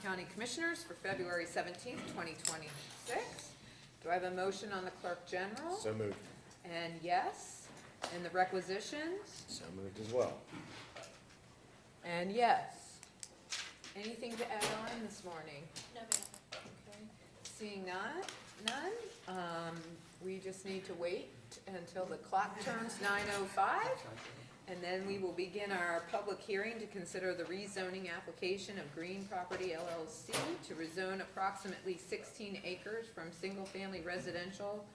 County Commissioners for February 17th, 2026. Do I have a motion on the Clerk General? So moved. And yes. And the requisitions? So moved as well. And yes. Anything to add on this morning? No, ma'am. Okay. Seeing none, we just need to wait until the clock turns 9:05. And then we will begin our public hearing to consider the rezoning application of Green Property LLC to rezone approximately 16 acres from single-family residential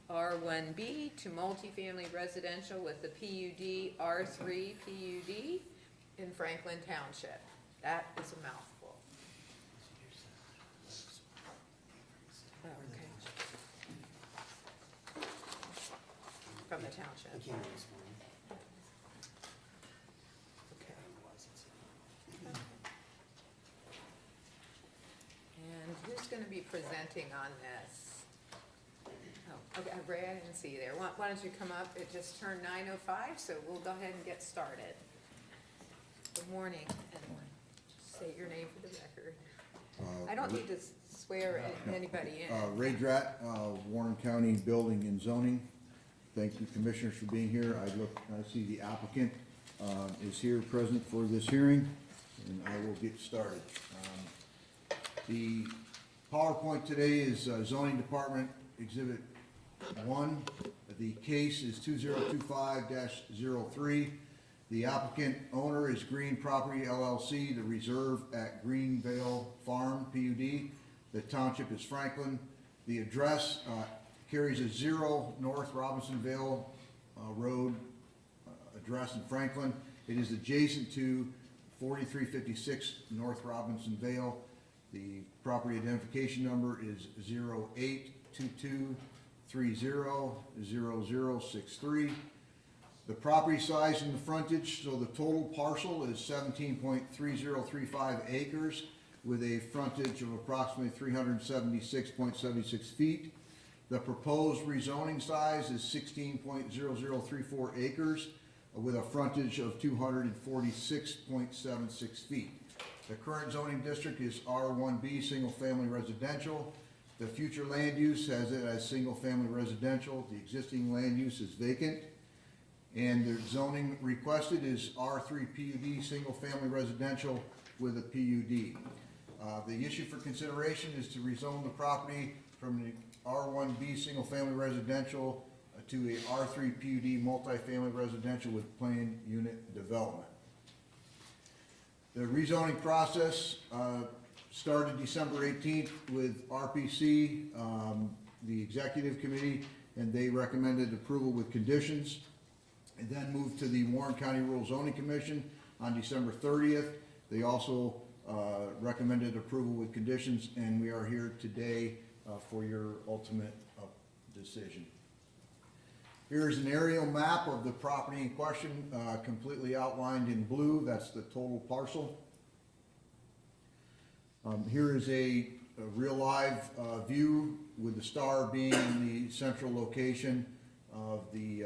R1B to multifamily residential with the PUD R3 PUD in Franklin Township. That is a mouthful. Oh, okay. From the township. Okay. And who's going to be presenting on this? Oh, okay, Ray, I didn't see you there. Why don't you come up? It just turned 9:05, so we'll go ahead and get started. Good morning, and say your name for the record. I don't need to swear anybody in. Ray Dratt, Warren County Building and Zoning. Thank you, Commissioners, for being here. I see the applicant is here present for this hearing, and I will get started. The PowerPoint today is Zoning Department Exhibit 1. The case is 2025-03. The applicant owner is Green Property LLC, the reserve at Greenvale Farm, PUD. The township is Franklin. The address carries a 0 North Robinsonville Road address in Franklin. It is adjacent to 4356 North Robinsonville. The property identification number is 0822300063. The property size and the frontage, so the total parcel is 17.3035 acres with a frontage of approximately 376.76 feet. The proposed rezoning size is 16.0034 acres with a frontage of 246.76 feet. The current zoning district is R1B, single family residential. The future land use has it as single family residential. The existing land use is vacant. And the zoning requested is R3 PUD, single family residential with a PUD. The issue for consideration is to rezone the property from the R1B, single family residential to a R3 PUD, multifamily residential with planned unit development. The rezoning process started December 18th with RPC, the executive committee, and they recommended approval with conditions. And then moved to the Warren County Rural Zoning Commission on December 30th. They also recommended approval with conditions, and we are here today for your ultimate decision. Here's an aerial map of the property in question, completely outlined in blue. That's the total parcel. Here is a real live view with the star being in the central location of the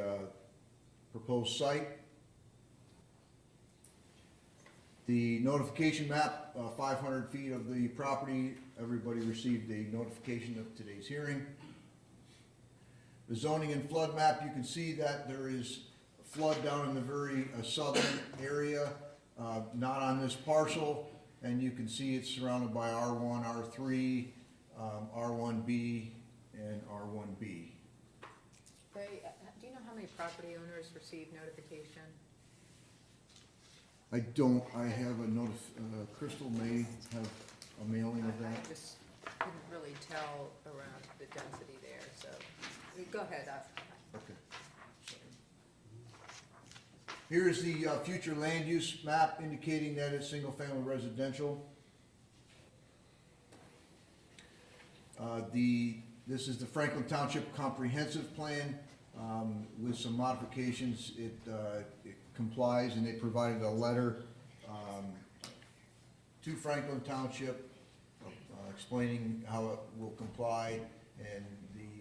proposed site. The notification map, 500 feet of the property. Everybody received a notification of today's hearing. The zoning and flood map, you can see that there is flood down in the very southern area, not on this parcel, and you can see it's surrounded by R1, R3, R1B, and R1B. Ray, do you know how many property owners received notification? I don't, I have a Crystal may have a mailing of I that. just couldn't really tell around the density there, so, go ahead. Okay. Here is the future land use map indicating that it's single family residential. This is the Franklin Township Comprehensive Plan. With some modifications, it complies, and they provided a letter to Franklin Township explaining how it will comply, and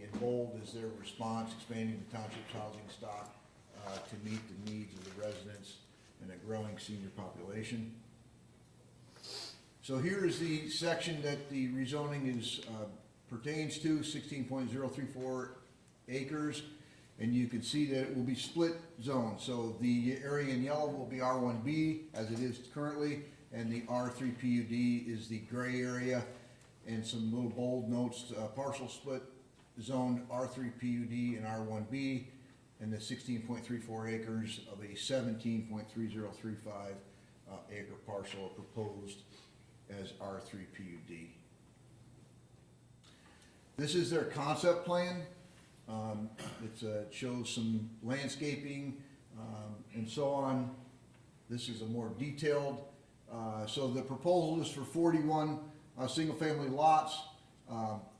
in bold is their response, expanding the township's housing stock to meet the needs of the residents and a growing senior population. So here is the section that the rezoning is, pertains to, 16.034 acres. And you can see that it will be split zone. So the area in yellow will be R1B as it is currently, and the R3 PUD is the gray area. And some little bold notes, partial split zone R3 PUD and R1B, and the 16.34 acres of a 17.3035 acre parcel are proposed as R3 PUD. This is their concept plan. It shows some landscaping and so on. This is a more detailed, so the proposal is for 41 single-family lots.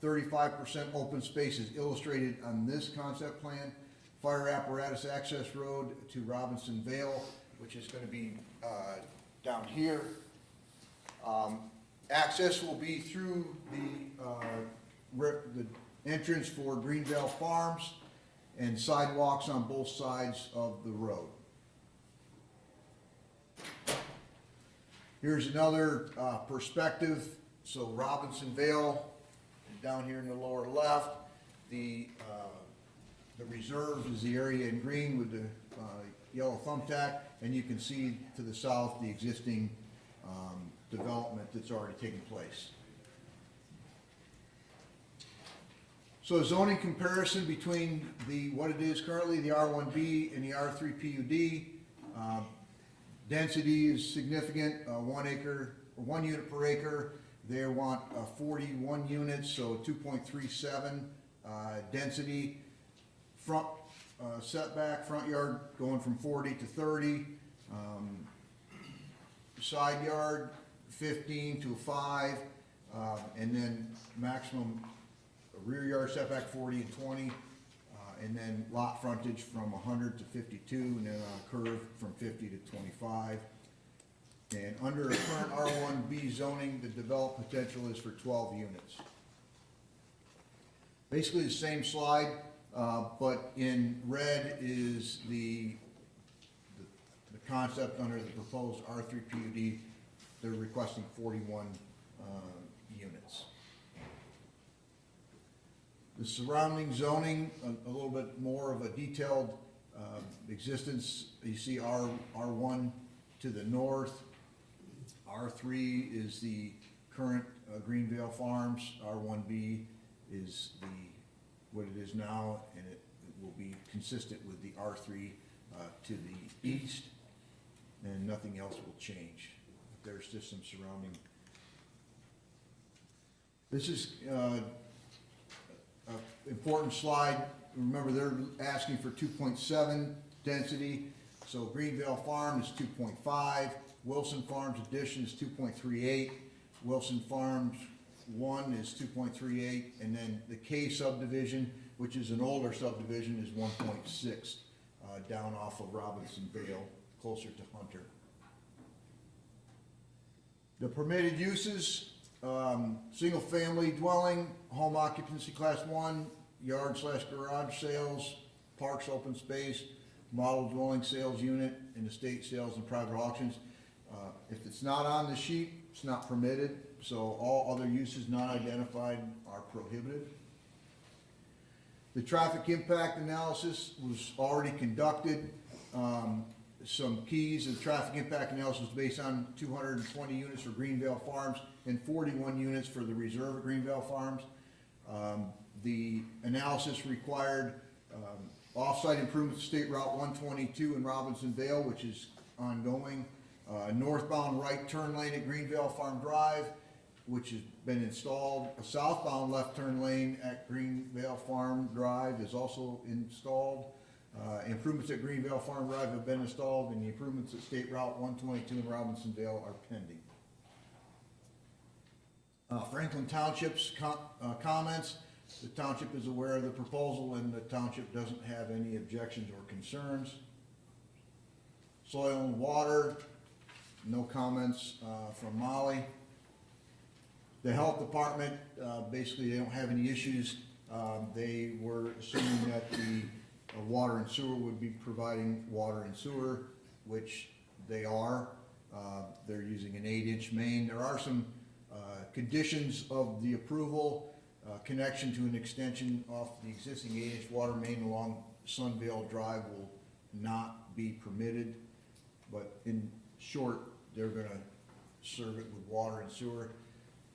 35% open space is illustrated on this concept plan. Fire apparatus access road to Robinson Vale, which is going to be down here. Access will be through the entrance for Greenvale Farms and sidewalks on both sides of the road. Here's another perspective. So Robinson Vale, down here in the lower left, the reserve is the area in green with the yellow thumbtack, and you can see to the south the existing development that's already taken place. So zoning comparison between what it is currently, the R1B and the R3 PUD. Density is significant, 1 unit per acre. They want 41 units, so 2.37 density. Front setback, front yard going from 40 to 30. Side yard 15 to 5, and then maximum rear yard setback 40 and 20, and then lot frontage from 100 to 52, and then a curve from 50 to 25. And under a current R1B zoning, the developed potential is for 12 units. Basically the same slide, but in red is the concept under the proposed R3 PUD. They're requesting 41 units. The surrounding zoning, a little bit more of a detailed existence. You see R1 to the north. R3 is the current Greenvale Farms. R1B is what it is now, and it will be consistent with the R3 to the east, and nothing else will change. There's just some surrounding. This is an important slide. Remember, they're asking for 2.7 density, so Greenvale Farm is 2.5. Wilson Farms Addition is 2.38. Wilson Farms 1 is 2.38, and then the K subdivision, which is an older subdivision, is 1.6 down off of Robinson Vale, closer to Hunter. The permitted uses, single-family dwelling, home occupancy class 1, yard/garage sales, parks open space, model dwelling sales unit, and estate sales and private auctions. If it's not on the sheet, it's not permitted, so all other uses not identified are prohibited. The traffic impact analysis was already conducted. Some keys of the traffic impact analysis based on 220 units for Greenvale Farms and 41 units for the reserve at Greenvale Farms. The analysis required off-site improvements to State Route 122 in Robinson Vale, which is ongoing. Northbound right turn lane at Greenvale Farm Drive, which has been installed. A southbound left turn lane at Greenvale Farm Drive is also installed. Improvements at Greenvale Farm Drive have been installed, and the improvements at State Route 122 in Robinson Vale are pending. Franklin Township's comments. The township is aware of the proposal, and the township doesn't have any objections or concerns. Soil and water, no comments from Molly. The health department, basically they don't have any issues. They were assuming that the water and sewer would be providing water and sewer, which they are. They're using an 8-inch main. There are some conditions of the approval, connection to an extension off the existing 8-inch water main along Sunvale Drive will not be permitted, but in short, they're gonna serve it with water and sewer.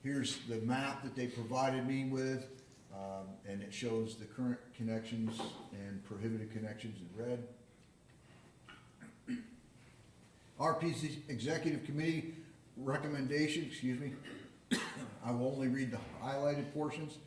Here's the map that they provided me with, and it shows the current connections and prohibited connections in red. RPC Executive Committee recommendation, excuse me, I will only read the highlighted portions.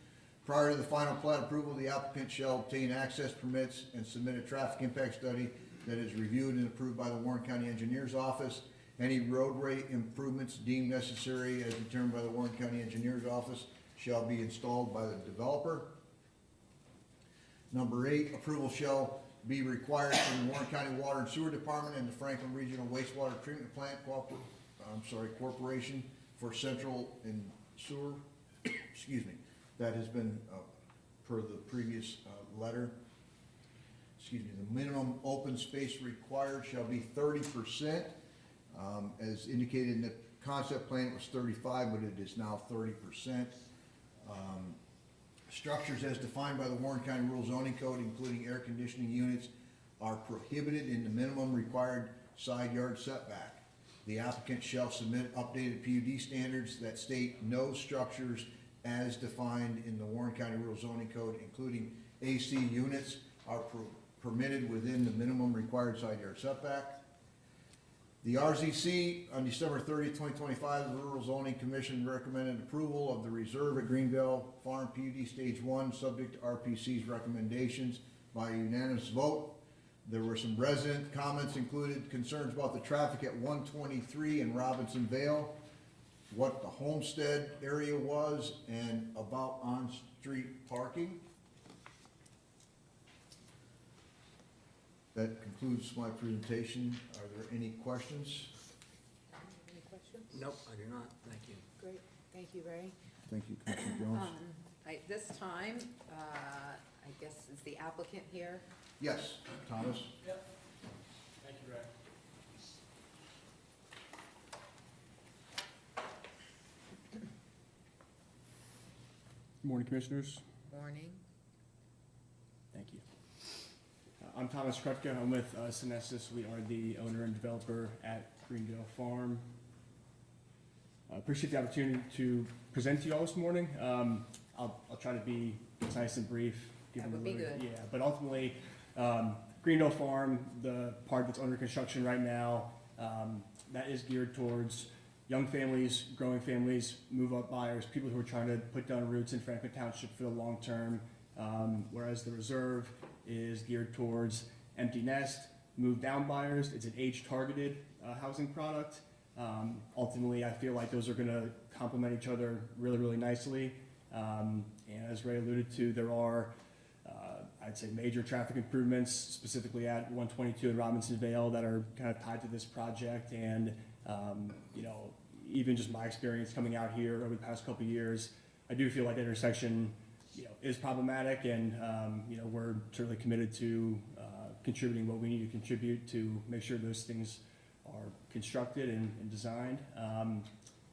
Prior to the final plat approval, the applicant shall obtain access permits and submit a traffic impact study that is reviewed and approved by the Warren County Engineers Office. Any roadway improvements deemed necessary as determined by the Warren County Engineers Office shall be installed by the developer. Number 8, approval shall be required from the Warren County Water and Sewer Department and the Franklin Regional Wastewater Treatment Plant Corporation for central and sewer, excuse me, that has been per the previous letter. Excuse me, the minimum open space required shall be 30%. As indicated in the concept plan, it was 35, but it is now 30%. Structures as defined by the Warren County Rural Zoning Code, including air conditioning units, are prohibited in the minimum required side yard setback. The applicant shall submit updated PUD standards that state no structures as defined in the Warren County Rural Zoning Code, including AC units, are permitted within the minimum required side yard setback. The RZC, on December 30th, 2025, the Rural Zoning Commission recommended approval of the reserve at Greenville Farm PUD Stage 1, subject to RPC's recommendations by unanimous vote. There were some resident comments included, concerns about the traffic at 123 in Robinson Vale, what the homestead area was, and about on-street parking. That concludes my presentation. Are there any questions? Any questions? Nope, I do not, thank you. Great, thank you, Ray. Thank you, Commissioner Jones. This time, I guess is the applicant here? Yes, Thomas? Yep. Thank you, Ray. Good morning, Commissioners. Morning. Thank you. I'm Thomas Krutka. I'm with Synestis. We are the owner and developer at Greenville Farm. I appreciate the opportunity to present to you all this morning. I'll try to be concise and brief. That would be good. Yeah, but ultimately, Greenville Farm, the part that's under construction right now, that is geared towards young families, growing families, move-up buyers, people who are trying to put down roots in Franklin Township for the long term, whereas the reserve is geared towards empty nest, move-down buyers. It's an age-targeted housing product. Ultimately, I feel like those are going to complement each other really, really nicely. And as Ray alluded to, there are, I'd say, major traffic improvements, specifically at 122 in Robinson Vale, that are kind of tied to this project. And you know, even just my experience coming out here over the past couple of years, I do feel like the intersection, you know, is problematic, and you know, we're certainly committed to contributing what we need to contribute to make sure those things are constructed and designed.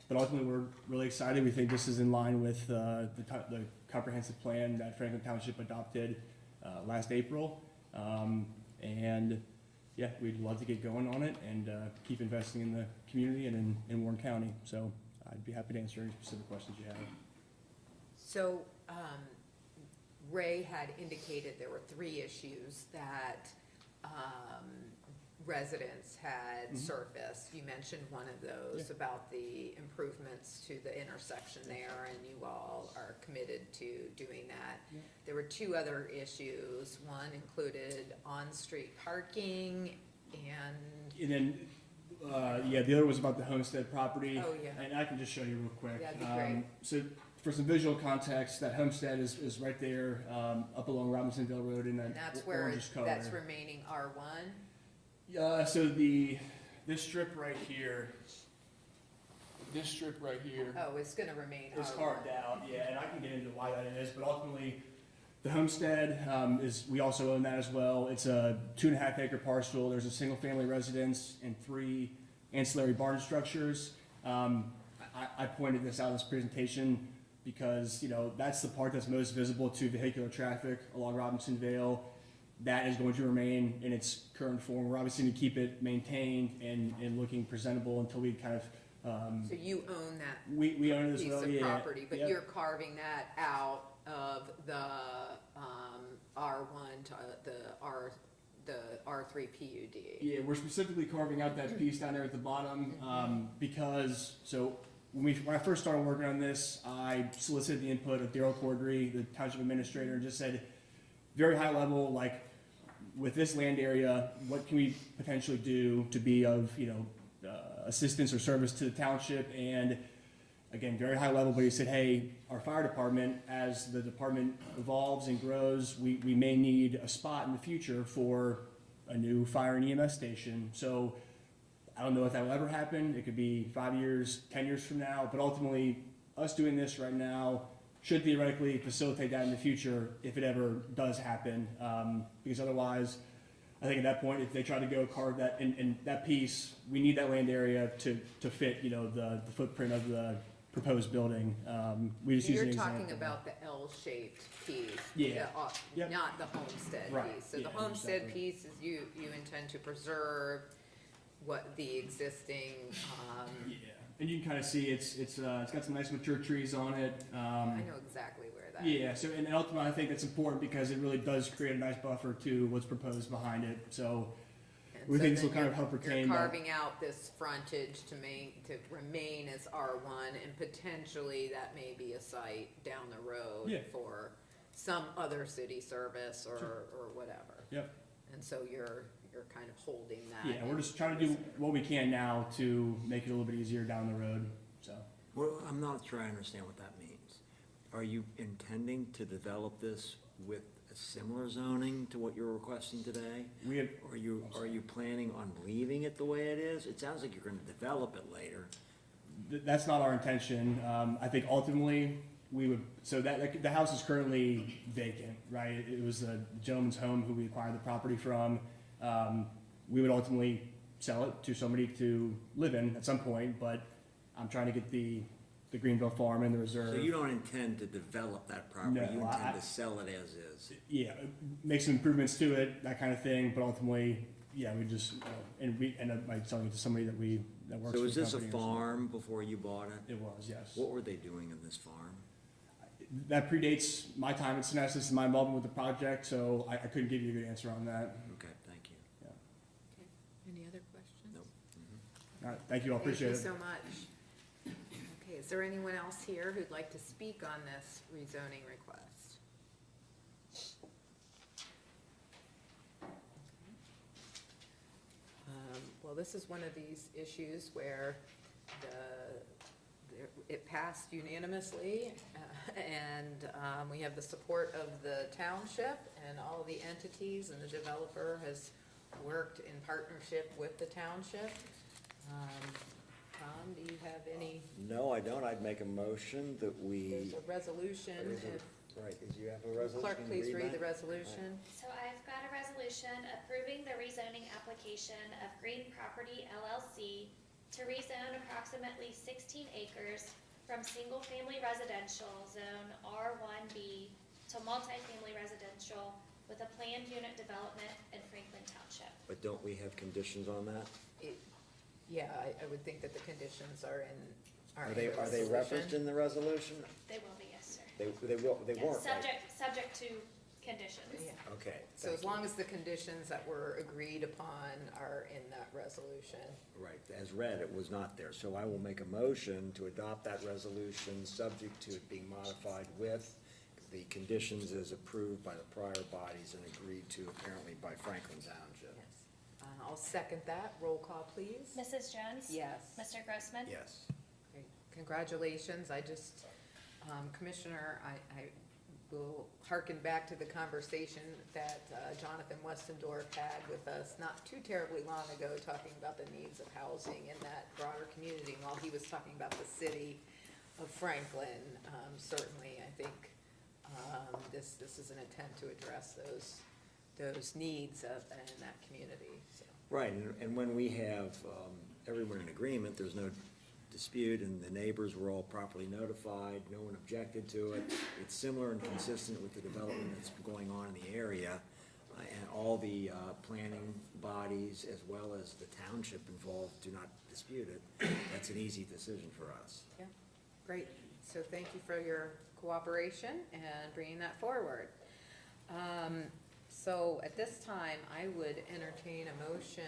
But ultimately, we're really excited. We think this is in line with the comprehensive plan that Franklin Township adopted last April. And yeah, we'd love to get going on it and keep investing in the community and in Warren County. So I'd be happy to answer any specific questions you have. So, Ray had indicated there were 3 issues that residents had surfaced. You mentioned one of those about the improvements to the intersection there, and you all are committed to doing that. Yeah. There were 2 other issues. One included on-street parking and then, yeah, the other was about the homestead property. Oh, yeah. And I can just show you real quick. That'd be great. So for some visual context, that homestead is right there up along Robinsonville Road in that and that's where orangish color. that's remaining R1. So this strip right here, is Oh, it's gonna remain R1. carved out, yeah, and I can get into why that is, but ultimately, the homestead we also own that as well. It's a 2.5 acre parcel. There's a single family residence and 3 ancillary barn structures. I pointed this out in this presentation because, you know, that's the part that's most visible to vehicular traffic along Robinson Vale. That is going to remain in its current form. We're obviously going to keep it maintained and looking presentable until we kind of, So you own that we own it as piece well, of yeah. property, but Yep. you're carving that out of the R1 to the R3 PUD. Yeah, we're specifically carving out that piece down there at the bottom, because, so, when I first started working on this, I solicited the input of Daryl Cordry, the township administrator, and just said, very high level, like, with this land area, what can we potentially do to be of, you know, assistance or service to the township? And again, very high level, but he said, hey, our fire department, as the department evolves and grows, we may need a spot in the future for a new fire and EMS station. So I don't know if that will ever happen. It could be 5 years, 10 years from now, but ultimately, us doing this right now should theoretically facilitate that in the future if it ever does happen. Because otherwise, I think at that point, if they try to go carve that, and that piece, we need that land area to fit, you know, the footprint of the proposed building. We just use You're an talking example. about the L-shaped piece. Yeah. Yep. Not the homestead Right. piece. So the Yeah, homestead exactly. piece is you intend to preserve what the existing, Yeah, and you can kind of see it's got some nice mature trees on it. I know exactly where that. Yeah, so and ultimately I think that's important because it really does create a nice buffer to what's proposed behind it. So And we so think this will then kind of you're- help retain You're that. carving out this frontage to remain as R1, and potentially that may be a site down the road Yeah. for some other city service or whatever. Yep. And so you're kind of holding that. Yeah, we're just trying to do what we can now to make it a little bit easier down the road. So Well, I'm not sure I understand what that means. Are you intending to develop this with a similar zoning to what you're requesting today? we have. Or are you planning on leaving it the way it is? It sounds like you're gonna develop it later. That's not our intention. I think ultimately we would, so that, the house is currently vacant, right? It was the gentleman's home who we acquired the property from. We would ultimately sell it to somebody to live in at some point, but I'm trying to get the Greenville farm and the reserve. So you don't intend to develop that property? No, You I- intend to sell it as is? Yeah, make some improvements to it, that kind of thing, but ultimately, yeah, we just, and we end up by selling it to somebody that works for So the is this a company or something. farm before you bought it? It was, yes. What were they doing in this farm? That predates my time at Sonesta and my involvement with the project, so I couldn't give you a good answer on that. Okay, thank you. Any other questions? Nope. All right, thank you, I appreciate it. Thank you so much. Okay, is there anyone else here who'd like to speak on this rezoning request? Well, this is one of these issues where it passed unanimously, and we have the support of the township and all the entities, and the developer has worked in partnership with the township. Tom, do you have any, No, I don't. I'd make a motion that there's a resolution, if Right, did you have a resolution? clerk, please read the resolution. So I've got a resolution approving the rezoning application of Green Property LLC to rezone approximately 16 acres from single-family residential zone R1B to multifamily residential with a planned unit development in Franklin Township. But don't we have conditions on that? Yeah, I would think that the conditions are in Are the they referenced resolution. in the resolution? They will be, yes, sir. They Yeah, weren't, right? Subject to conditions. Yeah. Okay. So thank as you. long as the conditions that were agreed upon are in that resolution. Right, as read, it was not there, so I will make a motion to adopt that resolution, subject to it being modified with the conditions as approved by the prior bodies and agreed to apparently by Franklin Township. Yes. I'll second that. Roll call, please. Mrs. Jones? Yes. Mr. Grossman? Yes. Great. Congratulations. I just, Commissioner, I will harken back to the conversation that Jonathan Westendorf had with us not too terribly long ago, talking about the needs of housing in that broader community. While he was talking about the city of Franklin, certainly, I think this is an attempt to address those needs in that community, so. Right, and when we have everyone in agreement, there's no dispute, and the neighbors were all properly notified, no one objected to it. It's similar and consistent with the development that's going on in the area, and all the planning bodies as well as the township involved do not dispute it. That's an easy decision for us. Yeah, great. So thank you for your cooperation and bringing that forward. So at this time, I would entertain a motion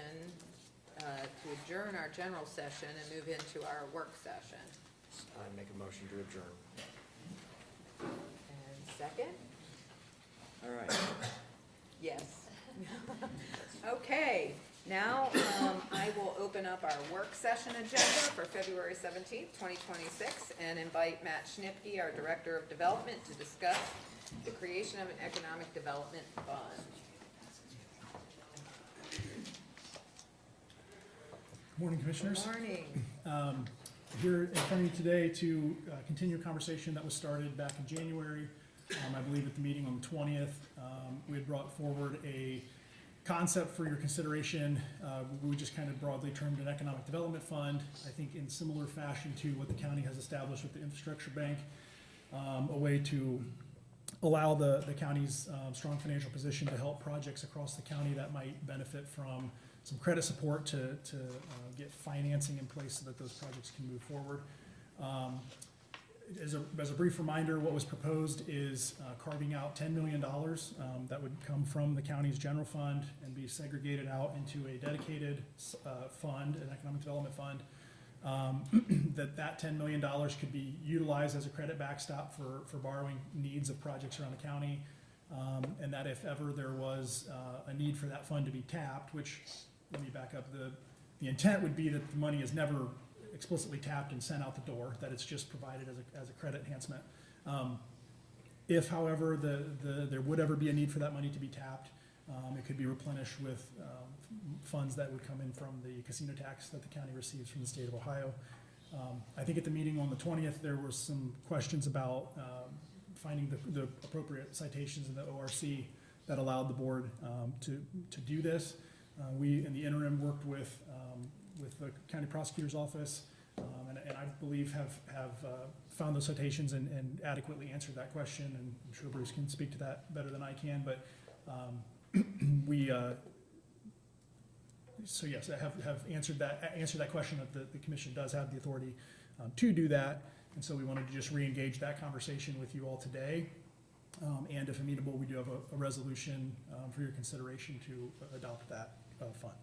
to adjourn our general session and move into our work session. I make a motion to adjourn. And second? All right. Yes. Okay, now I will open up our work session agenda for February 17th, 2026, and invite Matt Schnipke, our Director of Development, to discuss the creation of an economic development fund. Morning, Commissioners. Morning. Here in front of you today to continue a conversation that was started back in January. I believe at the meeting on the 20th, we had brought forward a concept for your consideration. We just kind of broadly termed an economic development fund, I think in similar fashion to what the county has established with the infrastructure bank, a way to allow the county's strong financial position to help projects across the county that might benefit from some credit support to get financing in place so that those projects can move forward. As a brief reminder, what was proposed is carving out $10 million that would come from the county's general fund and be segregated out into a dedicated fund, an economic development fund. That $10 million could be utilized as a credit backstop for borrowing needs of projects around the county. And that if ever there was a need for that fund to be tapped, which, let me back up, the intent would be that the money is never explicitly tapped and sent out the door, that it's just provided as a credit enhancement. If, however, there would ever be a need for that money to be tapped, it could be replenished with funds that would come in from the casino tax that the county receives from the state of Ohio. I think at the meeting on the 20th, there were some questions about finding the appropriate citations in the ORC that allowed the board to do this. We, in the interim, worked with the county prosecutor's office, and I believe have found those citations and adequately answered that question, and I'm sure Bruce can speak to that better than I can, but so yes, I have answered that question, that the commission does have the authority to do that, and so we wanted to just re-engage that conversation with you all today. And if amenable, we do have a resolution for your consideration to adopt that fund.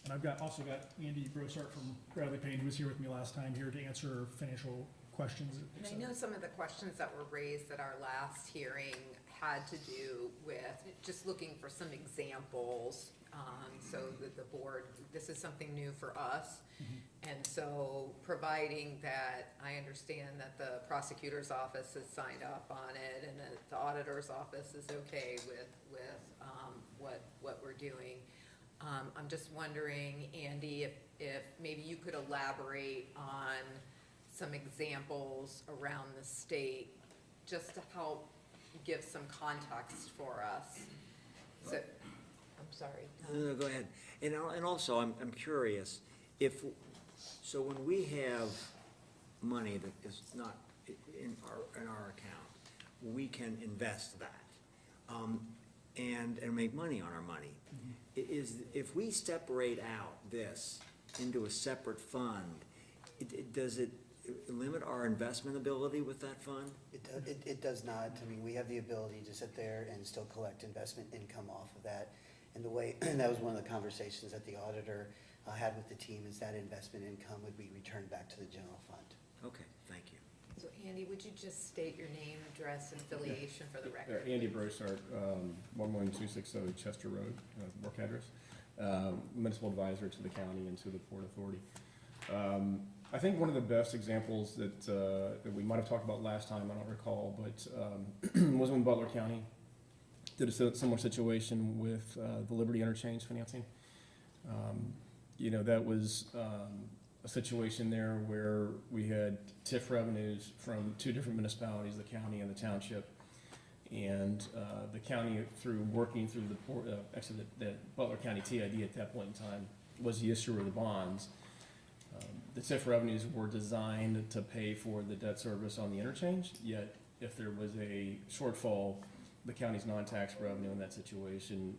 And I've also got Andy Brossart from Bradley Payne, who was here with me last time, here to answer financial questions. And I know some of the questions that were raised at our last hearing had to do with just looking for some examples, so that the board, this is something new for us. Mm-hmm. And so providing that, I understand that the prosecutor's office has signed off on it and that the auditor's office is okay with what we're doing. I'm just wondering, Andy, if maybe you could elaborate on some examples around the state, just to help give some context for us. So, I'm sorry. No, go ahead. And also, I'm curious, so when we have money that is not in our account, we can invest that, and make money on our money. If we separate out this into a separate fund, does it limit our investment ability with that fund? It does not. I mean, we have the ability to sit there and still collect investment income off of that. And the way, and that was one of the conversations that the auditor had with the team, is that investment income would be returned back to the general fund. Okay, thank you. So Andy, would you just state your name, address, and affiliation for the record? Andy Brossart, 11260 Chester Road, work address. Municipal advisor to the county and to the Port Authority. I think one of the best examples that we might have talked about last time, I don't recall, but was when Butler County did a similar situation with the Liberty Interchange financing. That was a situation there where we had TIF revenues from two different municipalities, the county and the township. And the county, through working through the Butler County TID at that point in time, was the issuer of the bonds. The TIF revenues were designed to pay for the debt service on the interchange, yet if there was a shortfall, the county's non-tax revenue in that situation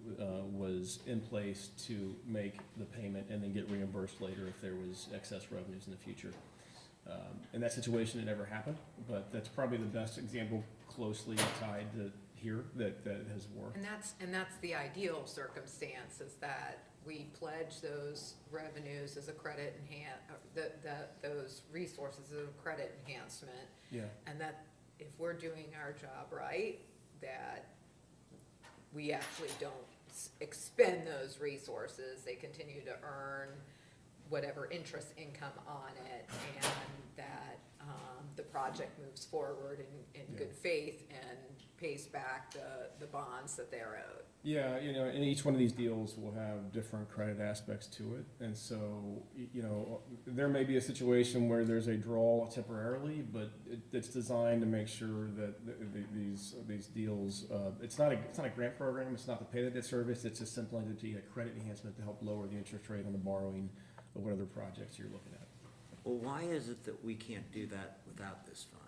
was in place to make the payment and then get reimbursed later if there was excess revenues in the future. In that situation, it never happened, but that's probably the best example closely tied to here that has worked. And that's the ideal circumstance, is that we pledge those revenues as a credit those resources as a credit enhancement. Yeah. And that if we're doing our job right, that we actually don't expend those resources, they continue to earn whatever interest income on it, and that the project moves forward in good faith and pays back the bonds that they're owed. Yeah, and each one of these deals will have different credit aspects to it. And so, there may be a situation where there's a draw temporarily, but it's designed to make sure that these deals, it's not a grant program, it's not to pay the debt service, it's just simply to be a credit enhancement to help lower the interest rate on the borrowing of what other projects you're looking at. Well, why is it that we can't do that without this fund?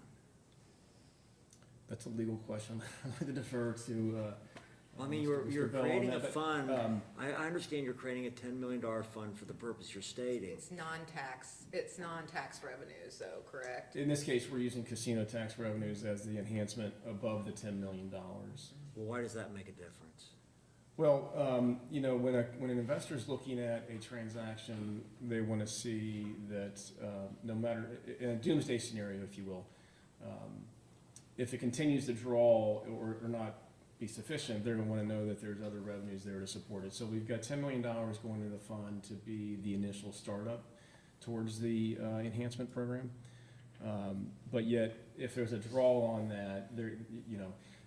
That's a legal question. I'd like to defer to, Well, I mean, Mr. you're Bell on creating that, a but, fund, I understand you're creating a $10 million fund for the purpose you're stating. It's non-tax revenues though, correct? in this case, we're using casino tax revenues as the enhancement above the $10 million. Well, why does that make a difference? Well, when an investor's looking at a transaction, they want to see that no matter, in a doomsday scenario, if you will, if it continues to draw or not be sufficient, they're going to want to know that there's other revenues there to support it. So we've got $10 million going into the fund to be the initial startup towards the enhancement program. But yet, if there's a draw on that,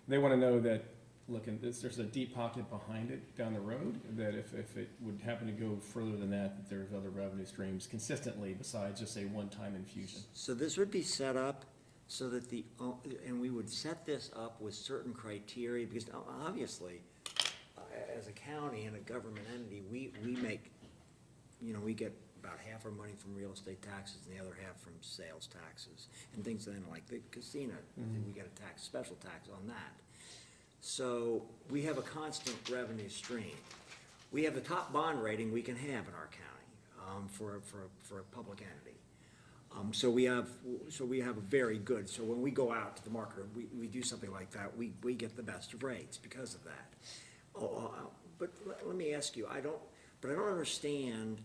they want to know that, look, there's a deep pocket behind it down the road, that if it would happen to go further than that there's other revenue streams consistently besides just a one-time infusion. So this would be set up so that and we would set this up with certain criteria, because obviously, as a county and a government entity, we make, we get about half our money from real estate taxes and the other half from sales taxes and things then like the casino, we get a special tax on that. So we have a constant revenue stream. We have the top bond rating we can have in our county for a public entity. So we have a very good. So when we go out to the market, we do something like that, we get the best of rates because of that. But let me ask you, I don't understand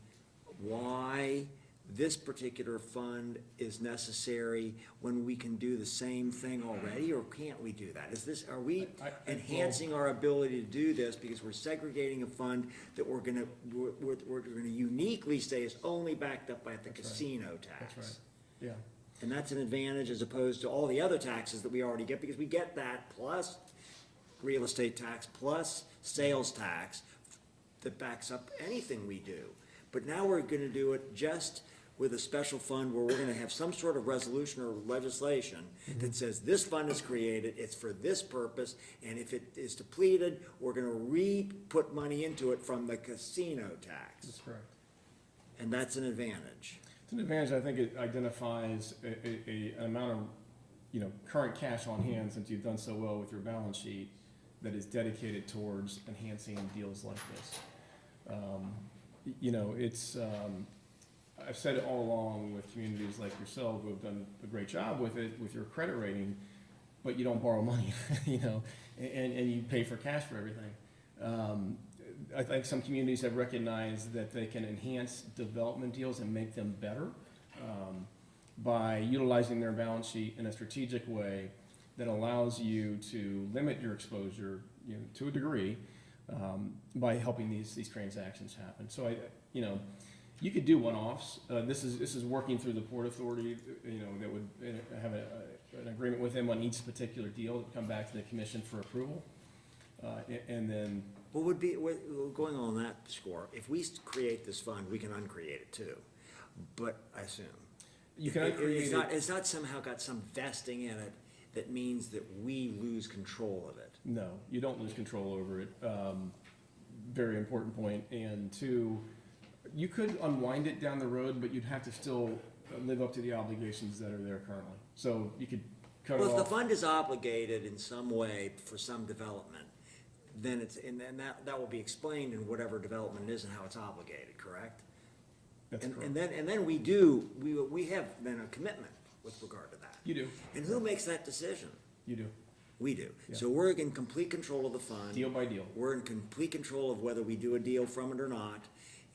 why this particular fund is necessary when we can do the same thing already, or can't we do that? Are we enhancing our ability to do this because we're segregating a fund that we're gonna uniquely say is only backed up by the casino tax? That's right, yeah. And that's an advantage as opposed to all the other taxes that we already get, because we get that plus real estate tax plus sales tax that backs up anything we do. But now we're gonna do it just with a special fund where we're gonna have some sort of resolution or legislation that says this fund is created, it's for this purpose, and if it is depleted, we're gonna put money into it from the casino tax. That's correct. And that's an advantage. It's an advantage. I think it identifies an amount of, current cash on hand, since you've done so well with your balance sheet, that is dedicated towards enhancing deals like this. I've said it all along with communities like yourself who have done a great job with it, with your credit rating, but you don't borrow money, and you pay for cash for everything. I think some communities have recognized that they can enhance development deals and make them better by utilizing their balance sheet in a strategic way that allows you to limit your exposure, to a degree, by helping these transactions happen. So you could do one-offs. This is working through the Port Authority, that would have an agreement with them on each particular deal that would come back to the commission for approval, and then. What going on that score, if we create this fund, we can uncreate it too, but I assume. You can uncreate it. It's not somehow got some vesting in it that means that we lose control of it. No, you don't lose control over it. Very important point. And two, You could unwind it down the road, but you'd have to still live up to the obligations that are there currently. So you could cut it Well, if the off. fund is obligated in some way for some development, then it's, and then that will be explained in whatever development it is and how it's obligated, correct? That's And correct. then we have then a commitment with regard to that. You do, And who makes that decision? you do, We do. Yeah. So we're in complete control of the fund. deal by deal. We're in complete control of whether we do a deal from it or not.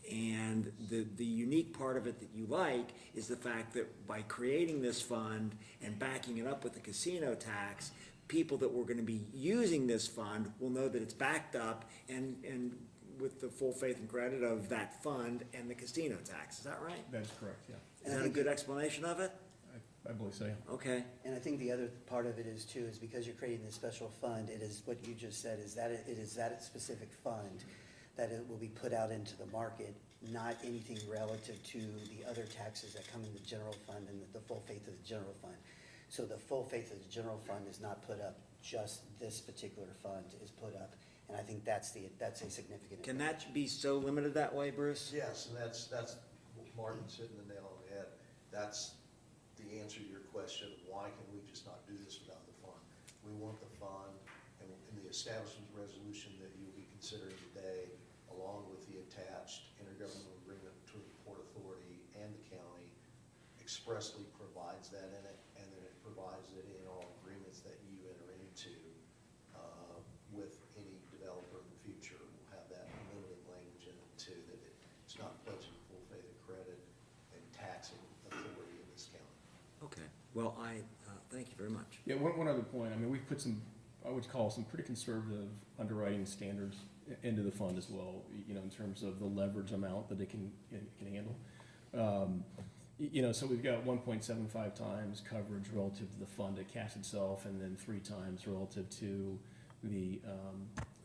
And the unique part of it that you like is the fact that by creating this fund and backing it up with the casino tax, people that were gonna be using this fund will know that it's backed up and with the full faith and credit of that fund and the casino tax. Is that right? That is correct, yeah. Is that a good explanation of it? I believe so, yeah. Okay. And I think the other part of it is too, is because you're creating this special fund, it is what you just said, is that it is that specific fund that it will be put out into the market, not anything relative to the other taxes that come in the general fund and the full faith of the general fund. So the full faith of the general fund is not put up, just this particular fund is put up. And I think that's a significant. Can that be so limited that way, Bruce? Yes, and that's, Martin's hitting the nail on the head. That's the answer to your question, why can we just not do this without the fund? We want the fund, and in the establishment resolution that you'll be considering today, along with the attached intergovernmental agreement between the Port Authority and the county, expressly provides that in it, and then it provides it in all agreements that you enter into with any developer in the future. We'll have that limited language in it too, that it's not pledging full faith and credit and taxing authority in this county. Okay. Well, thank you very much. Yeah, one other point, I mean, we've put some, I would call some pretty conservative underwriting standards into the fund as well, you know, in terms of the leverage amount that it can handle. You know, so we've got 1.75 times coverage relative to the fund at cash itself, and then 3 times relative to the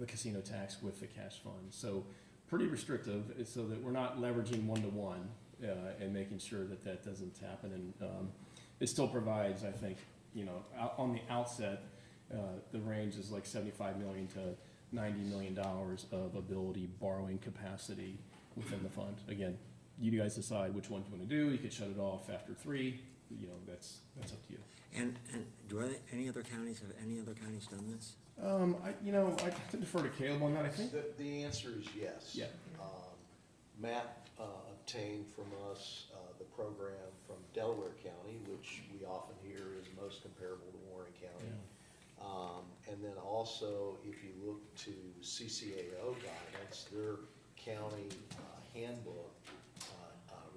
casino tax with the cash fund. So pretty restrictive, so that we're not leveraging 1-to-1 and making sure that that doesn't happen. And it still provides, I think, you know, on the outset, the range is like $75 million to $90 million of ability borrowing capacity within the fund. Again, you guys decide which one you want to do. You could shut it off after 3. You know, that's up to you. And do any other counties, have any other counties done this? I have to defer to Caleb on that, I think. The answer is yes. Yeah. Matt obtained from us the program from Delaware County, which we often hear is most comparable to Warren County. And then also, if you look to CCAO guidance, their county handbook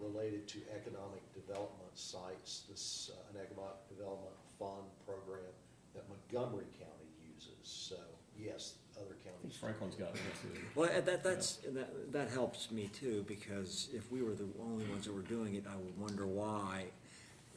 related to economic development sites, this an economic development fund program that Montgomery County uses. So yes, other I think counties. Franklin's got it too. Well, that helps me too, because if we were the only ones that were doing it, I would wonder why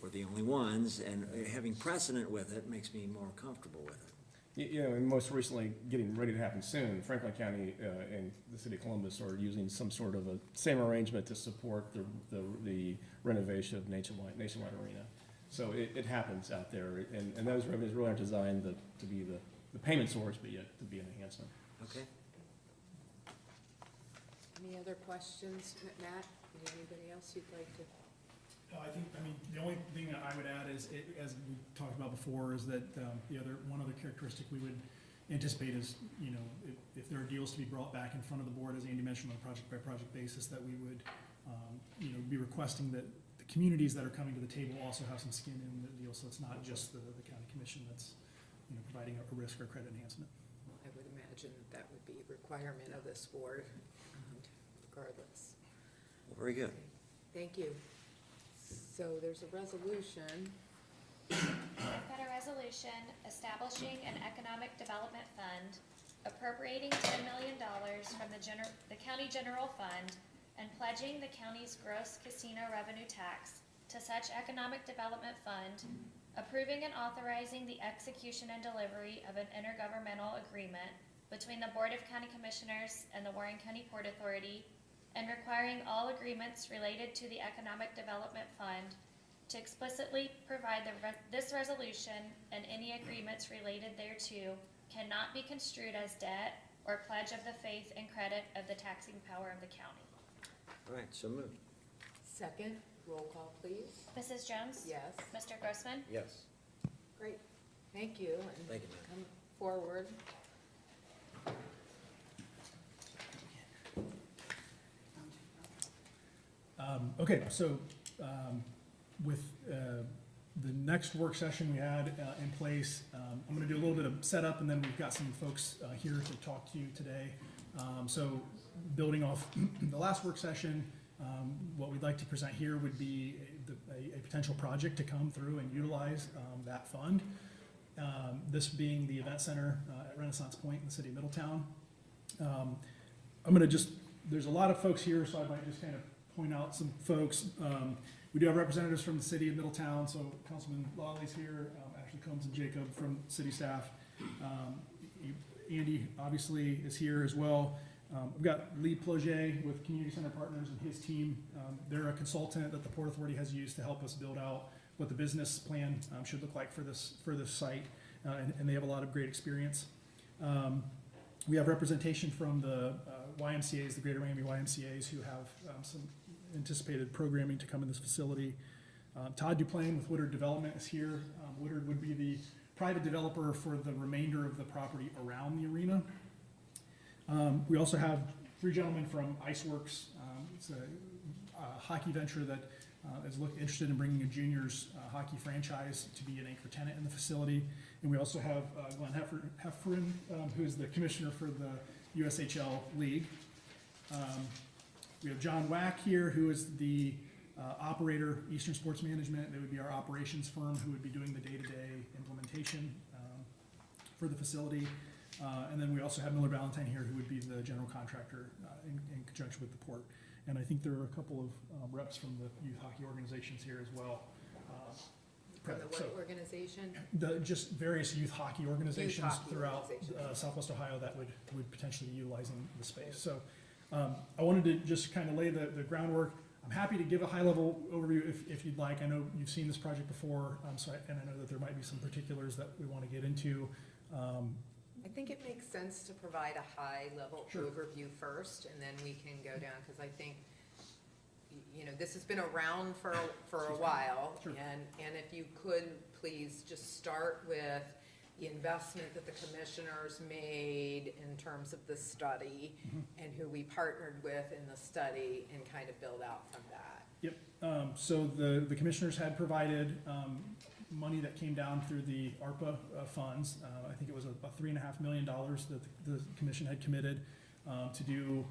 we're the only ones, and having precedent with it makes me more comfortable with it. You know, and most recently, getting ready to happen soon, Franklin County and the city of Columbus are using some sort of a same arrangement to support the renovation of Nationwide Arena. So it happens out there, and those revenues really aren't designed to be the payment source, but yet to be an enhancement. Okay? Any other questions, Matt? Anybody else you'd like to? No, the only thing that I would add is, as we talked about before, is that one other characteristic we would anticipate is, you know, if there are deals to be brought back in front of the board, as Andy mentioned, on a project-by-project basis, that we would, be requesting that the communities that are coming to the table also have some skin in the deal, so it's not just the county commission that's, providing a risk or credit enhancement. I would imagine that would be a requirement of this board, regardless. Well, very good. Thank you. So there's a resolution. I've got a resolution establishing an economic development fund, appropriating $10 million from the county general fund, and pledging the county's gross casino revenue tax to such economic development fund, approving and authorizing the execution and delivery of an intergovernmental agreement between the Board of County Commissioners and the Warren County Port Authority, and requiring all agreements related to the Economic Development Fund to explicitly provide this resolution and any agreements related thereto cannot be construed as debt or pledge of the faith and credit of the taxing power of the county. All right, so moved. Second, roll call, please. Mrs. Jones? Yes, Mr. Grossman? Yes. great, thank you, and Thank you, ma'am. come forward. Okay, so with the next work session we had in place, I'm gonna do a little bit of setup, and then we've got some folks here to talk to you today. So building off the last work session, what we'd like to present here would be a potential project to come through and utilize that fund. This being the event center at Renaissance Point in the city of Middletown. I'm gonna just, there's a lot of folks here, so I might just kind of point out some folks. We do have representatives from the city of Middletown, so Councilman Lawley's here, Ashley Combs and Jacob from city staff. Andy obviously is here as well. We've got Lee Ploget with Community Center Partners and his team. They're a consultant that the Port Authority has used to help us build out what the business plan should look like for this site, and they have a lot of great experience. We have representation from the YMCA's, the Greater Miami YMCA's, who have some anticipated programming to come in this facility. Todd Duplain with Woodard Development is here. Woodard would be the private developer for the remainder of the property around the arena. We also have three gentlemen from Iceworks. It's a hockey venture that is interested in bringing a juniors hockey franchise to be an anchor tenant in the facility. And we also have Glenn Heffernan, who is the commissioner for the USHL League. We have John Wack here, who is the operator, Eastern Sports Management. They would be our operations firm who would be doing the day-to-day implementation for the facility. And then we also have Miller Valentine here, who would be the general contractor in conjunction with the port. And I think there are a couple of reps from the youth hockey organizations here as well. From the So, what organization? just various youth hockey organizations hockey throughout organizations. Southwest Ohio that would potentially be utilizing the space. So I wanted to just kind of lay the groundwork. I'm happy to give a high-level overview if you'd like. I know you've seen this project before, and I know that there might be some particulars that we want to get into. I think it makes sense to provide a high-level Sure. overview first, and then we can go down, because I think, you know, this has been around for a while. Sure. And if you could, please just start with the investment that the commissioners made in terms of the study, and who we partnered with in the study, and kind of build out from that. Yep, so the commissioners had provided money that came down through the ARPA funds. I think it was about $3.5 million that the commission had committed to do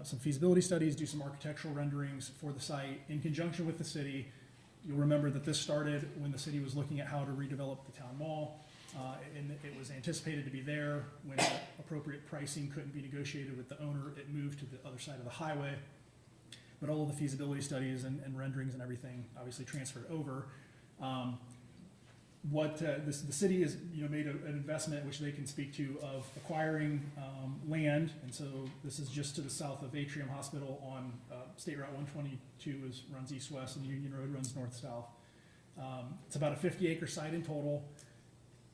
some feasibility studies, do some architectural renderings for the site in conjunction with the city. You'll remember that this started when the city was looking at how to redevelop the town mall. And it was anticipated to be there. When appropriate pricing couldn't be negotiated with the owner, it moved to the other side of the highway. But all of the feasibility studies and renderings and everything obviously transferred over. The city has, made an investment, which they can speak to, of acquiring land, and so this is just to the south of Atrium Hospital on State Route 122, runs east-west, and Union Road runs north-south. It's about a 50-acre site in total.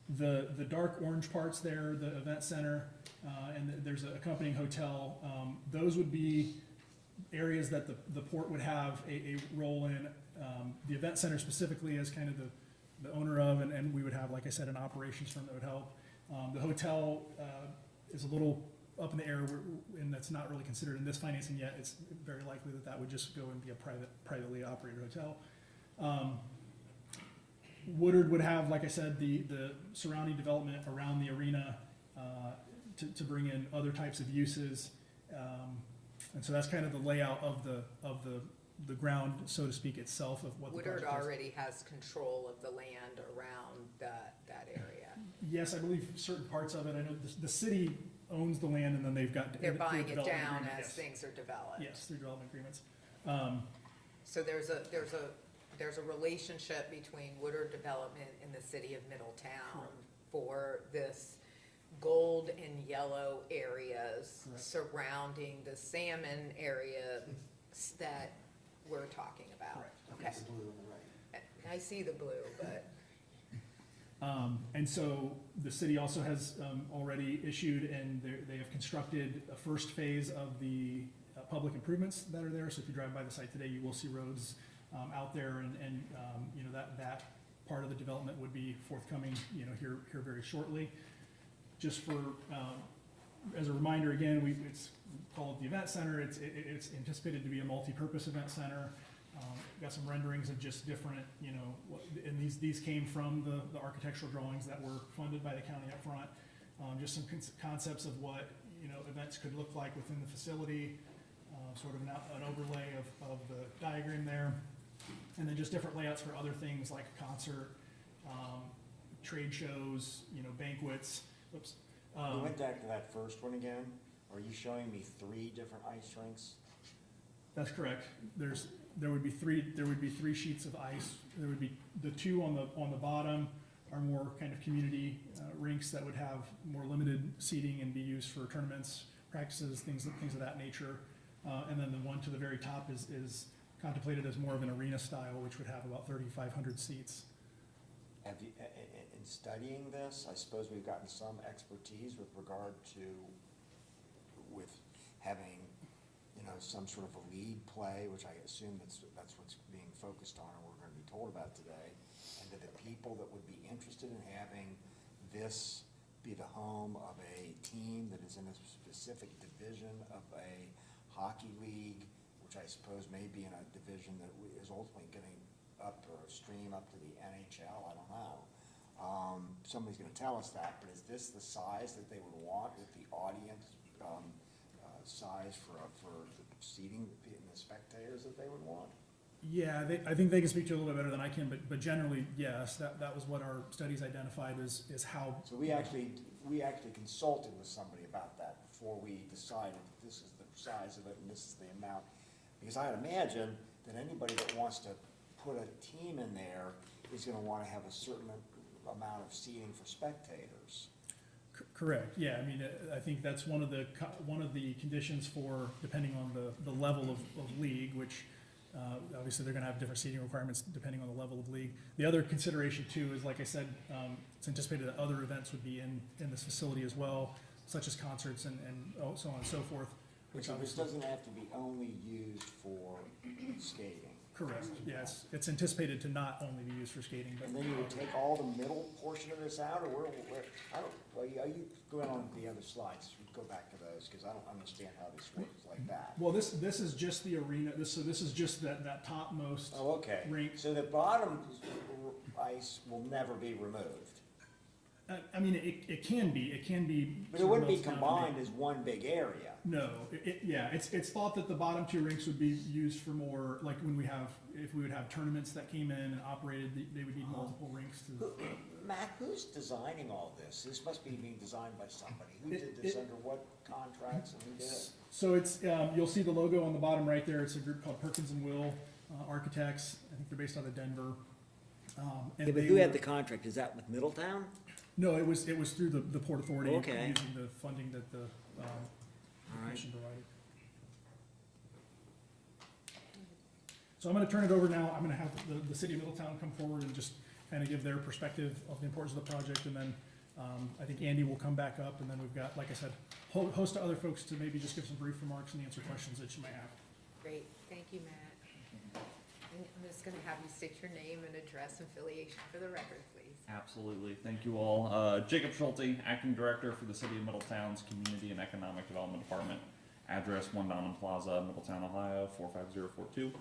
The dark orange parts there, the event center, and there's an accompanying hotel. Those would be areas that the port would have a role in. The event center specifically as kind of the owner of, and we would have, like I said, an operations firm that would help. The hotel is a little up in the air, and that's not really considered in this financing yet. It's very likely that would just go and be a privately operated hotel. Woodard would have, like I said, the surrounding development around the arena to bring in other types of uses. And so that's kind of the layout of the ground, so to speak, itself of what the Woodard project is. already has control of the land around that area. Yes, I believe certain parts of it. I know the city owns the land, and then they've got. They're through buying it development down agreement, as yes. things are developed. Yes, through development agreements. So there's a relationship between Woodard Development and the city of Middletown Correct. for this gold and yellow areas Correct. surrounding the salmon area that we're talking about. Correct. Okay, It's blue on the right. I see the blue, but And so the city also has already issued, and they have constructed a first phase of the public improvements that are there. So if you drive by the site today, you will see roads out there, and you know, that part of the development would be forthcoming, you know, here very shortly. Just for, as a reminder, again, it's called the Event Center. It's anticipated to be a multi-purpose event center. Got some renderings of just different, you know, and these came from the architectural drawings that were funded by the county up front. Just some concepts of what, you know, events could look like within the facility, sort of an overlay of the diagram there. And then just different layouts for other things like concert, trade shows, you know, banquets. Oops. We went back to that first one again. Are you showing me 3 different ice rinks? That's correct. There would be three sheets of ice. There would be the 2 on the bottom are more kind of community rinks that would have more limited seating and be used for tournaments, practices, things of that nature. And then the one to the very top is contemplated as more of an arena style, which would have about 3,500 seats. Have you, in studying this, I suppose we've gotten some expertise with regard to, with having, you know, some sort of a lead play, which I assume that's what's being focused on, and we're gonna be told about today. And to the people that would be interested in having this be the home of a team that is in a specific division of a hockey league, which I suppose may be in a division that is ultimately getting up or stream up to the NHL, I don't know. Somebody's gonna tell us that, but is this the size that they would want with the audience, size for the seating and the spectators that they would want? Yeah, I think they can speak to you a little bit better than I can, but generally, yes, that was what our studies identified is how. So we actually consulted with somebody about that before we decided that this is the size of it and this is the amount. Because I'd imagine that anybody that wants to put a team in there is gonna wanna have a certain amount of seating for spectators. Correct, yeah, I mean, I think that's one of the conditions for, depending on the level of league, which, obviously they're gonna have different seating requirements depending on the level of league. The other consideration too is, like I said, it's anticipated that other events would be in this facility as well, such as concerts and so on and so forth. Which So this obviously, doesn't have to be only used for skating. correct, yes, it's anticipated to not only be used for skating, but. And then you would take all the middle portion of this out, or where, I don't, well, are you going on the other slides? Go back to those, because I don't understand how this works like that. Well, this is just the arena, so this is just that topmost Oh, okay. rink. So the bottom ice will never be removed? I mean, it can be. But it wouldn't be sort of combined as one big area? No, yeah, it's thought that the bottom 2 rinks would be used for more, like when if we would have tournaments that came in and operated, they would need multiple rinks to. Matt, who's designing all this? This must be being designed by somebody. Who did this under what contracts and who did it? So it's, you'll see the logo on the bottom right there. It's a group called Perkins and Will Architects. I think they're based out of Denver. And Yeah, but they who had were- the contract? Is that with Middletown? No, it was through the Port Authority, Okay. using the funding that the commission provided. So I'm gonna turn it over now. I'm gonna have the city of Middletown come forward and just kind of give their perspective of the importance of the project, and then I think Andy will come back up, and then we've got, like I said, a host of other folks to maybe just give some brief remarks and answer questions that you may have. Great, thank you, Matt. And I'm just gonna have you state your name and address and affiliation for the record, please. Absolutely. Thank you all. Jacob Schulte, Acting Director for the City of Middletown's Community and Economic Development Department. Address 1 Donham Plaza, Middletown, Ohio, 45042.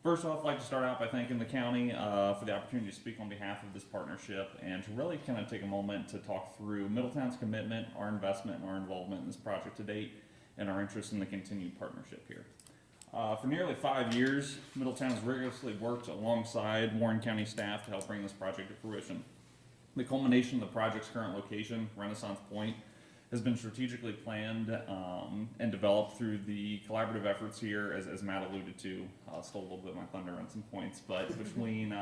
First off, I'd like to start out by thanking the county for the opportunity to speak on behalf of this partnership and to really kind of take a moment to talk through Middletown's commitment, our investment, and our involvement in this project to date, and our interest in the continued partnership here. For nearly 5 years, Middletown has rigorously worked alongside Warren County staff to help bring this project to fruition. The culmination of the project's current location, Renaissance Point, has been strategically planned and developed through the collaborative efforts here, as Matt alluded to. Stole a little bit of my thunder on some points, but between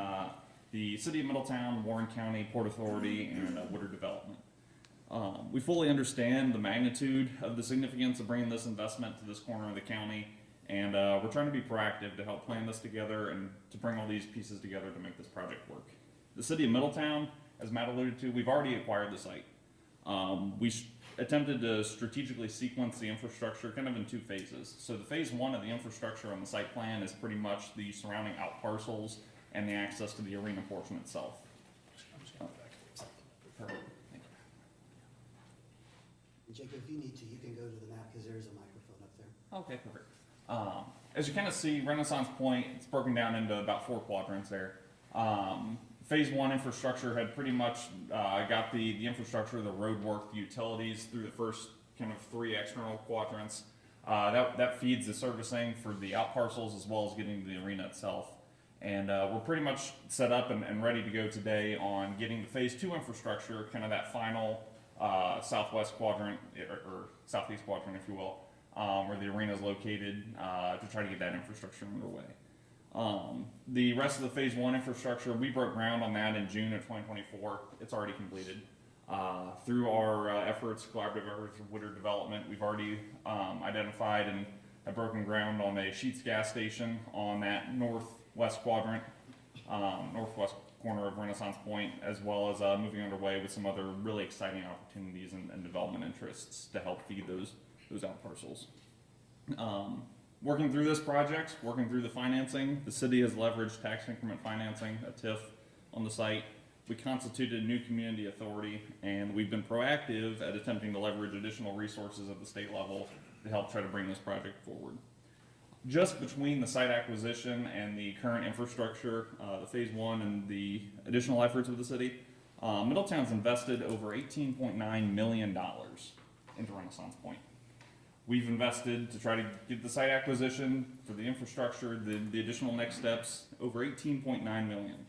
the City of Middletown, Warren County, Port Authority, and Woodard Development. We fully understand the magnitude of the significance of bringing this investment to this corner of the county, and we're trying to be proactive to help plan this together and to bring all these pieces together to make this project work. The City of Middletown, as Matt alluded to, we've already acquired the site. attempted to strategically sequence the infrastructure kind of in two phases. So the phase one of the infrastructure on the site plan is pretty much the surrounding out parcels and the access to the arena portion itself. I'm just gonna go back. Perfect. Thank you. Jacob, if you need to, you can go to the map, because there is a microphone up there. Okay, perfect. As you kind of see, Renaissance Point, it's broken down into about 4 quadrants there. Phase one infrastructure had pretty much got the infrastructure, the road work, the utilities through the first kind of 3 external quadrants. That feeds the servicing for the out parcels as well as getting to the arena itself. And we're pretty much set up and ready to go today on getting the phase 2 infrastructure, kind of that final southwest quadrant, or southeast quadrant, if you will, where the arena is located, to try to get that infrastructure underway. The rest of the phase 1 infrastructure, we broke ground on that in June of 2024. It's already completed. Through our collaborative efforts with Woodard Development, we've already identified and have broken ground on a Sheetz gas station on that northwest quadrant, northwest corner of Renaissance Point, as well as moving underway with some other really exciting opportunities and development interests to help feed those out parcels. Working through this project, working through the financing, the city has leveraged tax increment financing, a TIF, on the site. We constituted a new community authority, and we've been proactive at attempting to leverage additional resources at the state level to help try to bring this project forward. Just between the site acquisition and the current infrastructure, the phase 1 and the additional efforts of the city, Middletown's invested over $18.9 million into Renaissance Point. We've invested to try to get the site acquisition for the infrastructure, the additional next steps, over $18.9 million.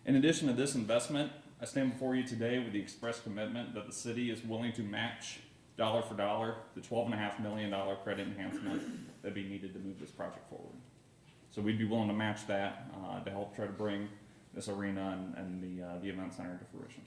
In addition to this investment, I stand before you today with the express commitment that the city is willing to match dollar for dollar the $12.5 million credit enhancement that'd be needed to move this project forward. So we'd be willing to match that to help try to bring this arena and the event center to fruition.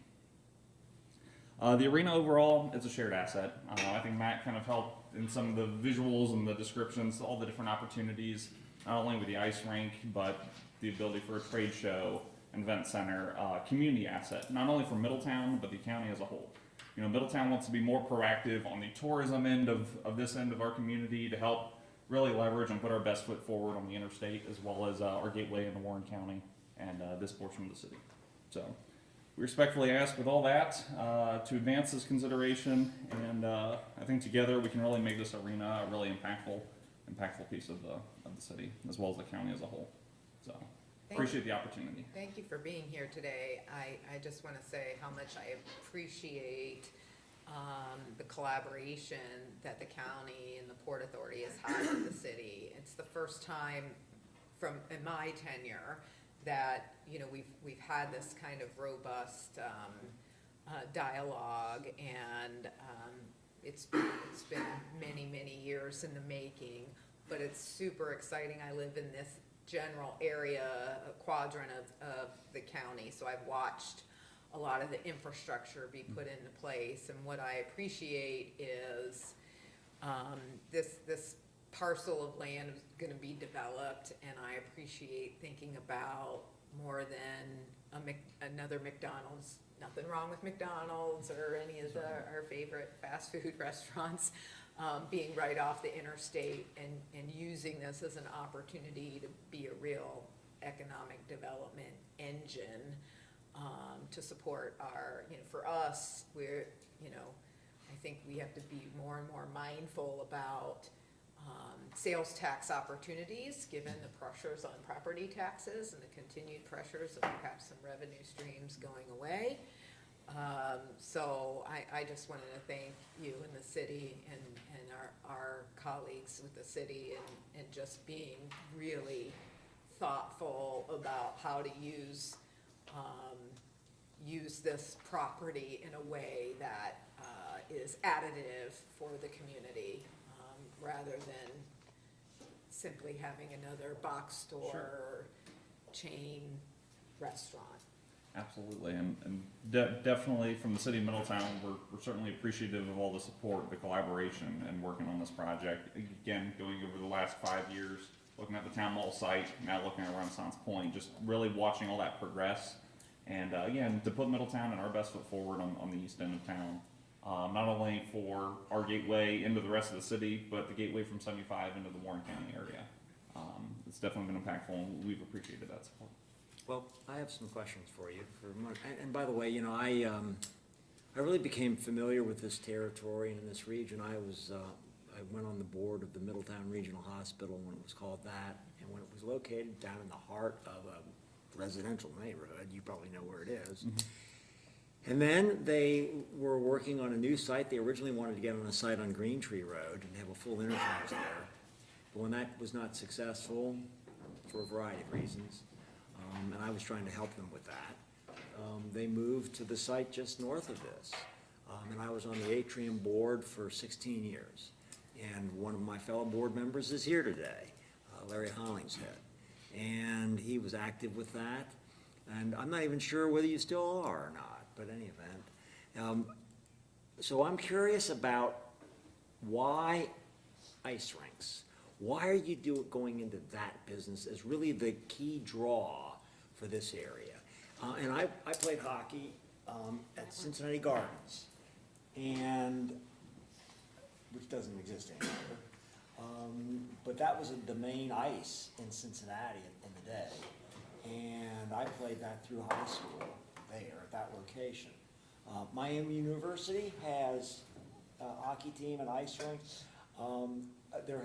The arena overall is a shared asset. I think Matt kind of helped in some of the visuals and the descriptions, all the different opportunities, not only with the ice rink, but the ability for a trade show, an event center, community asset, not only for Middletown, but the county as a whole. You know, Middletown wants to be more proactive on the tourism end of this end of our community to help really leverage and put our best foot forward on the interstate, as well as our gateway into Warren County and this portion of the city. So we respectfully ask with all that to advance this consideration, and I think together we can really make this arena a really impactful piece of the city, as well as the county as a whole. So appreciate the opportunity. Thank you for being here today. I just want to say how much I appreciate the collaboration that the county and the Port Authority has had with the city. It's the first time in my tenure that, you know, we've had this kind of robust dialogue, and it's been many years in the making, but it's super exciting. I live in this general area, quadrant of the county, so I've watched a lot of the infrastructure be put into place, and what I appreciate is this parcel of land is going to be developed, and I appreciate thinking about more than another McDonald's. Nothing wrong with McDonald's or any of our favorite fast food restaurants being right off the interstate, and using this as an opportunity to be a real economic development engine to support our, you know, for us, we're, you know, I think we have to be more and more mindful about sales tax opportunities, given the pressures on property taxes and the continued pressures of perhaps some revenue streams going away. So I just wanted to thank you and the city and our colleagues with the city, and just being really thoughtful about how to use this property in a way that is additive for the community, rather than simply having another box store or chain restaurant. Absolutely, and definitely from the city of Middletown, we're certainly appreciative of all the support, the collaboration, and working on this project. Again, going over the last 5 years, looking at the town mall site, now looking at Renaissance Point, just really watching all that progress. And again, to put Middletown and our best foot forward on the east end of town. not only for our gateway into the rest of the city, but the gateway from 75 into the Warren County area. It's definitely been impactful, and we've appreciated that support. Well, I have some questions for you. And by the way, you know, I really became familiar with this territory and in this region. I went on the board of the Middletown Regional Hospital when it was called that, and when it was located down in the heart of a residential neighborhood. You probably know where it is. And then they were working on a new site. They originally wanted to get on a site on Green Tree Road and have a full interchange there. But when that was not successful, for a variety of reasons, and I was trying to help them with that, they moved to the site just north of this. And I was on the Atrium board for 16 years. And one of my fellow board members is here today, Larry Hollingshead. And he was active with that. And I'm not even sure whether you still are or not, but in any event. So I'm curious about why ice rinks. Why are you going into that business as really the key draw for this area? And I played hockey at Cincinnati Gardens, and which doesn't exist anymore. But that was the main ice in Cincinnati in the day. And I played that through high school there at that location. Miami University has a hockey team and ice rink. There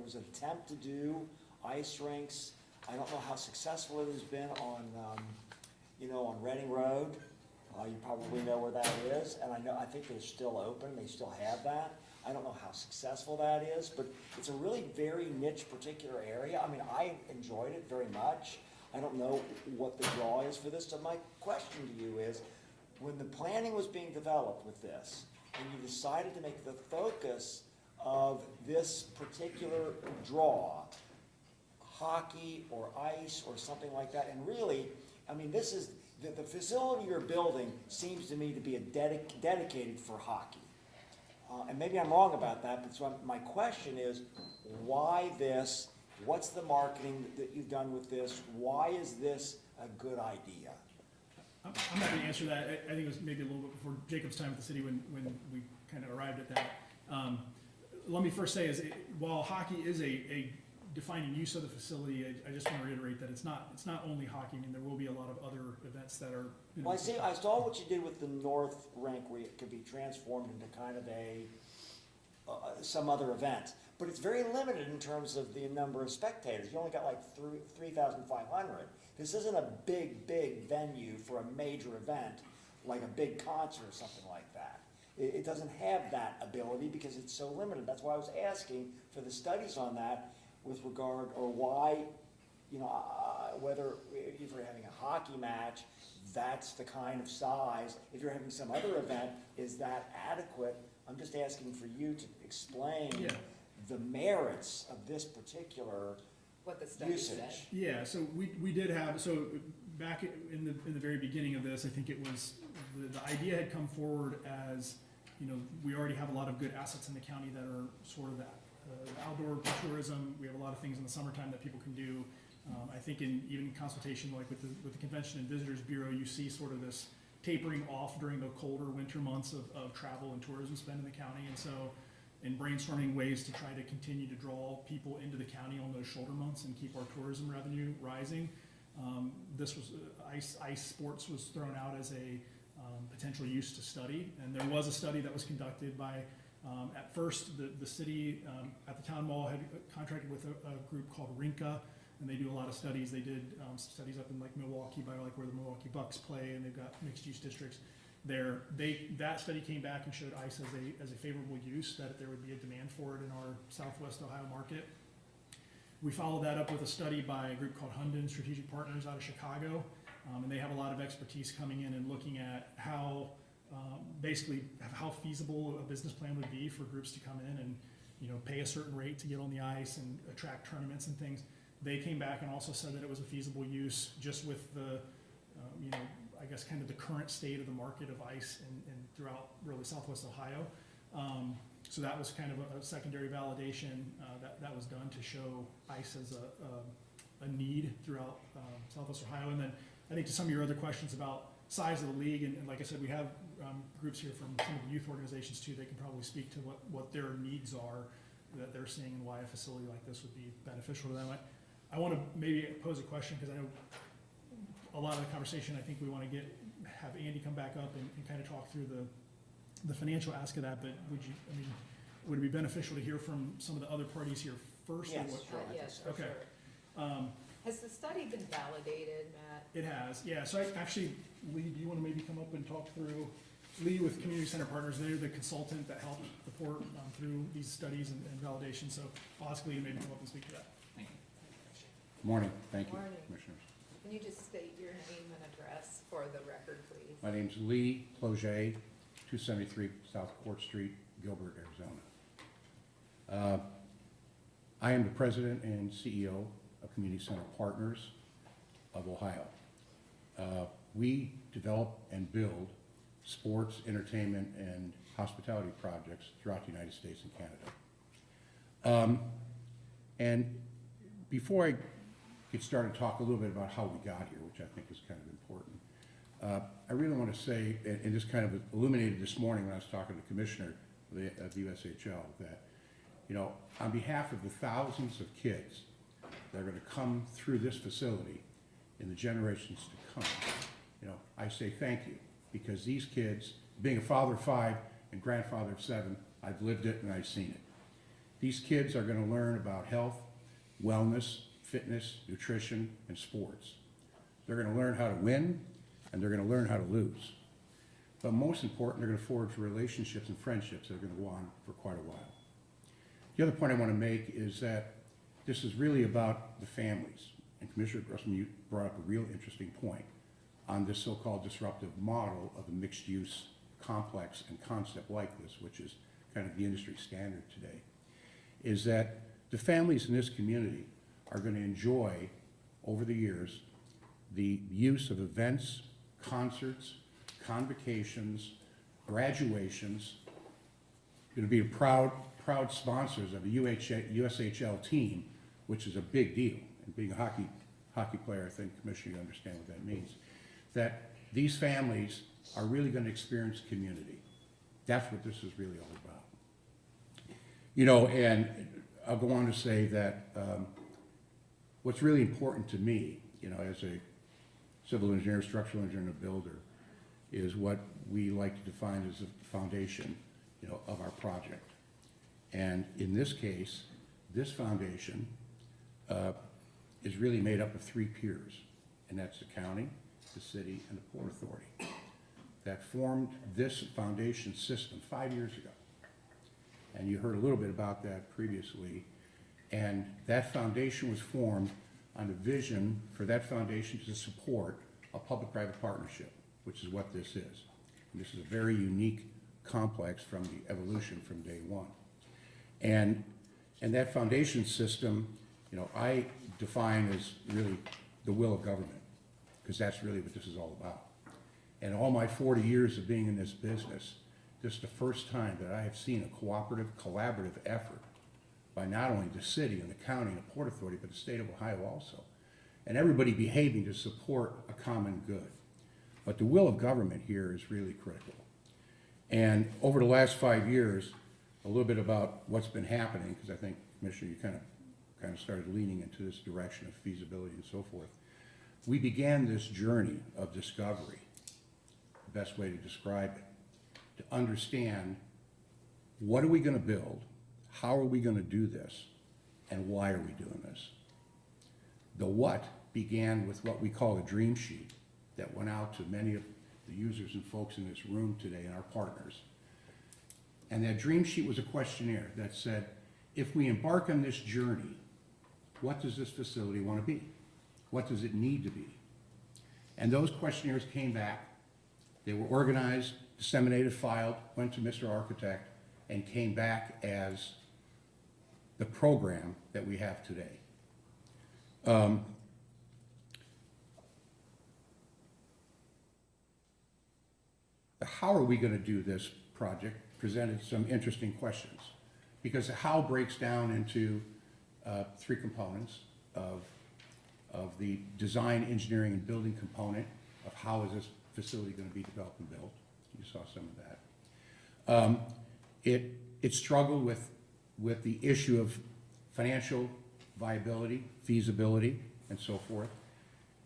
was an attempt to do ice rinks. I don't know how successful it has been on, on Reading Road. You probably know where that is, and I think they're still open. They still have that. I don't know how successful that is, but it's a really very niche particular area. I mean, I enjoyed it very much. I don't know what the draw is for this. So my question to you is, when the planning was being developed with this, and you decided to make the focus of this particular draw, hockey or ice or something like that, and really, I mean, this is, the facility you're building seems to me to be dedicated for hockey. And maybe I'm wrong about that, but so my question is, why this? What's the marketing that you've done with this? Why is this a good idea? I'm happy to answer that. I think it was maybe a little bit before Jacob's time at the city when we kind of arrived at that. Let me first say while hockey is a defining use of the facility, I just want to reiterate that it's not only hockey. I mean, there will be a lot of other events that are. Well, I saw what you did with the North Rink, where it could be transformed into kind of some other event. But it's very limited in terms of the number of spectators. You only got like 3,500. This isn't a big venue for a major event, like a big concert or something like that. It doesn't have that ability because it's so limited. That's why I was asking for the studies on that with regard, or why, whether if you're having a hockey match, that's the kind of size. If you're having some other event, is that adequate? I'm just asking for you to explain the merits of this particular What the study usage. said. Yeah, so we did have, so back in the very beginning of this, I think it was, the idea had come forward as, we already have a lot of good assets in the county that are sort of that outdoor tourism. We have a lot of things in the summertime that people can do. I think even in consultation, like with the Convention and Visitors Bureau, you see sort of this tapering off during the colder winter months of travel and tourism spend in the county. And so in brainstorming ways to try to continue to draw people into the county on those shoulder months and keep our tourism revenue rising, this was ice sports was thrown out as a potential use to study. And there was a study that was conducted by, at first, the city at the town mall had contracted with a group called Rinka, and they do a lot of studies. They did studies up in like Milwaukee, by like where the Milwaukee Bucks play, and they've got mixed use districts there. That study came back and showed ice as a favorable use, that there would be a demand for it in our Southwest Ohio market. We followed that up with a study by a group called Hunden Strategic Partners out of Chicago, and they have a lot of expertise coming in and looking at how basically how feasible a business plan would be for groups to come in and pay a certain rate to get on the ice and attract tournaments and things. They came back and also said that it was a feasible use just with the I guess kind of the current state of the market of ice and throughout really Southwest Ohio. So that was kind of a secondary validation that was done to show ice as a need throughout Southwest Ohio. And then I think to some of your other questions about size of the league, and like I said, we have groups here from some of the youth organizations too. They can probably speak to what their needs are that they're seeing and why a facility like this would be beneficial to them. I want to maybe pose a question, because I know a lot of the conversation, I think we want to have Andy come back up and kind of talk through the financial ask of that, but would it be beneficial to hear from some of the other parties here first? Yes. Or what? Yes, for Okay. sure. Has the study been validated, Matt? It has, yeah. So actually, Lee, do you want to maybe come up and talk through, Lee with Community Center Partners, they're the consultant that helped the port through these studies and validation. So I'll ask Lee to maybe come up and speak to that. Thank you. Morning, thank you, Morning. Commissioners. Can you just state your name and address for the record, please? My name's Lee Cloget, 273 South Court Street, Gilbert, Arizona. I am the president and CEO of Community Center Partners of Ohio. We develop and build sports, entertainment, and hospitality projects throughout the United States and Canada. And before I get started, talk a little bit about how we got here, which I think is kind of important. I really want to say, and this kind of illuminated this morning when I was talking to the commissioner of the USHL, that, you know, on behalf of the thousands of kids that are going to come through this facility in the generations to come, you know, I say thank you, because these kids, being a father of 5 and grandfather of 7, I've lived it and I've seen it. These kids are going to learn about health, wellness, fitness, nutrition, and sports. They're going to learn how to win, and they're going to learn how to lose. But most important, they're going to forge relationships and friendships that are going to go on for quite a while. The other point I want to make is that this is really about the families. And Commissioner Grossman, you brought up a real interesting point on this so-called disruptive model of a mixed-use complex and concept like this, which is kind of the industry standard today, is that the families in this community are going to enjoy, over the years, the use of events, concerts, convocations, graduations. Going to be proud sponsors of the USHL team, which is a big deal. And being a hockey player, I think, Commissioner, you understand what that means. That these families are really going to experience community. That's what this is really all about. You know, and I'll go on to say that what's really important to me, you know, as a civil engineer, structural engineer, and a builder, is what we like to define as the foundation, you know, of our project. And in this case, this foundation is really made up of 3 piers, and that's the county, the city, and the Port Authority that formed this foundation system 5 years ago. And you heard a little bit about that previously. And that foundation was formed on a vision for that foundation to support a public-private partnership, which is what this is. And this is a very unique complex from the evolution from day one. And that foundation system, you know, I define as really the will of government, because that's really what this is all about. And all my 40 years of being in this business, this is the first time that I have seen a cooperative, collaborative effort by not only the city and the county and the Port Authority, but the state of Ohio also. And everybody behaving to support a common good. But the will of government here is really critical. And over the last 5 years, a little bit about what's been happening, because I think, Commissioner, you kind of started leaning into this direction of feasibility and so forth. We began this journey of discovery, the best way to describe it, to understand what are we going to build, how are we going to do this, and why are we doing this. The what began with what we call a dream sheet that went out to many of the users and folks in this room today and our partners. And that dream sheet was a questionnaire that said, if we embark on this journey, what does this facility want to be? What does it need to be? And those questionnaires came back. They were organized, disseminated, filed, went to Mr. Architect, and came back as the program that we have today. How are we going to do this project presented some interesting questions, because the how breaks down into 3 components of the design, engineering, and building component of how is this facility going to be developed and built. You saw some of that. It struggled with the issue of financial viability, feasibility, and so forth.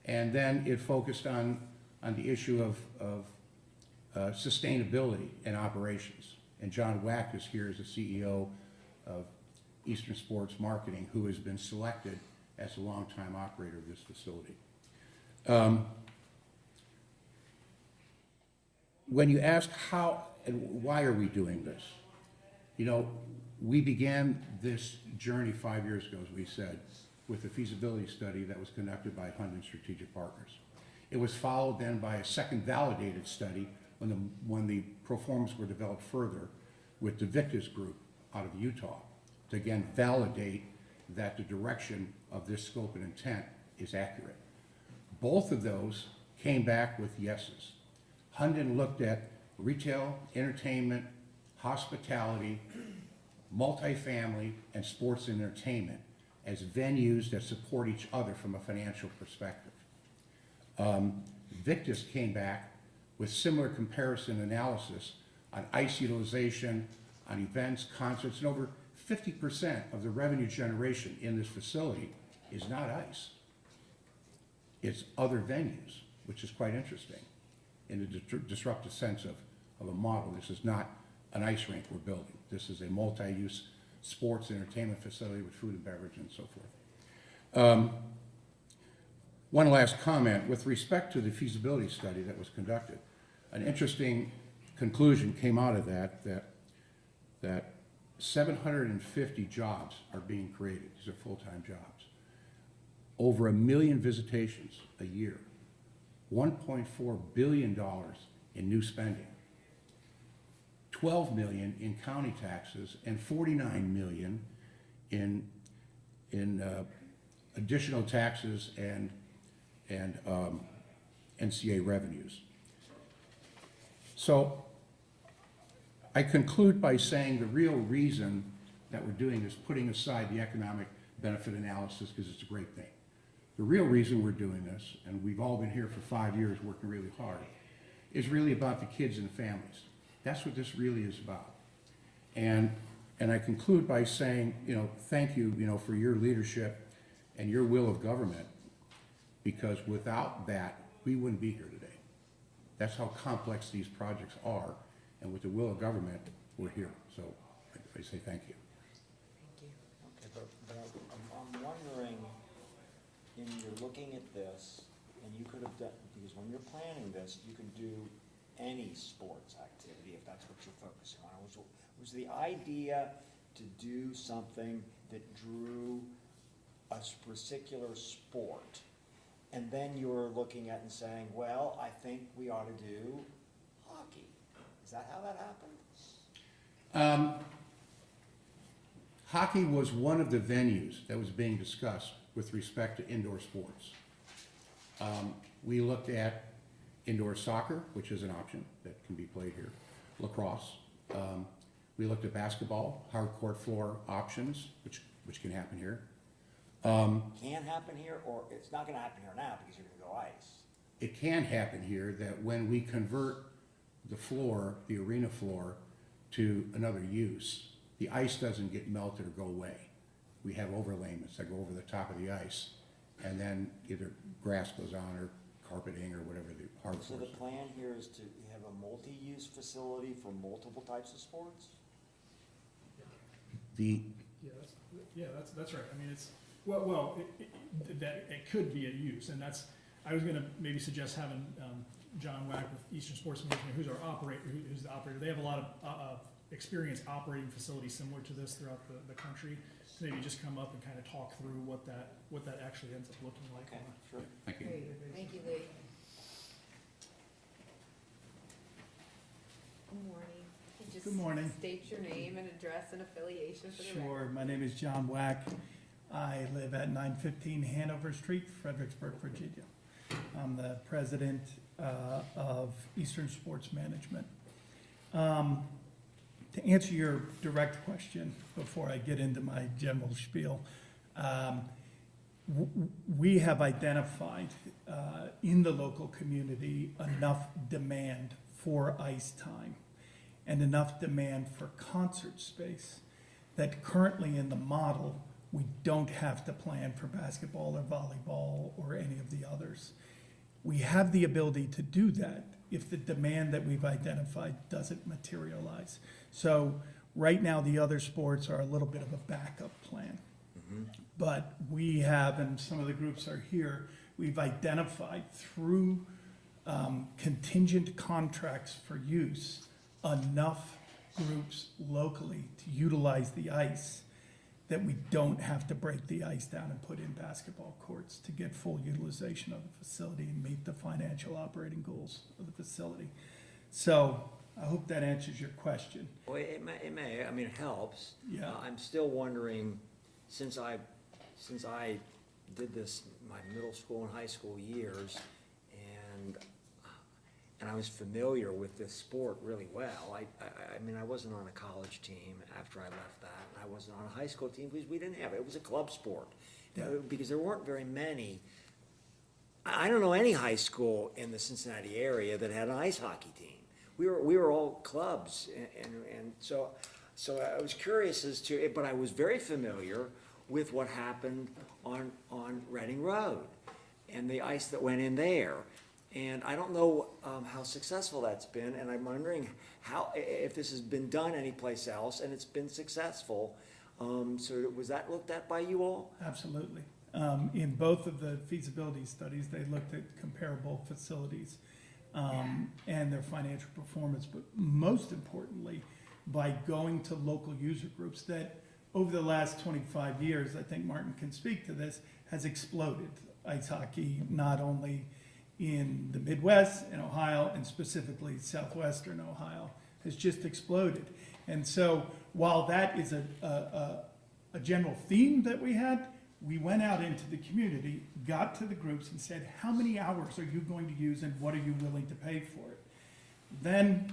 And then it focused on the issue of sustainability and operations. And John Wack is here as the CEO of Eastern Sports Marketing, who has been selected as a longtime operator of this facility. When you ask how and why are we doing this, you know, we began this journey 5 years ago, as we said, with a feasibility study that was conducted by Hunden Strategic Partners. It was followed then by a second validated study when the pro formas were developed further with the Victus Group out of Utah to again validate that the direction of this scope and intent is accurate. Both of those came back with yeses. Hunden looked at retail, entertainment, hospitality, multifamily, and sports and entertainment as venues that support each other from a financial perspective. Victus came back with similar comparison analysis on ice utilization, on events, concerts, and over 50% of the revenue generation in this facility is not ice. It's other venues, which is quite interesting in the disruptive sense of a model. This is not an ice rink we're building. This is a multi-use sports entertainment facility with food and beverage and so forth. One last comment with respect to the feasibility study that was conducted. An interesting conclusion came out of that 750 jobs are being created. These are full-time jobs. Over 1 million visitations a year. $1.4 billion in new spending. 12 million in county taxes and 49 million in additional taxes and NCA revenues. So I conclude by saying the real reason that we're doing is putting aside the economic benefit analysis because it's a great thing. The real reason we're doing this, and we've all been here for 5 years working really hard, is really about the kids and the families. That's what this really is about. And I conclude by saying, you know, thank you, you know, for your leadership and your will of government, because without that, we wouldn't be here today. That's how complex these projects are, and with the will of government, we're here. So I say thank you. Okay, but I'm wondering, you're looking at this, and you could have done, because when you're planning this, you can do any sports activity if that's what you're focusing on. Was the idea to do something that drew a particular sport, and then you're looking at and saying, well, I think we ought to do hockey. Is that how that happened? Hockey was one of the venues that was being discussed with respect to indoor sports. We looked at indoor soccer, which is an option that can be played here, lacrosse. We looked at basketball, hard court floor options, which can happen here. Can happen here, or it's not gonna happen here now because you're gonna go ice? It can happen here that when we convert the floor, the arena floor, to another use, the ice doesn't get melted or go away. We have overlayments that go over the top of the ice, and then either grass goes on or carpeting or whatever the hard So floors. the plan here is to have a multi-use facility for multiple types of sports? That's right. I mean, it's, it could be a use, and that's, I was gonna maybe suggest having, John Wack with Eastern Sports Management, who's the operator. They have a lot of, experience operating facilities similar to this throughout the country. So maybe just come up and kind of talk through what that actually ends up looking like. Okay, sure. Thank you. Thank you, Lee. Good morning. Can you just Good morning. State your name and address and affiliation for the record. Sure, my name is John Wack. I live at 915 Hanover Street, Fredericksburg, Virginia. I'm the president of Eastern Sports Management. To answer your direct question, before I get into my general spiel, we have identified in the local community enough demand for ice time and enough demand for concert space that currently in the model, we don't have to plan for basketball or volleyball or any of the others. We have the ability to do that if the demand that we've identified doesn't materialize. So right now, the other sports are a little bit of a backup plan. But we have, and some of the groups are here, we've identified through contingent contracts for use, enough groups locally to utilize the ice that we don't have to break the ice down and put in basketball courts to get full utilization of the facility and meet the financial operating goals of the facility. So I hope that answers your question. Well, it may, I mean, it helps. Yeah. I'm still wondering, since I did this my middle school and high school years, and I was familiar with this sport really well. I mean, I wasn't on a college team after I left that, and I wasn't on a high school team because we didn't have it. It was a club sport. Yeah. Because there weren't very many. I don't know any high school in the Cincinnati area that had an ice hockey team. We were all clubs, and so I was curious as to, but I was very familiar with what happened on Reading Road and the ice that went in there. And I don't know how successful that's been, and I'm wondering if this has been done anyplace else and it's been successful. So was that looked at by you all? Absolutely. In both of the feasibility studies, they looked at comparable facilities and their financial performance, but most importantly, by going to local user groups that over the last 25 years, I think Martin can speak to this, has exploded. Ice hockey, not only in the Midwest, in Ohio, and specifically southwestern Ohio, has just exploded. And so while that is a general theme that we had, we went out into the community, got to the groups and said, how many hours are you going to use and what are you willing to pay for it? Then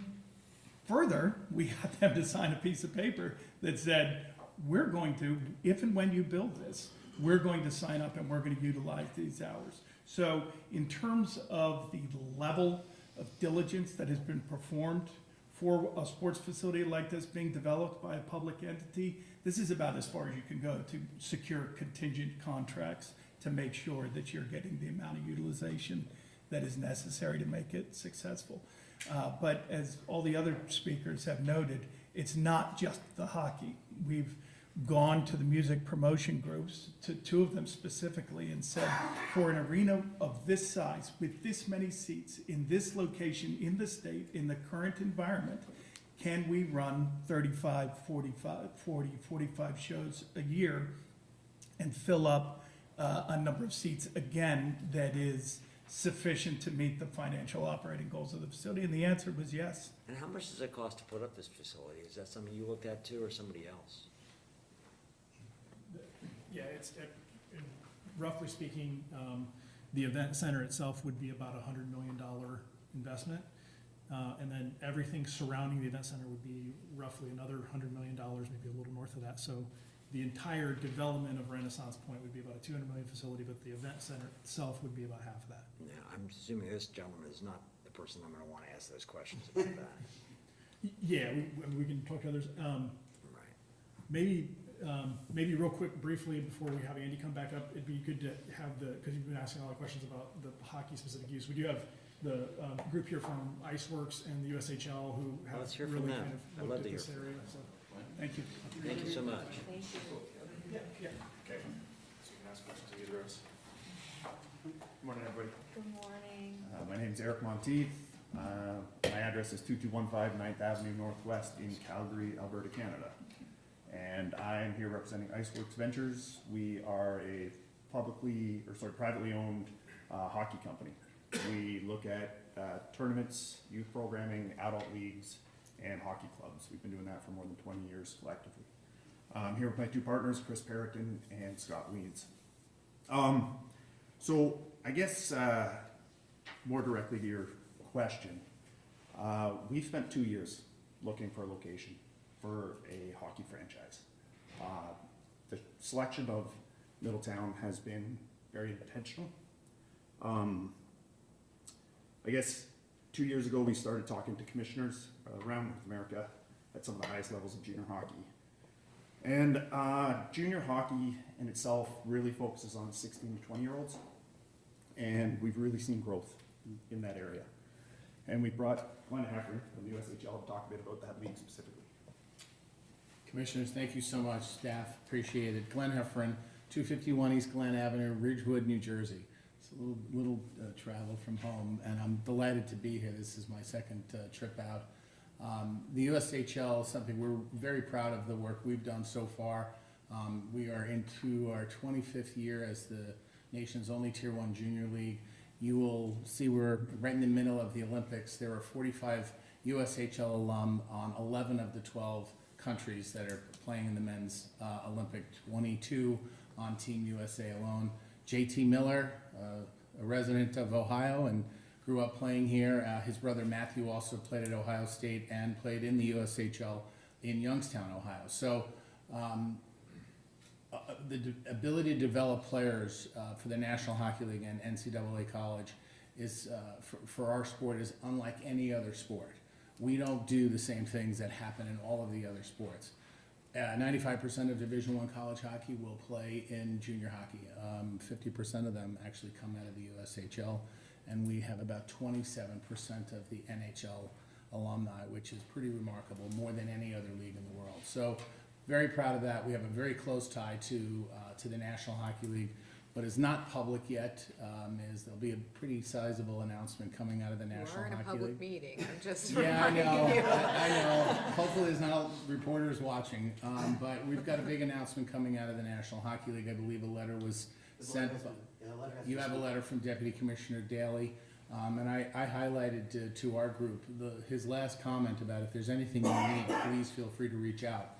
further, we got them to sign a piece of paper that said, we're going to, if and when you build this, we're going to sign up and we're going to utilize these hours. So in terms of the level of diligence that has been performed for a sports facility like this being developed by a public entity, this is about as far as you can go to secure contingent contracts to make sure that you're getting the amount of utilization that is necessary to make it successful. But as all the other speakers have noted, it's not just the hockey. We've gone to the music promotion groups, to two of them specifically, and said, for an arena of this size, with this many seats, in this location, in the state, in the current environment, can we run 35, 45 shows a year and fill up a number of seats, again, that is sufficient to meet the financial operating goals of the facility? And the answer was yes. And how much does it cost to put up this facility? Is that something you looked at too, or somebody else? Yeah, it's, roughly speaking, the event center itself would be about $100 million investment. And then everything surrounding the event center would be roughly another $100 million, maybe a little north of that. So the entire development of Renaissance Point would be about a $200 million facility, but the event center itself would be about half of that. Yeah, I'm assuming this gentleman is not the person I'm gonna wanna ask those questions about that. Yeah, we can talk to others. Right. Maybe real quick, briefly, before we have Andy come back up, it'd be good to have because you've been asking a lot of questions about the hockey-specific use. We do have the group here from Iceworks and the USHL who have Let's hear from really them. kind I'd of love looked to at this hear from area. So, thank you. Thank you so much. Thank you. Yeah, yeah. Okay, so you can ask questions of either of us. Good morning, everybody. Good morning. My name's Eric Monteith. My address is 2215 9th Avenue Northwest in Calgary, Alberta, Canada. And I am here representing Iceworks Ventures. We are a privately owned hockey company. We look at tournaments, youth programming, adult leagues, and hockey clubs. We've been doing that for more than 20 years collectively. I'm here with my two partners, Chris Perriton and Scott Weeds. So I guess more directly to your question, we've spent 2 years looking for a location for a hockey franchise. The selection of Middletown has been very intentional. I guess 2 years ago, we started talking to commissioners around North America at some of the highest levels of junior hockey. And junior hockey in itself really focuses on 16 to 20-year-olds. And we've really seen growth in that area. And we brought Glenn Heffern from the USHL to talk a bit about that league specifically. Commissioners, thank you so much. Staff, appreciate it. Glenn Heffern, 251 East Glen Avenue, Ridgewood, New Jersey. It's a little travel from home, and I'm delighted to be here. This is my second trip out. The USHL is something we're very proud of the work we've done so far. We are into our 25th year as the nation's only Tier 1 junior league. You will see we're right in the middle of the Olympics. There are 45 USHL alum on 11 of the 12 countries that are playing in the men's Olympic 22 on Team USA alone. JT Miller, a resident of Ohio and grew up playing here. His brother Matthew also played at Ohio State and played in the USHL in Youngstown, Ohio. So the ability to develop players for the National Hockey League and NCAA college is, for our sport, is unlike any other sport. We don't do the same things that happen in all of the other sports. 95% of Division I college hockey will play in junior hockey. 50% of them actually come out of the USHL, and we have about 27% of the NHL alumni, which is pretty remarkable, more than any other league in the world. So very proud of that. We have a very close tie to the National Hockey League, but is not public yet. There'll be a pretty sizable announcement coming out of the National Hockey League. We're in a public meeting, I'm just Yeah, I reminding know, you. I know. Hopefully there's not reporters watching, but we've got a big announcement coming out of the National Hockey League. I believe a letter was sent. You have a letter from Deputy Commissioner Daly, and I highlighted to our group his last comment about if there's anything you need, please feel free to reach out.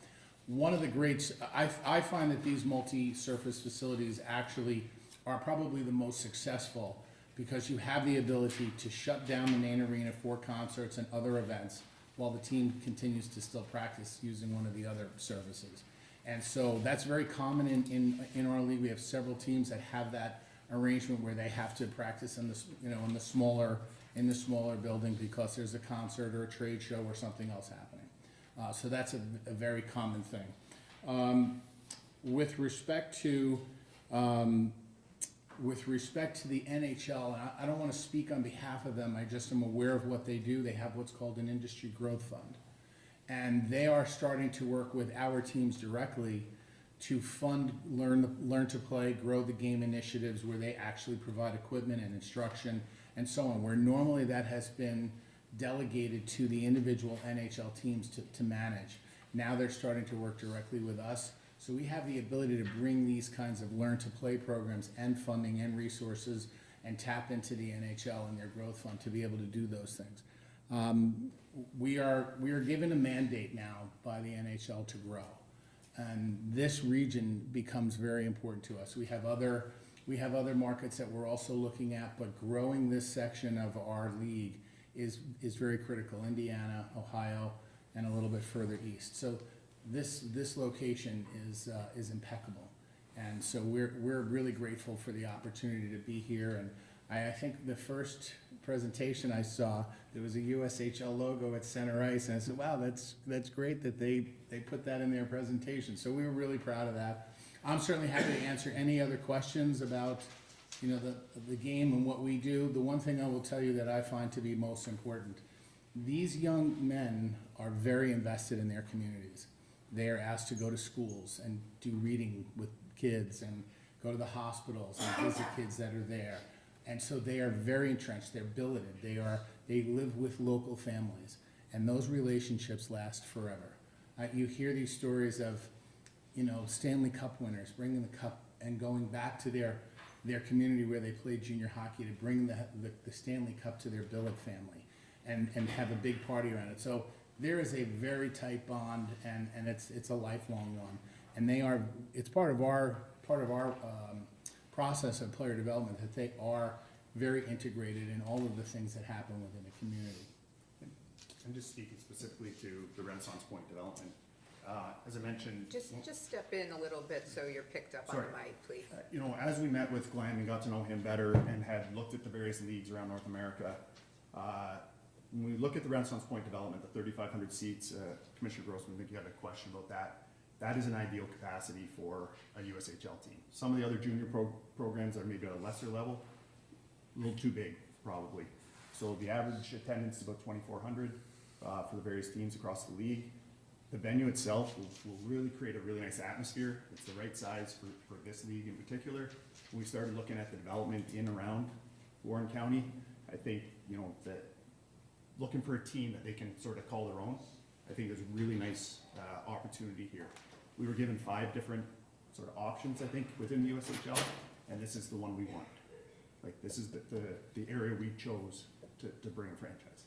One of the greats, I find that these multi-surface facilities actually are probably the most successful because you have the ability to shut down the main arena for concerts and other events while the team continues to still practice using one of the other services. And so that's very common in our league. We have several teams that have that arrangement where they have to practice in the smaller building because there's a concert or a trade show or something else happening. So that's a very common thing. With respect to the NHL, and I don't want to speak on behalf of them, I just am aware of what they do. They have what's called an industry growth fund. And they are starting to work with our teams directly to fund learn to play, grow the game initiatives where they actually provide equipment and instruction and so on, where normally that has been delegated to the individual NHL teams to manage. Now they're starting to work directly with us. So we have the ability to bring these kinds of learn to play programs and funding and resources and tap into the NHL and their growth fund to be able to do those things. We are given a mandate now by the NHL to grow. And this region becomes very important to us. We have other markets that we're also looking at, but growing this section of our league is very critical. Indiana, Ohio, and a little bit further east. So this location is impeccable, and so we're really grateful for the opportunity to be here. And I think the first presentation I saw, there was a USHL logo at center ice, and I said, wow, that's great that they put that in their presentation. So we were really proud of that. I'm certainly happy to answer any other questions about the game and what we do. The one thing I will tell you that I find to be most important, these young men are very invested in their communities. They are asked to go to schools and do reading with kids and go to the hospitals and visit kids that are there. And so they are very entrenched, they're billeted, they live with local families, and those relationships last forever. You hear these stories of, Stanley Cup winners bringing the cup and going back to their community where they played junior hockey to bring the Stanley Cup to their billet family and have a big party around it. So there is a very tight bond, and it's a lifelong one. And it's part of our process of player development that they are very integrated in all of the things that happen within a community. I'm just speaking specifically to the Renaissance Point development. As I mentioned. Just step in a little bit so you're picked up on the Sorry. mic, please. You know, as we met with Glenn and got to know him better and had looked at the various leagues around North America, when we look at the Renaissance Point development, the 3,500 seats, Commissioner Grossman, I think you had a question about that. That is an ideal capacity for a USHL team. Some of the other junior programs are maybe at a lesser level, a little too big, probably. So the average attendance is about 2,400 for the various teams across the league. The venue itself will really create a really nice atmosphere. It's the right size for this league in particular. When we started looking at the development in and around Warren County, I think, you know, that looking for a team that they can sort of call their own, I think there's a really nice opportunity here. We were given 5 different sort of options, I think, within the USHL, and this is the one we want. Like, this is the area we chose to bring a franchise.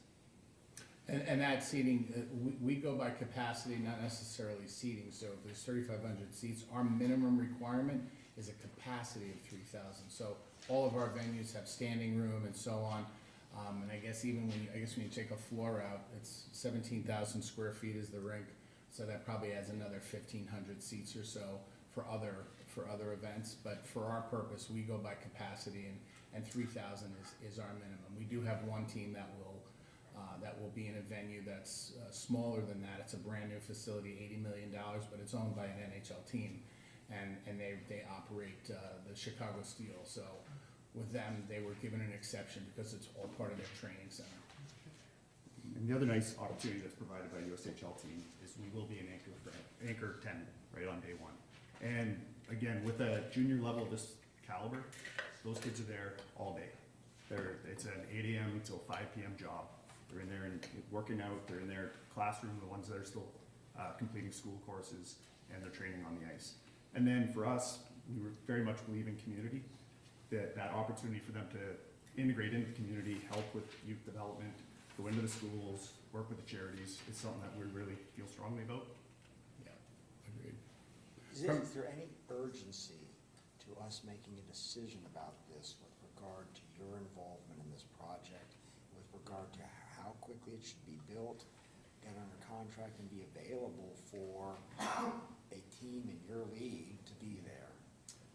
And that seating, we go by capacity, not necessarily seating, so if there's 3,500 seats, our minimum requirement is a capacity of 3,000. So all of our venues have standing room and so on, and I guess even when you take a floor out, it's 17,000 square feet is the rink, so that probably adds another 1,500 seats or so for other events, but for our purpose, we go by capacity, and 3,000 is our minimum. We do have one team that will be in a venue that's smaller than that. It's a brand new facility, $80 million, but it's owned by an NHL team, and they operate the Chicago Steel. So with them, they were given an exception because it's all part of their training center. And the other nice opportunity that's provided by USHL team is we will be an anchor tenant right on day one. And again, with a junior level of this caliber, those kids are there all day. It's an 8 a.m. till 5 p.m. job. They're in there and working out, they're in their classroom, the ones that are still completing school courses, and they're training on the ice. And then for us, we very much believe in community, that opportunity for them to integrate into the community, help with youth development, go into the schools, work with the charities, is something that we really feel strongly about. Yeah, agreed. Is there any urgency to us making a decision about this with regard to your involvement in this project, with regard to how quickly it should be built, get under contract, and be available for a team in your league to be there?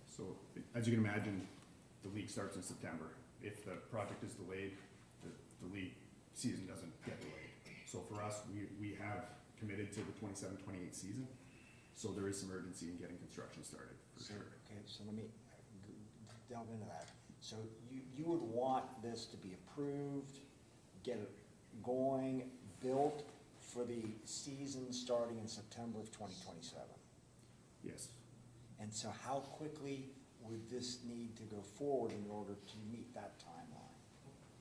So, as you can imagine, the league starts in September. If the project is delayed, the league season doesn't get delayed. So for us, we have committed to the 27-28 season, so there is some urgency in getting construction started, for sure. Okay, so let me delve into that. So you would want this to be approved, get it going, built for the season starting in September of 2027? Yes. And so how quickly would this need to go forward in order to meet that timeline?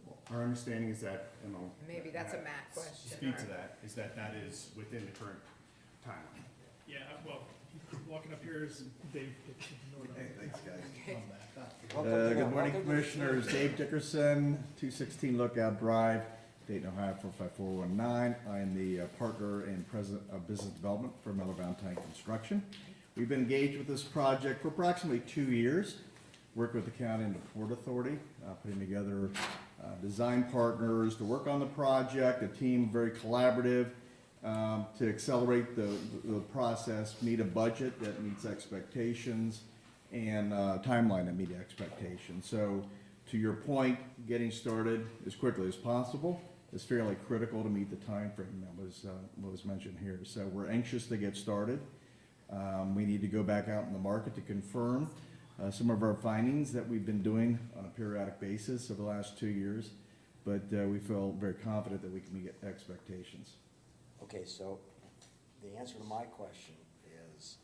Well, our understanding is that, you know. Maybe that's a Matt question. Speak to that, is that is within the current timeline. Yeah, well, walking up here is Dave. Thanks, guys. Good morning, Commissioners. Dave Dickerson, 216 Lookout Drive, Dayton, Ohio, 45419. I am the partner and president of business development for Miller Valentine Construction. We've been engaged with this project for approximately 2 years, worked with the county and the Port Authority, putting together design partners to work on the project, a team very collaborative to accelerate the process, meet a budget that meets expectations, and timeline that meet expectations. So to your point, getting started as quickly as possible is fairly critical to meet the time frame that was mentioned here. So we're anxious to get started. We need to go back out in the market to confirm some of our findings that we've been doing on a periodic basis over the last 2 years, but we feel very confident that we can meet expectations. Okay, so the answer to my question is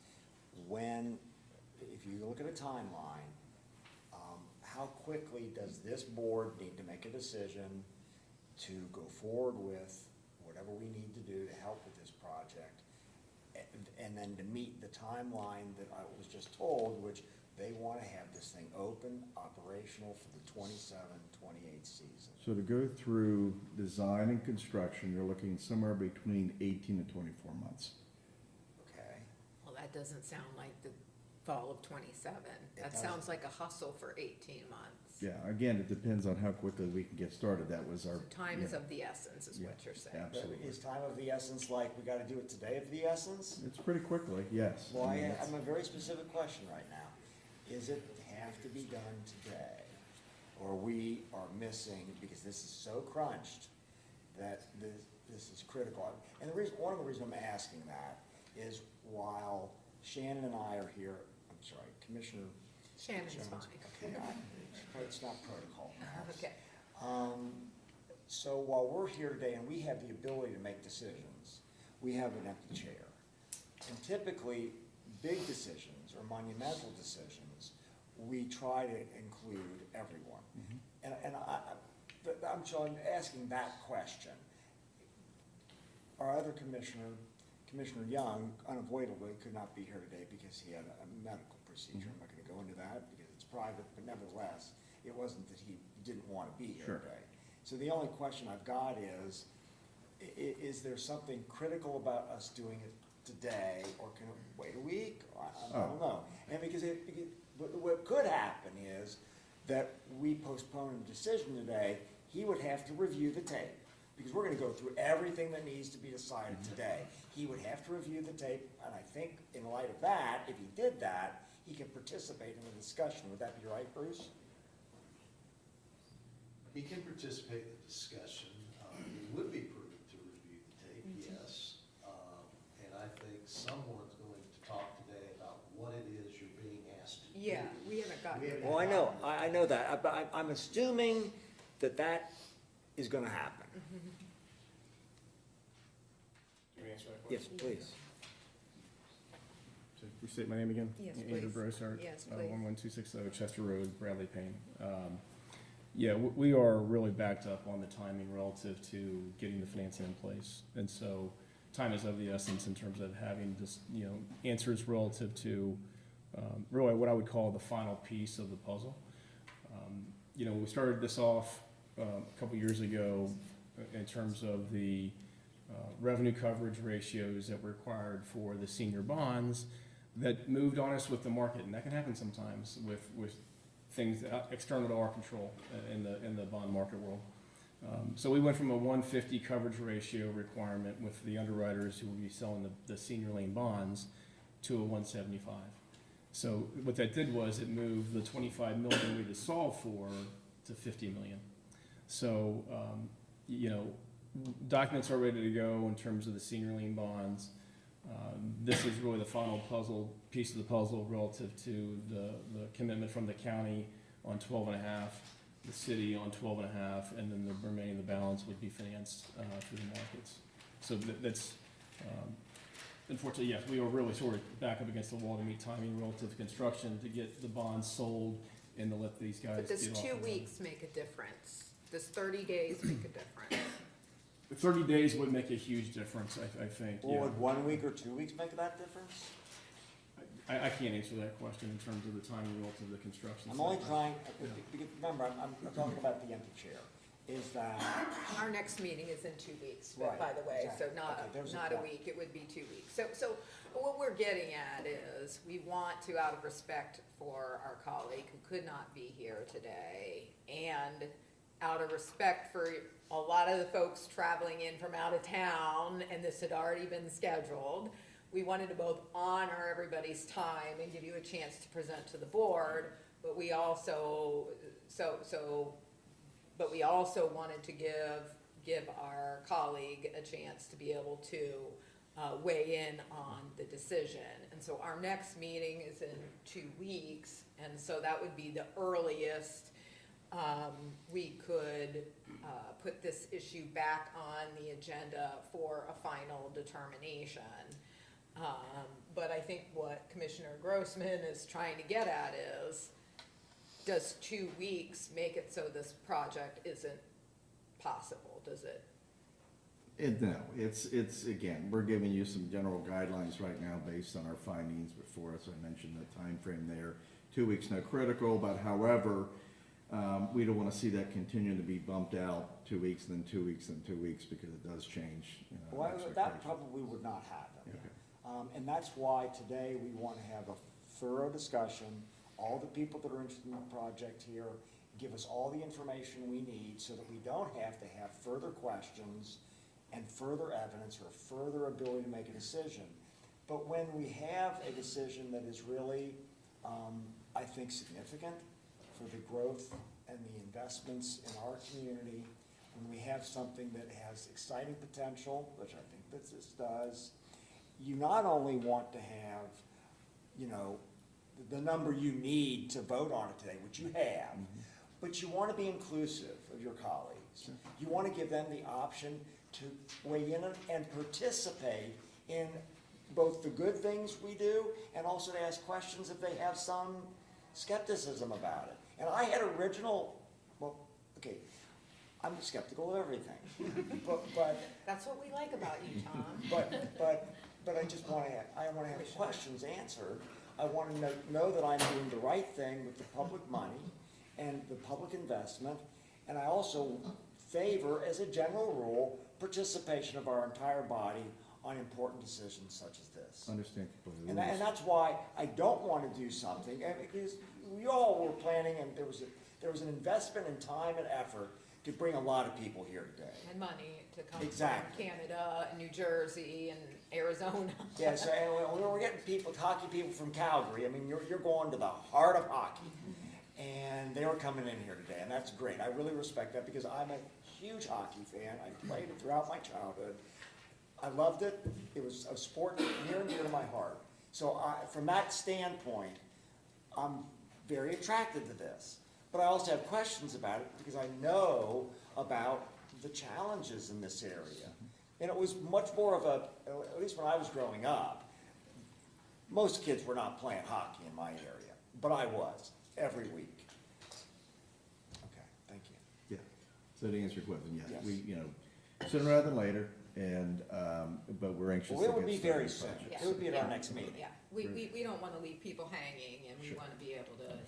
if you look at a timeline, how quickly does this board need to make a decision to go forward with whatever we need to do to help with this project, and then to meet the timeline that I was just told, which they want to have this thing open, operational for the 27-28 season? So to go through design and construction, you're looking somewhere between 18 to 24 months. Okay. Well, that doesn't sound like the fall of 27. That doesn't. sounds like a hustle for 18 months. Yeah, again, it depends on how quickly we can get started. That was our. Time is yeah, of the essence, is what you're saying. Absolutely. Is time of the essence like, we gotta do it today of the essence? It's pretty quickly, yes. Well, I I mean, it's- have a very specific question right now. Is it have to be done today? Or we are missing, because this is so crunched, that this is critical. And the reason, one of the reasons I'm asking that is while Shannon and I are here, I'm sorry, Commissioner. Shannon's fine. Okay, it's not protocol. Okay. So while we're here today and we have the ability to make decisions, we have an empty chair. And typically, big decisions or monumental decisions, we try to include everyone. And I'm asking that question. Our other commissioner, Commissioner Young, unavoidably could not be here today because he had a medical procedure. I'm not gonna go into that because it's private, but nevertheless, it wasn't that he didn't wanna be here Sure. today. So the only question I've got is there something critical about us doing it today, or can it wait a week? I don't know. And because what could happen is that we postpone a decision today, he would have to review the tape. Because we're gonna go through everything that needs to be decided today. He would have to review the tape, and I think in light of that, if he did that, he could participate in the discussion. Would that be right, Bruce? He can participate in the discussion. It would be prudent to review the tape, yes. And I think someone's going to talk today about what it is you're being asked to do. Yeah, we haven't gotten. We haven't Well, I know that, but I'm assuming that that is gonna happen. Can we answer that Yes, question? please. So, you state my name again? Yes, Andrew please. Brossart. Yes, please. 11260 Chester Road, Bradley, Payne. Yeah, we are really backed up on the timing relative to getting the financing in place. And so time is of the essence in terms of having just, answers relative to really what I would call the final piece of the puzzle. We started this off a couple years ago in terms of the revenue coverage ratios that were required for the senior bonds that moved on us with the market, and that can happen sometimes with things external to our control in the bond market world. So we went from a 150 coverage ratio requirement with the underwriters who would be selling the senior lien bonds to a 175. So what that did was it moved the 25 million we had to solve for to 50 million. So, documents are ready to go in terms of the senior lien bonds. This is really the final piece of the puzzle relative to the commitment from the county on 12.5, the city on 12.5, and then the remaining, the balance would be financed through the markets. So that's, unfortunately, yes, we are really sort of back up against the wall to meet timing relative to construction to get the bonds sold and to let these guys But does get off 2 the ground. weeks make a difference? Does 30 days make a difference? 30 days would make a huge difference, I think, Well, yeah. would 1 week or 2 weeks make that difference? I can't answer that question in terms of the timing relative to the construction. I'm only side. trying, because remember, I'm talking about the empty chair, is that, Our next meeting is in 2 weeks, Right, by the way, so exactly. Okay, not, there's a not a point. week, it would be 2 weeks. So what we're getting at is, we want to, out of respect for our colleague who could not be here today, and out of respect for a lot of the folks traveling in from out of town, and this had already been scheduled, we wanted to both honor everybody's time and give you a chance to present to the board, but we also, but we also wanted to give our colleague a chance to be able to weigh in on the decision. And so our next meeting is in 2 weeks, and so that would be the earliest we could put this issue back on the agenda for a final determination. But I think what Commissioner Grossman is trying to get at is, does 2 weeks make it so this project isn't possible? Does it? No, it's, again, we're giving you some general guidelines right now based on our findings before us. I mentioned the time frame there. 2 weeks, no critical, but however, we don't want to see that continue to be bumped out 2 weeks, then 2 weeks, then 2 weeks, because it does change. well, that expectations. probably would not happen. Okay. And that's why today we want to have a thorough discussion, all the people that are interested in the project here, give us all the information we need so that we don't have to have further questions and further evidence or further ability to make a decision. But when we have a decision that is really, I think, significant for the growth and the investments in our community, when we have something that has exciting potential, which I think that this does, you not only want to have, you know, the number you need to vote on it today, which you have, but you want to be inclusive of your colleagues. You want to give them the option to weigh in and participate in both the good things we do and also to ask questions if they have some skepticism about it. And I had well, okay, I'm skeptical of everything, but That's what we like about you, Tom. But I just want to have questions answered. I want to know that I'm doing the right thing with the public money and the public investment. And I also favor, as a general rule, participation of our entire body on important decisions such as this. Understand completely. And that's why I don't want to do something, and because we all were planning, and there was an investment in time and effort to bring a lot of people here today. And money to come Exactly. from Canada and New Jersey and Arizona. Yeah, so and we're getting hockey people from Calgary. I mean, you're going to the heart of hockey. And they were coming in here today, and that's great. I really respect that because I'm a huge hockey fan. I played it throughout my childhood. I loved it. It was a sport near and dear to my heart. So from that standpoint, I'm very attracted to this. But I also have questions about it because I know about the challenges in this area. And it was much more of at least when I was growing up, most kids were not playing hockey in my area, but I was, every week. Okay, thank you. Yeah, so to answer your question, yes, Yes. we, sooner rather than later, and, but we're anxious to Well, get it would be started very with the soon. project. It would be at our Yeah. next meeting. Yeah, we don't want to leave people hanging, and we Sure. want to be able to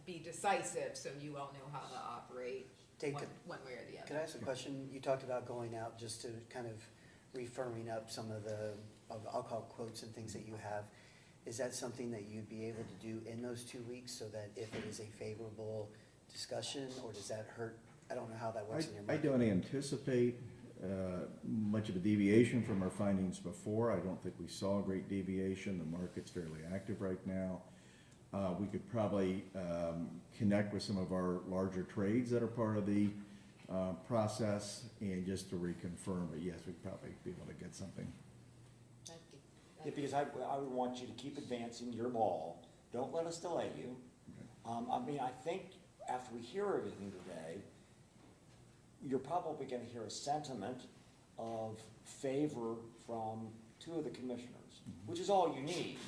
be decisive, so you all know how to operate Dave, one way or the other. Could I ask a question? You talked about going out just to kind of refirming up some of the, I'll call quotes and things that you have. Is that something that you'd be able to do in those 2 weeks so that if it is a favorable discussion, or does that hurt? I don't know how that works in your I mind. don't anticipate much of a deviation from our findings before. I don't think we saw a great deviation. The market's fairly active right now. We could probably connect with some of our larger trades that are part of the process and just to reconfirm, but yes, we'd probably be able to get something. Yeah, because I would want you to keep advancing your ball. Don't let us delay you. I mean, I think after we hear everything today, you're probably gonna hear a sentiment of favor from 2 of the commissioners, which is all you need.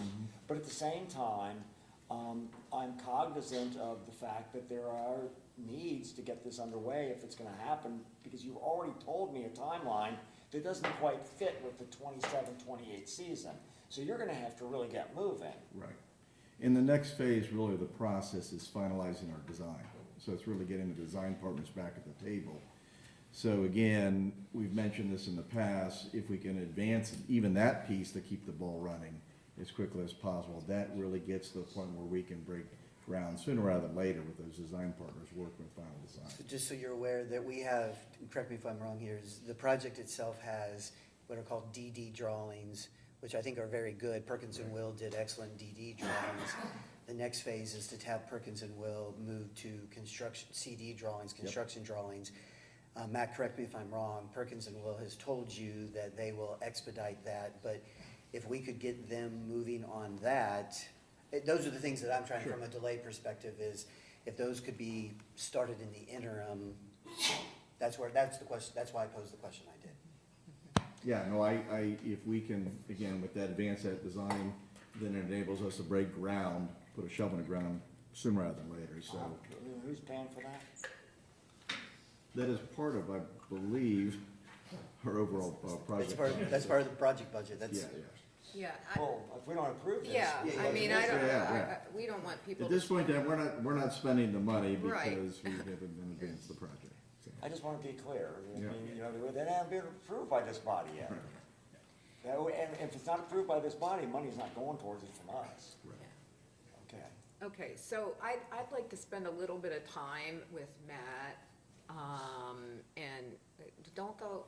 But at the same time, I'm cognizant of the fact that there are needs to get this underway if it's gonna happen, because you've already told me a timeline that doesn't quite fit with the 27-28 season. So you're gonna have to really get moving. Right. In the next phase, really, the process is finalizing our design. So it's really getting the design partners back at the table. So again, we've mentioned this in the past, if we can advance even that piece to keep the ball running as quickly as possible, that really gets to the point where we can break ground sooner rather than later with those design partners working with final design. So just so you're aware that we have, correct me if I'm wrong here, is the project itself has what are called DD drawings, which I think are very good. Perkins and Will did excellent DD drawings. The next phase is to have Perkins and Will move to construction, CD drawings, construction drawings. Matt, correct me if I'm wrong, Perkins and Will has told you that they will expedite that, but if we could get them moving on that, those are the things that I'm trying, from a delay perspective, is if those could be started in the interim, that's the question, that's why I posed the question I did. Yeah, no, if we can, again, with that advance that design, then it enables us to break ground, put a shovel in the ground sooner rather than later, so. Who's paying for that? That is part of, I believe, our overall project. That's part of the project budget, Yeah, that's, yeah. Yeah, Well, if we don't approve this. yeah, I mean, I don't, Yeah. we don't want people At to. this point, then, we're not spending the money Right. because we haven't been advanced the project. So. I just want to be clear, I Yeah. mean, they haven't been approved by this body yet. And if it's not approved by this body, money's not going towards it from us. Right. Okay. Okay, so I'd like to spend a little bit of time with Matt, and don't go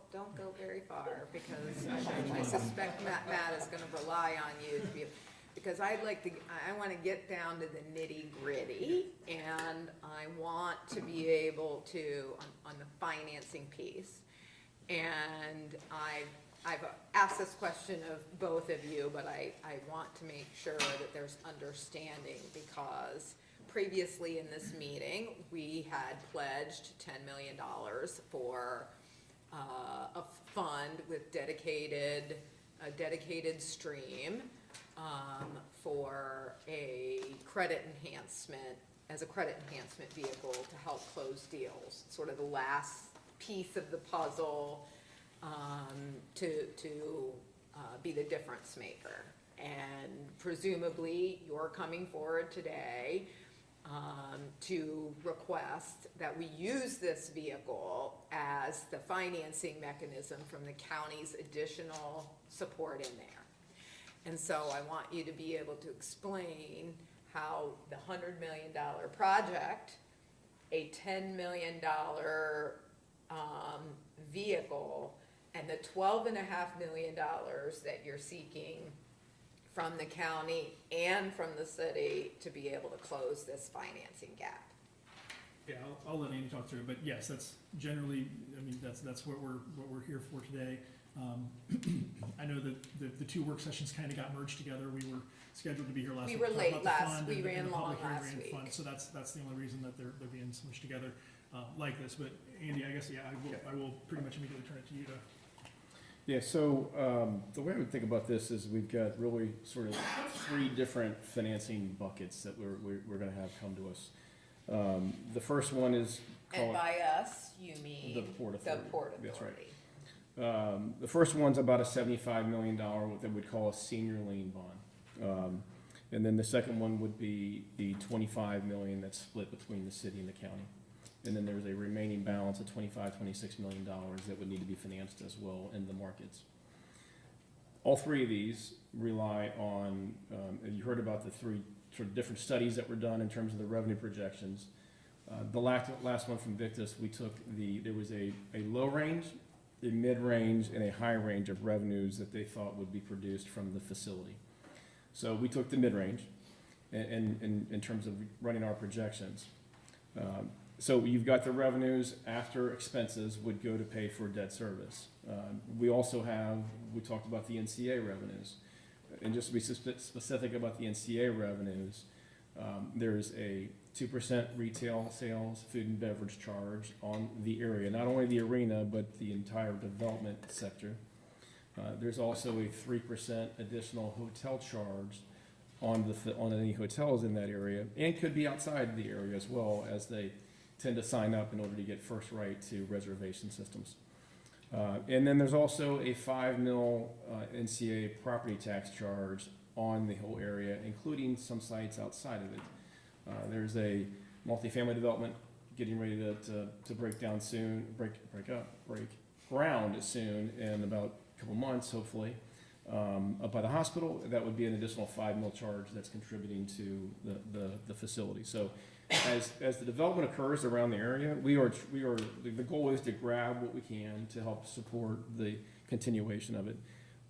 very far, because I suspect Matt is gonna rely on you to be, because I wanna get down to the nitty gritty, and I want to be able to, on the financing piece, and I've asked this question of both of you, but I want to make sure that there's understanding, because previously in this meeting, we had pledged $10 million for a fund with a dedicated stream for a credit enhancement, as a credit enhancement vehicle to help close deals, sort of the last piece of the puzzle to be the difference maker. And presumably, you're coming forward today to request that we use this vehicle as the financing mechanism from the county's additional support in there. And so I want you to be able to explain how the $100 million project, a $10 million vehicle, and the $12.5 million that you're seeking from the county and from the city to be able to close this financing gap. Yeah, I'll let Andy talk through it, but yes, that's generally, I mean, that's what we're here for today. I know that the two work sessions kind of got merged together. We were scheduled to be here last week. We were to talk late about the last, fund we and ran the long public hearing last ran week. fund, so that's the only reason that they're being smushed together like this. But Andy, I guess, yeah, I will pretty much immediately turn it to you to. Yeah, so the way I would think about this is we've got really sort of three different financing buckets that we're gonna have come to us. The first one is And by us, you mean the Port Authority. the Port That's right. Authority. The first one's about a $75 million, what they would call a senior lien bond. And then the second one would be the $25 million that's split between the city and the county. And then there's a remaining balance of $26 million that would need to be financed as well in the markets. All three of these rely on, you heard about the three sort of different studies that were done in terms of the revenue projections. The last one from Victus, there was a low range, a mid-range, and a high range of revenues that they thought would be produced from the facility. So we took the mid-range in terms of running our projections. So you've got the revenues after expenses would go to pay for debt service. We talked about the NCA revenues. And just to be specific about the NCA revenues, there's a 2% retail sales, food and beverage charge on the area, not only the arena, but the entire development sector. There's also a 3% additional hotel charge on any hotels in that area, and could be outside the area as well, as they tend to sign up in order to get first right to reservation systems. And then there's also a $5 million NCA property tax charge on the whole area, including some sites outside of it. There's a multifamily development getting ready to break down soon, break ground soon in about a couple months, hopefully. Up by the hospital, that would be an additional $5 million charge that's contributing to the facility. So as the development occurs around the area, the goal is to grab what we can to help support the continuation of it.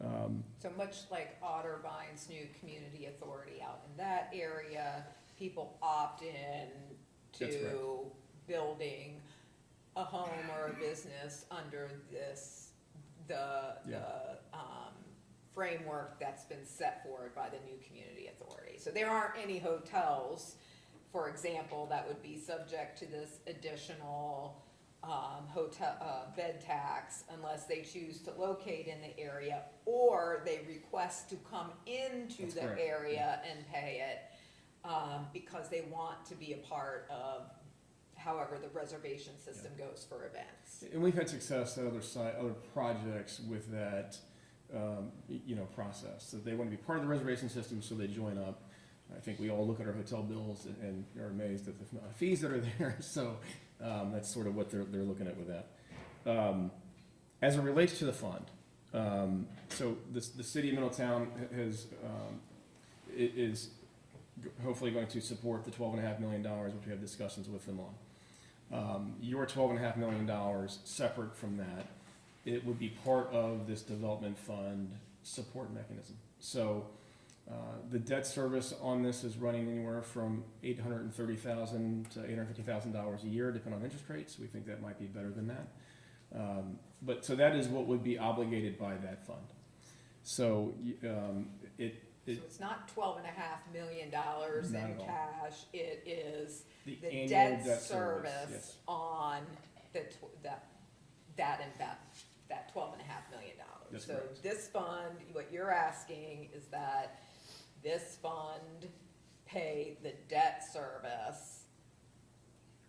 So much like Otterbine's new community authority out in that area, people opt in That's correct. to building a home or a business under the framework that's been set forward by the new community authority. So there aren't any hotels, for example, that would be subject to this additional hotel bed tax unless they choose to locate in the area, or they request to come into That's the correct. area and pay it because they want to be a part of however the reservation system goes for events. And we've had success at other projects with that, process. So they want to be part of the reservation system, so they join up. I think we all look at our hotel bills and are amazed at the amount of fees that are there. So that's sort of what they're looking at with that. As it relates to the fund, so the city of Middletown is hopefully going to support the $12.5 million, which we have discussions with them on. Your $12.5 million separate from that, it would be part of this development fund support mechanism. So the debt service on this is running anywhere from $830,000 to $850,000 a year, depending on interest rates. We think that might be better than that. So that is what would be obligated by that fund. So So it's not $12.5 million Not in at all. cash, it is the the annual debt service yes. on that $12.5 million. That's So correct. this fund, what you're asking is that this fund pay the debt service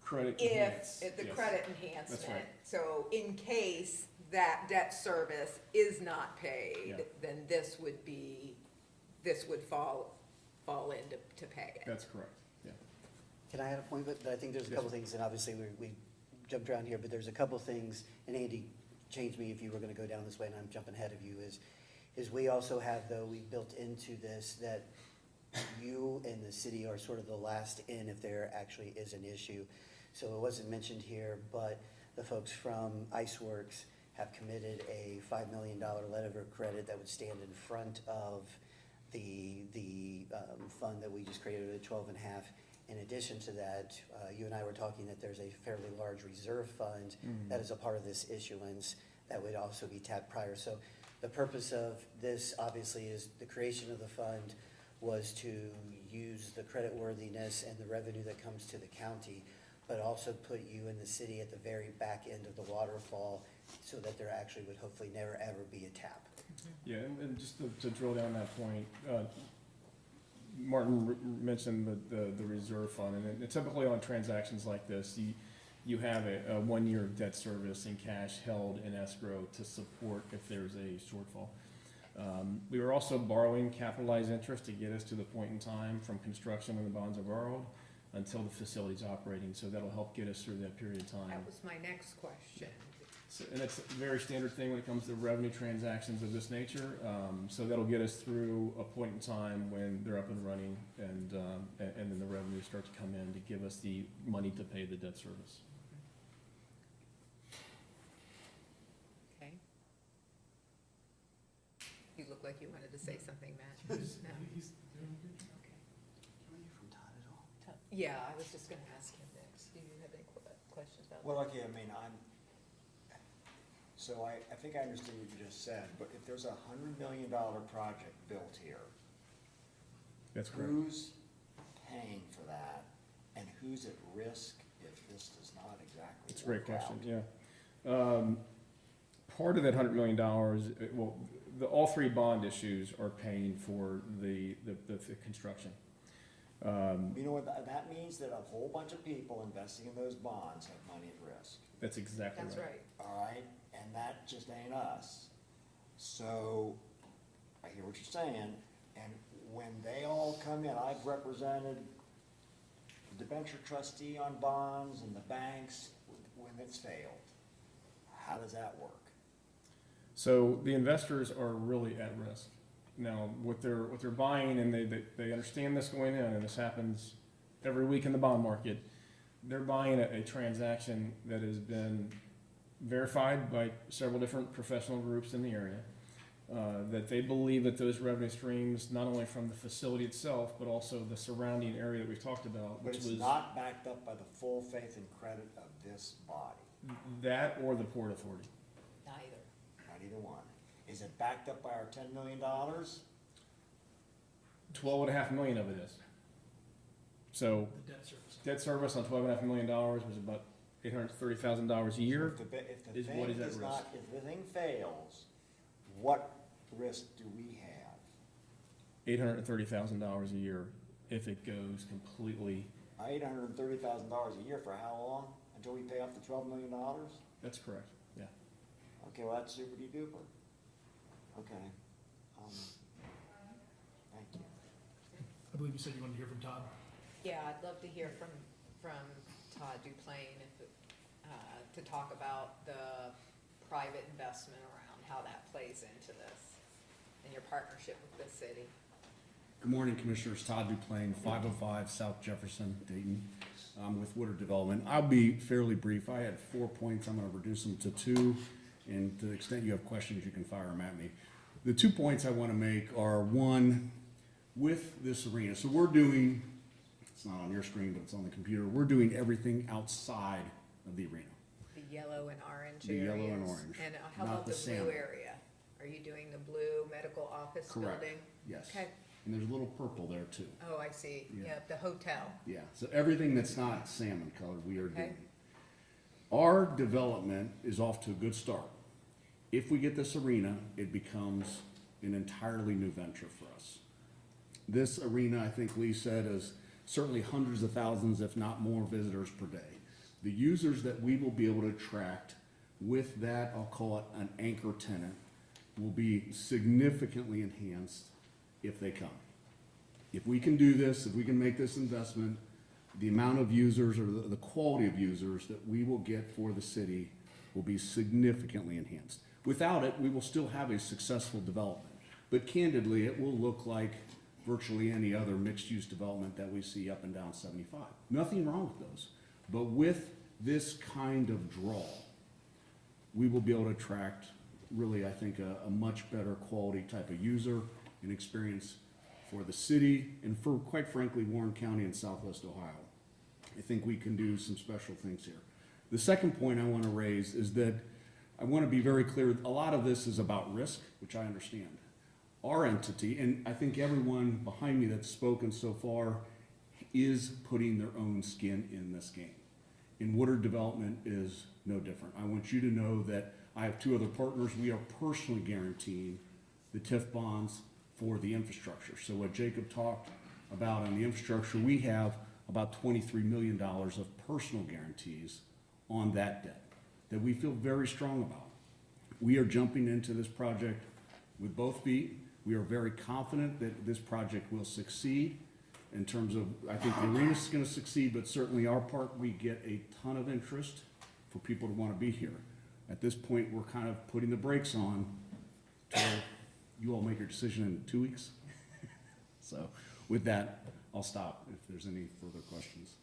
Credit if, enhance, the yes. credit enhancement. right. So in case that debt service is not paid, Yeah. then this would fall into to pay it. That's correct, yeah. Can I add a point? But I think there's a Yes. couple things, and obviously we jumped around here, but there's a couple things, and Andy, change me if you were gonna go down this way and I'm jumping ahead of you, is we also have, though, we built into this that you and the city are sort of the last in if there actually is an issue. So it wasn't mentioned here, but the folks from Iceworks have committed a $5 million letter of credit that would stand in front of the fund that we just created at 12.5. In addition to that, you and I were talking that there's a fairly large reserve fund that is a part of this issuance that would also be tapped prior. So the purpose of this, obviously, is the creation of the fund was to use the creditworthiness and the revenue that comes to the county, but also put you and the city at the very back end of the waterfall so that there actually would hopefully never, ever be a tap. Yeah, and just to drill down that point, Martin mentioned the reserve fund, and typically on transactions like this, you have a 1 year of debt service in cash held in escrow to support if there's a shortfall. We were also borrowing capitalized interest to get us to the point in time from construction when the bonds are borrowed until the facility's operating, so that'll help get us through that period of time. That was my next question. So, and it's a very standard thing when it comes to revenue transactions of this nature. So that'll get us through a point in time when they're up and running, and then the revenue starts to come in to give us the money to pay the debt service. Okay. You look like you wanted to say something, Matt. No? Okay. From Todd at all? Yeah, I was just gonna ask him next. Do you have any questions about that? Well, okay, I mean, so I think I understood what you just said, but if there's a $100 million project built here, That's correct. who's paying for that, and who's at risk if this does not exactly It's a great work question, out? yeah. Part of that $100 million, well, all three bond issues are paying for the construction. You know what, that means that a whole bunch of people investing in those bonds have money at risk, That's exactly right. That's right. all right? And that just ain't us. So, I hear what you're saying, and when they all come in, I've represented the debenture trustee on bonds and the banks when it's failed. How does that work? So the investors are really at risk. Now, what they're buying, and they understand this going in, and this happens every week in the bond market, they're buying a transaction that has been verified by several different professional groups in the area, that they believe that those revenue streams, not only from the facility itself, but also the surrounding area that we've talked about, But which it's was not backed up by the full faith and credit of this body, that or the Port Authority. Neither. not either one. Is it backed up by our $10 million? $12.5 million of it is. So The debt service. debt service on $12.5 million was about $830,000 a year. If the is thing what is at does risk. not, if the thing fails, what risk do we have? $830,000 a year if it goes completely. $830,000 a year for how long? Until we pay off the $12 million? That's correct. Yeah. Okay, well, that's super duper. Okay. Thank you. I believe you said you wanted to hear from Todd. Yeah, I'd love to hear from Todd Duplain to talk about the private investment around how that plays into this and your partnership with the city. Good morning, Commissioners. Todd Duplain, 505 South Jefferson, Dayton, with Woodard Development. I'll be fairly brief. I had 4 points. I'm going to reduce them to 2, and to the extent you have questions, you can fire them at me. The 2 points I want to make are, one, with this arena. So we're doing, it's not on your screen, but it's on the computer, we're doing everything outside of the arena. The yellow and orange The areas. yellow and orange, And how not about the the blue salmon. area? Are you doing the blue medical office Correct. building? Yes. Okay. And there's a little purple there too. Oh, I see. Yeah. Yeah, the hotel. Yeah, so everything that's not salmon colored, we are Okay. doing. Our development is off to a good start. If we get this arena, it becomes an entirely new venture for us. This arena, I think Lee said, is certainly hundreds of thousands, if not more, visitors per day. The users that we will be able to attract with that, I'll call it an anchor tenant, will be significantly enhanced if they come. If we can do this, if we can make this investment, the amount of users or the quality of users that we will get for the city will be significantly enhanced. Without it, we will still have a successful development. But candidly, it will look like virtually any other mixed-use development that we see up and down 75. Nothing wrong with those. But with this kind of draw, we will be able to attract really, I think, a much better quality type of user and experience for the city and for, quite frankly, Warren County and Southwest Ohio. I think we can do some special things here. The second point I want to raise is that I want to be very clear, a lot of this is about risk, which I understand. Our entity, and I think everyone behind me that's spoken so far, is putting their own skin in this game. And Woodard Development is no different. I want you to know that I have 2 other partners. We are personally guaranteeing the TIF bonds for the infrastructure. So what Jacob talked about on the infrastructure, we have about $23 million of personal guarantees on that debt that we feel very strong about. We are jumping into this project with both feet. We are very confident that this project will succeed in terms of, I think the arena's gonna succeed, but certainly our part, we get a ton of interest for people to wanna be here. At this point, we're kind of putting the brakes on till you all make your decision in 2 weeks. So with that, I'll stop if there's any further questions.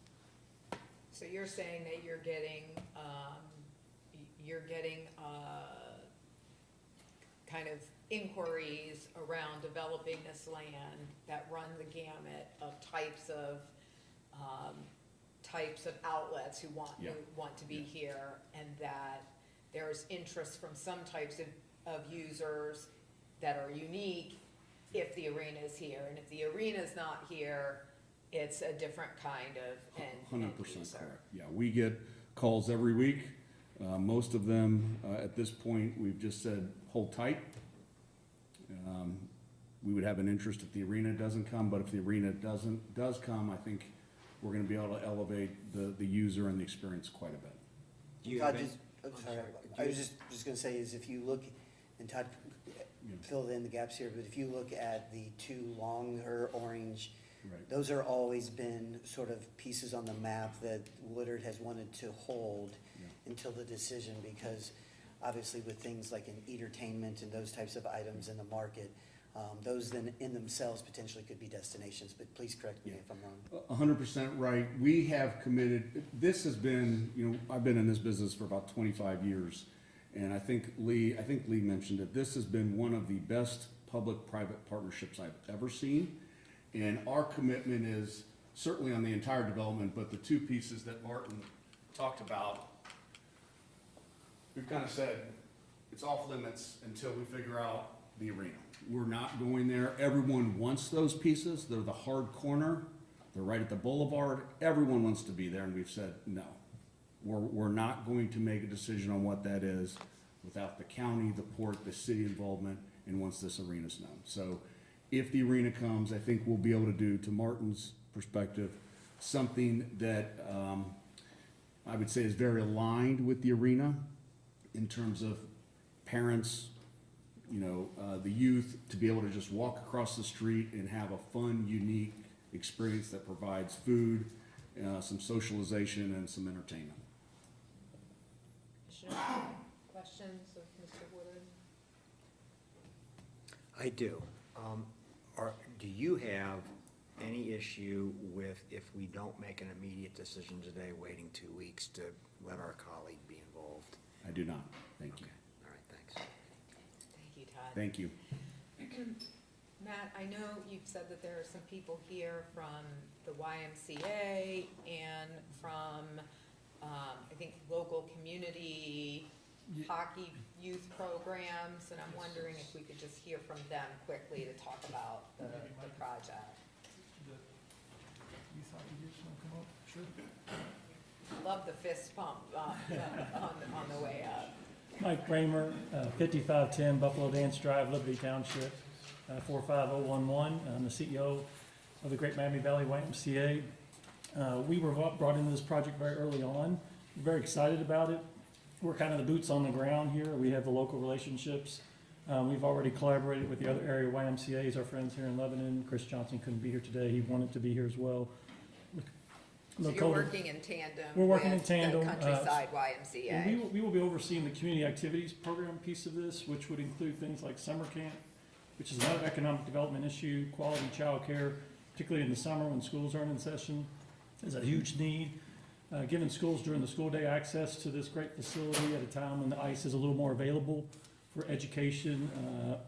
So you're saying that you're getting, kind of inquiries around developing this land that run the gamut of types of outlets who Yeah. want to be Yeah. here, and that there's interest from some types of users that are unique if the arena is here, and if the arena is not here, it's a different kind of end 100% user. correct. Yeah, we get calls every week. Most of them, at this point, we've just said, hold tight. We would have an interest if the arena doesn't come, but if the arena does come, I think we're gonna be able to elevate the user and the experience quite a bit. Todd, I was just gonna say is if you look, and Todd filled in the gaps here, but if you look at the 2 longer orange, Right. those are always been sort of pieces on the map that Woodard has wanted to hold Yeah. until the decision, because obviously with things like an entertainment and those types of items in the market, those then in themselves potentially could be destinations, but please correct me Yeah. if I'm wrong. 100% right. We have committed, this has been, I've been in this business for about 25 years. And I think Lee mentioned it. This has been one of the best public-private partnerships I've ever seen. And our commitment is certainly on the entire development, but the 2 pieces that Martin talked about, we've kind of said, it's off limits until we figure out the arena. We're not going there. Everyone wants those pieces. They're the hard corner. They're right at the boulevard. Everyone wants to be there, and we've said, no. We're not going to make a decision on what that is without the county, the port, the city involvement, and once this arena's known. So if the arena comes, I think we'll be able to do, to Martin's perspective, something that I would say is very aligned with the arena in terms of parents, the youth, to be able to just walk across the street and have a fun, unique experience that provides food, some socialization, and some entertainment. Questions of Mr. Woodard? I do. do you have any issue with, if we don't make an immediate decision today, waiting 2 weeks to let our colleague be involved? I do not. Thank you. All right, thanks. Thank you, Todd. Thank you. Matt, I know you've said that there are some people here from the YMCA and from, I think, local community hockey youth programs, and I'm wondering if we could just hear from them quickly to talk about the project. You thought you just want to come up? Sure. Love the fist pump on the way up. Mike Kramer, 5510 Buffalo Dance Drive, Liberty Township, 45011. I'm the CEO of the Great Miami Valley YMCA. We were brought into this project very early on. Very excited about it. We're kind of the boots on the ground here. We have the local relationships. We've already collaborated with the other area YMCA's, our friends here in Lebanon. Chris Johnson couldn't be here today. He wanted to be here as well. So you're working in tandem We're working in with tandem, the Countryside And YMCA. we will be overseeing the community activities program piece of this, which would include things like summer camp, which is another economic development issue, quality childcare, particularly in the summer when schools aren't in session, is a huge need. Giving schools during the school day access to this great facility at a time when the ice is a little more available for education,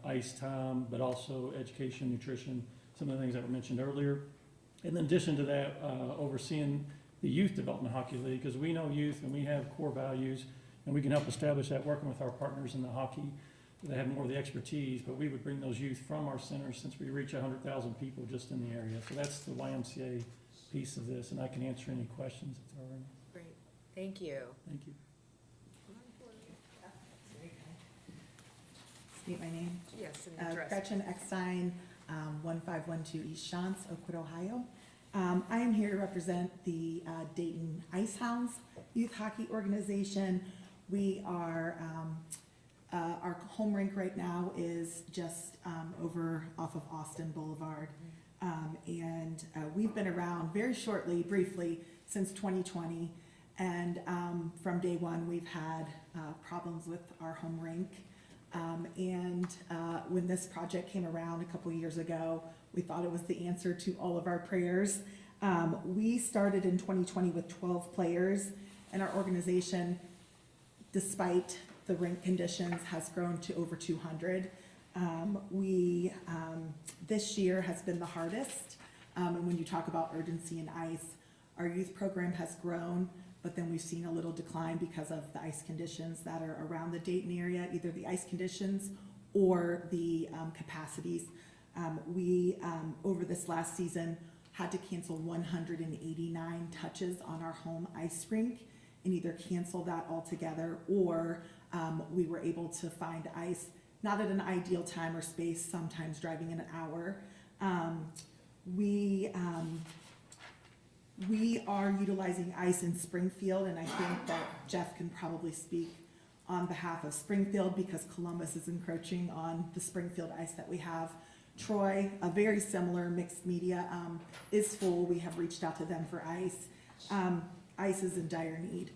ice time, but also education, nutrition, some of the things that were mentioned earlier. In addition to that, overseeing the Youth Development Hockey League, because we know youth and we have core values, and we can help establish that working with our partners in the hockey. They have more of the expertise, but we would bring those youth from our centers since we reach 100,000 people just in the area. So that's the YMCA piece of this, and I can answer any questions if there are any. Great, thank you. Thank you. State my name. Yes, and address. Gretchen Eckstein, 1512 East Shantz, Oakwood, Ohio. I am here to represent the Dayton Ice Hounds Youth Hockey Organization. We are, our home rink right now is just over off of Austin Boulevard. And we've been around very shortly, briefly, since 2020. And from day one, we've had problems with our home rink. When this project came around a couple years ago, we thought it was the answer to all of our prayers. We started in 2020 with 12 players, and our organization, despite the rink conditions, has grown to over 200. This year has been the hardest, and when you talk about urgency and ice, our youth program has grown, but then we've seen a little decline because of the ice conditions that are around the Dayton area, either the ice conditions or the capacities. Over this last season, had to cancel 189 touches on our home ice rink, and either cancel that altogether, or we were able to find ice, not at an ideal time or space, sometimes driving in an hour. We are utilizing ice in Springfield, and I think that Jeff can probably speak on behalf of Springfield, because Columbus is encroaching on the Springfield ice that we have. Troy, a very similar mixed media, is full. We have reached out to them for ice. Ice is in dire need.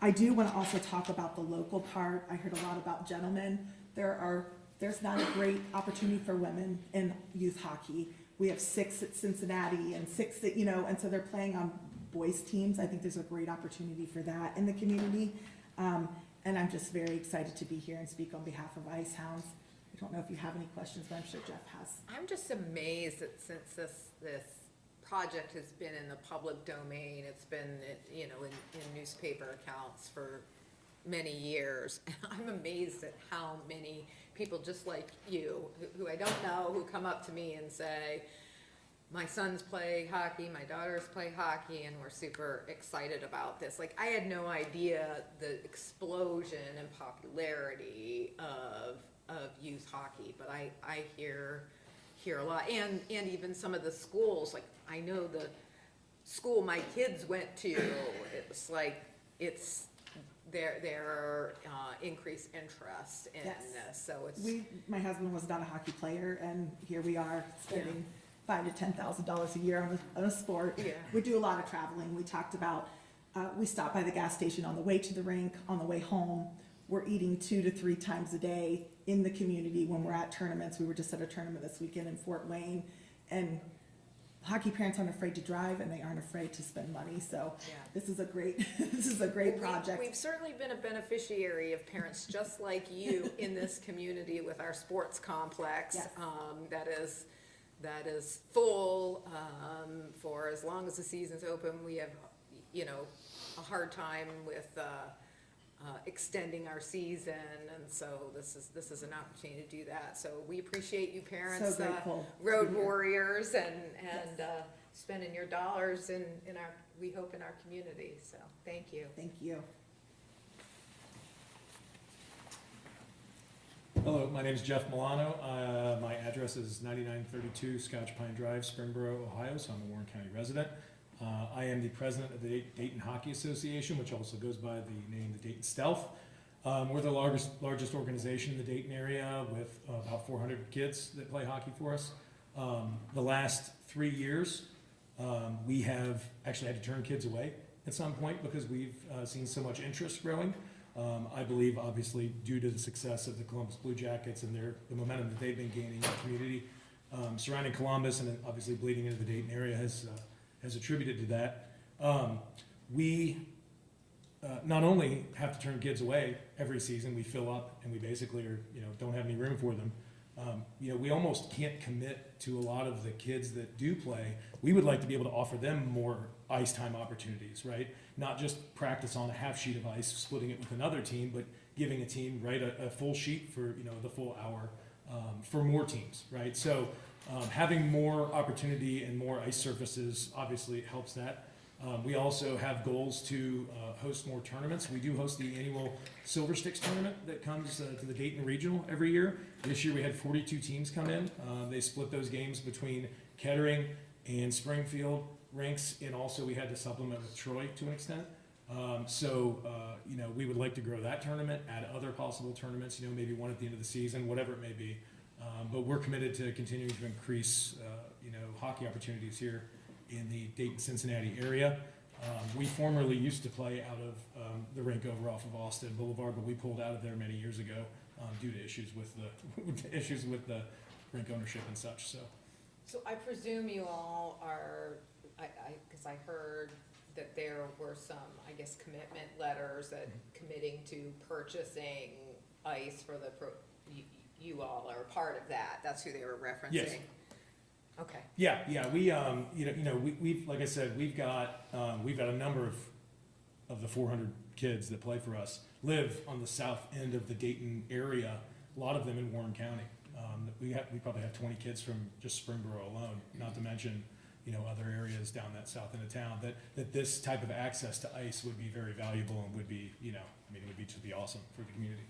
I do want to also talk about the local part. I heard a lot about gentlemen. There's not a great opportunity for women in youth hockey. We have 6 at Cincinnati and 6 that, and so they're playing on boys teams. I think there's a great opportunity for that in the community. And I'm just very excited to be here and speak on behalf of Ice Hounds. I don't know if you have any questions, but I'm sure Jeff has. I'm just amazed that since this project has been in the public domain, it's been, in newspaper accounts for many years. I'm amazed at how many people just like you, who I don't know, who come up to me and say, my sons play hockey, my daughters play hockey, and we're super excited about this. Like, I had no idea the explosion and popularity of youth hockey, but I hear a lot, and even some of the schools. Like, I know the school my kids went to, it's like their increased interest in this. So it's my husband was not a hockey player, and here we are spending $5,000 to $10,000 a year on a sport. Yeah. We do a lot of traveling. We talked about we stop by the gas station on the way to the rink, on the way home. We're eating 2 to 3 times a day in the community when we're at tournaments. We were just at a tournament this weekend in Fort Wayne, and hockey parents aren't afraid to drive and they aren't afraid to spend money, so Yeah. this is a great, this is a great We- project. We've certainly been a beneficiary of parents just like you in this community with our sports complex. Yes. That is full, for as long as the season's open. We have, a hard time with, extending our season, and so this is an opportunity to do that. So we appreciate you parents, So grateful to road be here. warriors, and spending your dollars in our, we hope, in our community, so thank you. Thank you. Hello, my name is Jeff Milano. My address is 9932 Scotch Pine Drive, Springboro, Ohio, so I'm a Warren County resident. I am the president of the Dayton Hockey Association, which also goes by the name the Dayton Stealth. We're the largest organization in the Dayton area with about 400 kids that play hockey for us. The last 3 years, we have actually had to turn kids away at some point because we've seen so much interest growing. I believe, obviously, due to the success of the Columbus Blue Jackets and the momentum that they've been gaining in the community surrounding Columbus, and then obviously bleeding into the Dayton area has attributed to that. We not only have to turn kids away every season, we fill up and we basically don't have any room for them. We almost can't commit to a lot of the kids that do play. We would like to be able to offer them more ice time opportunities, right? Not just practice on a half sheet of ice, splitting it with another team, but giving a team, right, a full sheet for, the full hour for more teams, right? So having more opportunity and more ice surfaces obviously helps that. We also have goals to host more tournaments. We do host the annual Silver Sticks tournament that comes to the Dayton Regional every year. This year we had 42 teams come in. They split those games between Kettering and Springfield rinks, and also we had to supplement with Troy to an extent. We would like to grow that tournament, add other possible tournaments, maybe one at the end of the season, whatever it may be. But we're committed to continuing to increase, hockey opportunities here in the Dayton-Cincinnati area. We formerly used to play out of the rink over off of Austin Boulevard, but we pulled out of there many years ago due to issues with the rink ownership and such. So I presume you all are, because I heard that there were some, commitment letters that committing to purchasing ice for you all are part of that. That's who they were referencing. Yes. Okay. Yeah, we, we've, like I said, we've got a number of the 400 kids that play for us live on the south end of the Dayton area, a lot of them in Warren County. We probably have 20 kids from just Springboro alone, not to mention, other areas down that south end of town, that this type of access to ice would be very valuable and would be, it would be just be awesome for the community.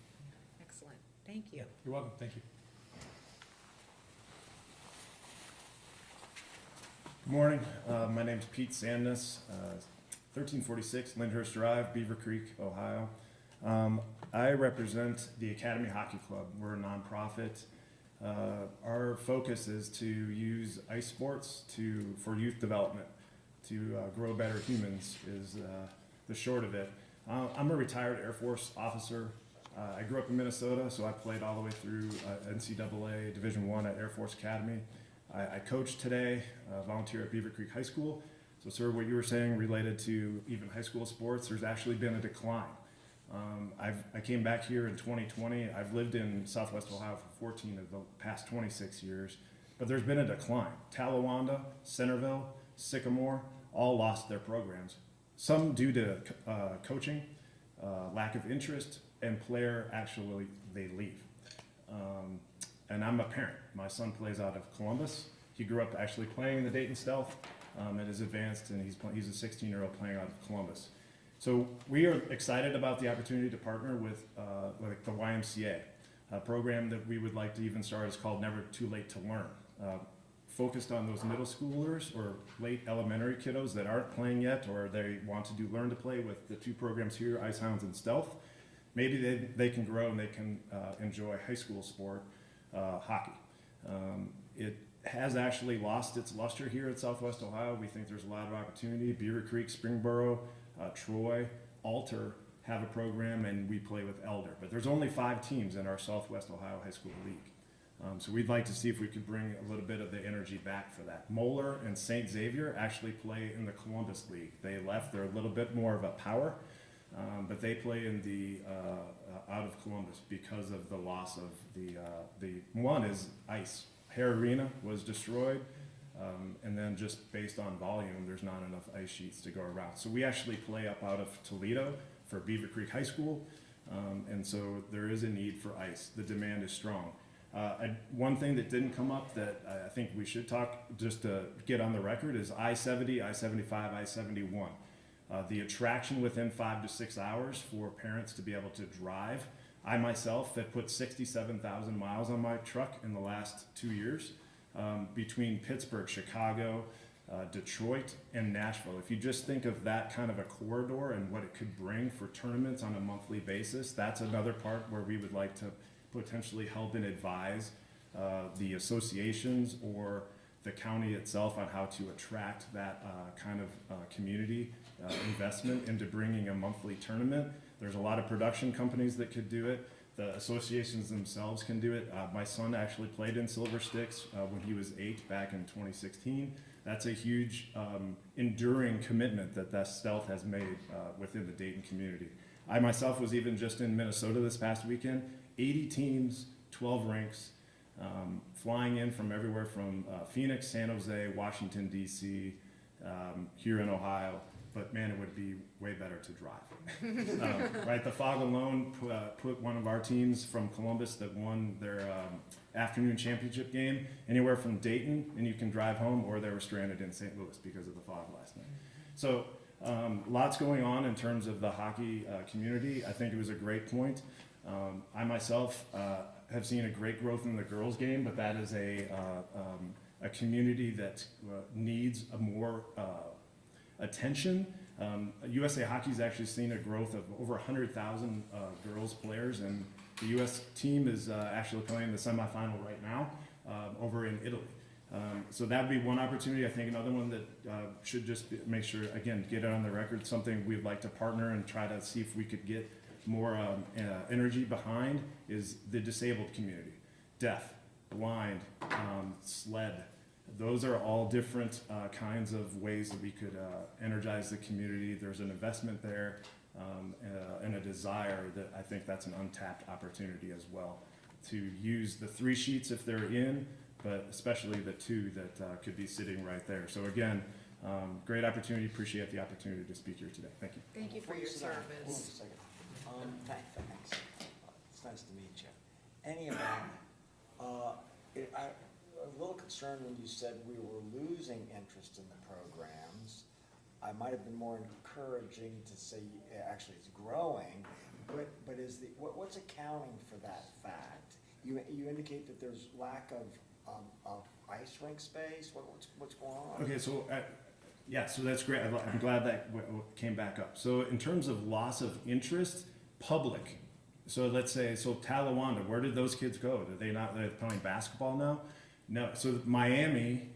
Excellent. Thank you. You're welcome, thank you. Good morning. My name's Pete Sandness, 1346 Lyndhurst Drive, Beaver Creek, Ohio. I represent the Academy Hockey Club. We're a nonprofit. Our focus is to use ice sports for youth development, to grow better humans is the short of it. I'm a retired Air Force officer. I grew up in Minnesota, so I played all the way through NCAA Division I at Air Force Academy. I coach today, volunteer at Beaver Creek High School. So sir, what you were saying related to even high school sports, there's actually been a decline. I came back here in 2020. I've lived in Southwest Ohio for 14 of the past 26 years, but there's been a decline. Talawanda, Centerville, Sycamore, all lost their programs. Some due to coaching, lack of interest, and player actually, they leave. And I'm a parent. My son plays out of Columbus. He grew up actually playing in the Dayton Stealth and is advanced, and he's a 16-year-old playing out of Columbus. So we are excited about the opportunity to partner with like the YMCA, a program that we would like to even start is called Never Too Late to Learn. Focused on those middle schoolers or late elementary kiddos that aren't playing yet, or they want to learn to play with the two programs here, Ice Hounds and Stealth. Maybe they can grow and they can enjoy high school sport, hockey. It has actually lost its luster here at Southwest Ohio. We think there's a lot of opportunity. Beaver Creek, Springboro, Troy, Alter have a program, and we play with Elder. But there's only 5 teams in our Southwest Ohio High School League. So we'd like to see if we could bring a little bit of the energy back for that. Moeller and St. Xavier actually play in the Columbus League. They left, they're a little bit more of a power, but they play in the out of Columbus because of the loss of the one is ice. Hare Arena was destroyed, and then just based on volume, there's not enough ice sheets to go around. So we actually play up out of Toledo for Beaver Creek High School, and so there is a need for ice. The demand is strong. One thing that didn't come up that I think we should talk just to get on the record is I-70, I-75, I-71. The attraction within 5 to 6 hours for parents to be able to drive. I myself have put 67,000 miles on my truck in the last 2 years between Pittsburgh, Chicago, Detroit, and Nashville. If you just think of that kind of a corridor and what it could bring for tournaments on a monthly basis, that's another part where we would like to potentially help and advise the associations or the county itself on how to attract that kind of community investment into bringing a monthly tournament. There's a lot of production companies that could do it. The associations themselves can do it. My son actually played in Silver Sticks when he was 8 back in 2016. That's a huge enduring commitment that Stealth has made within the Dayton community. I myself was even just in Minnesota this past weekend. 80 teams, 12 rinks, flying in from everywhere from Phoenix, San Jose, Washington, D.C., here in Ohio. But man, it would be way better to drive. Right, the fog alone put one of our teams from Columbus that won their afternoon championship game anywhere from Dayton, and you can drive home, or they were stranded in St. Louis because of the fog last night. So lots going on in terms of the hockey community. I think it was a great point. I myself have seen a great growth in the girls' game, but that is a community that needs a more attention. USA Hockey's actually seen a growth of over 100,000 girls players, and the U.S. team is actually playing the semifinal right now over in Italy. So that would be one opportunity. I think another one that should just make sure, again, get it on the record, something we'd like to partner and try to see if we could get more energy behind is the disabled community. Deaf, blind, SLED. Those are all different kinds of ways that we could energize the community. There's an investment there and a desire that I think that's an untapped opportunity as well to use the 3 sheets if they're in, but especially the 2 that could be sitting right there. So again, great opportunity. Appreciate the opportunity to speak here today. Thank you. Thank you for your service. Thanks. It's nice to meet you. Any event, I was a little concerned when you said we were losing interest in the programs. I might have been more encouraging to say actually it's growing, but is what's accounting for that fact? You indicate that there's lack of ice rink space. What's going on? Okay, so yeah, so that's great. I'm glad that came back up. So in terms of loss of interest, public. So let's say, Talawanda, where did those kids go? They're playing basketball now? No. So Miami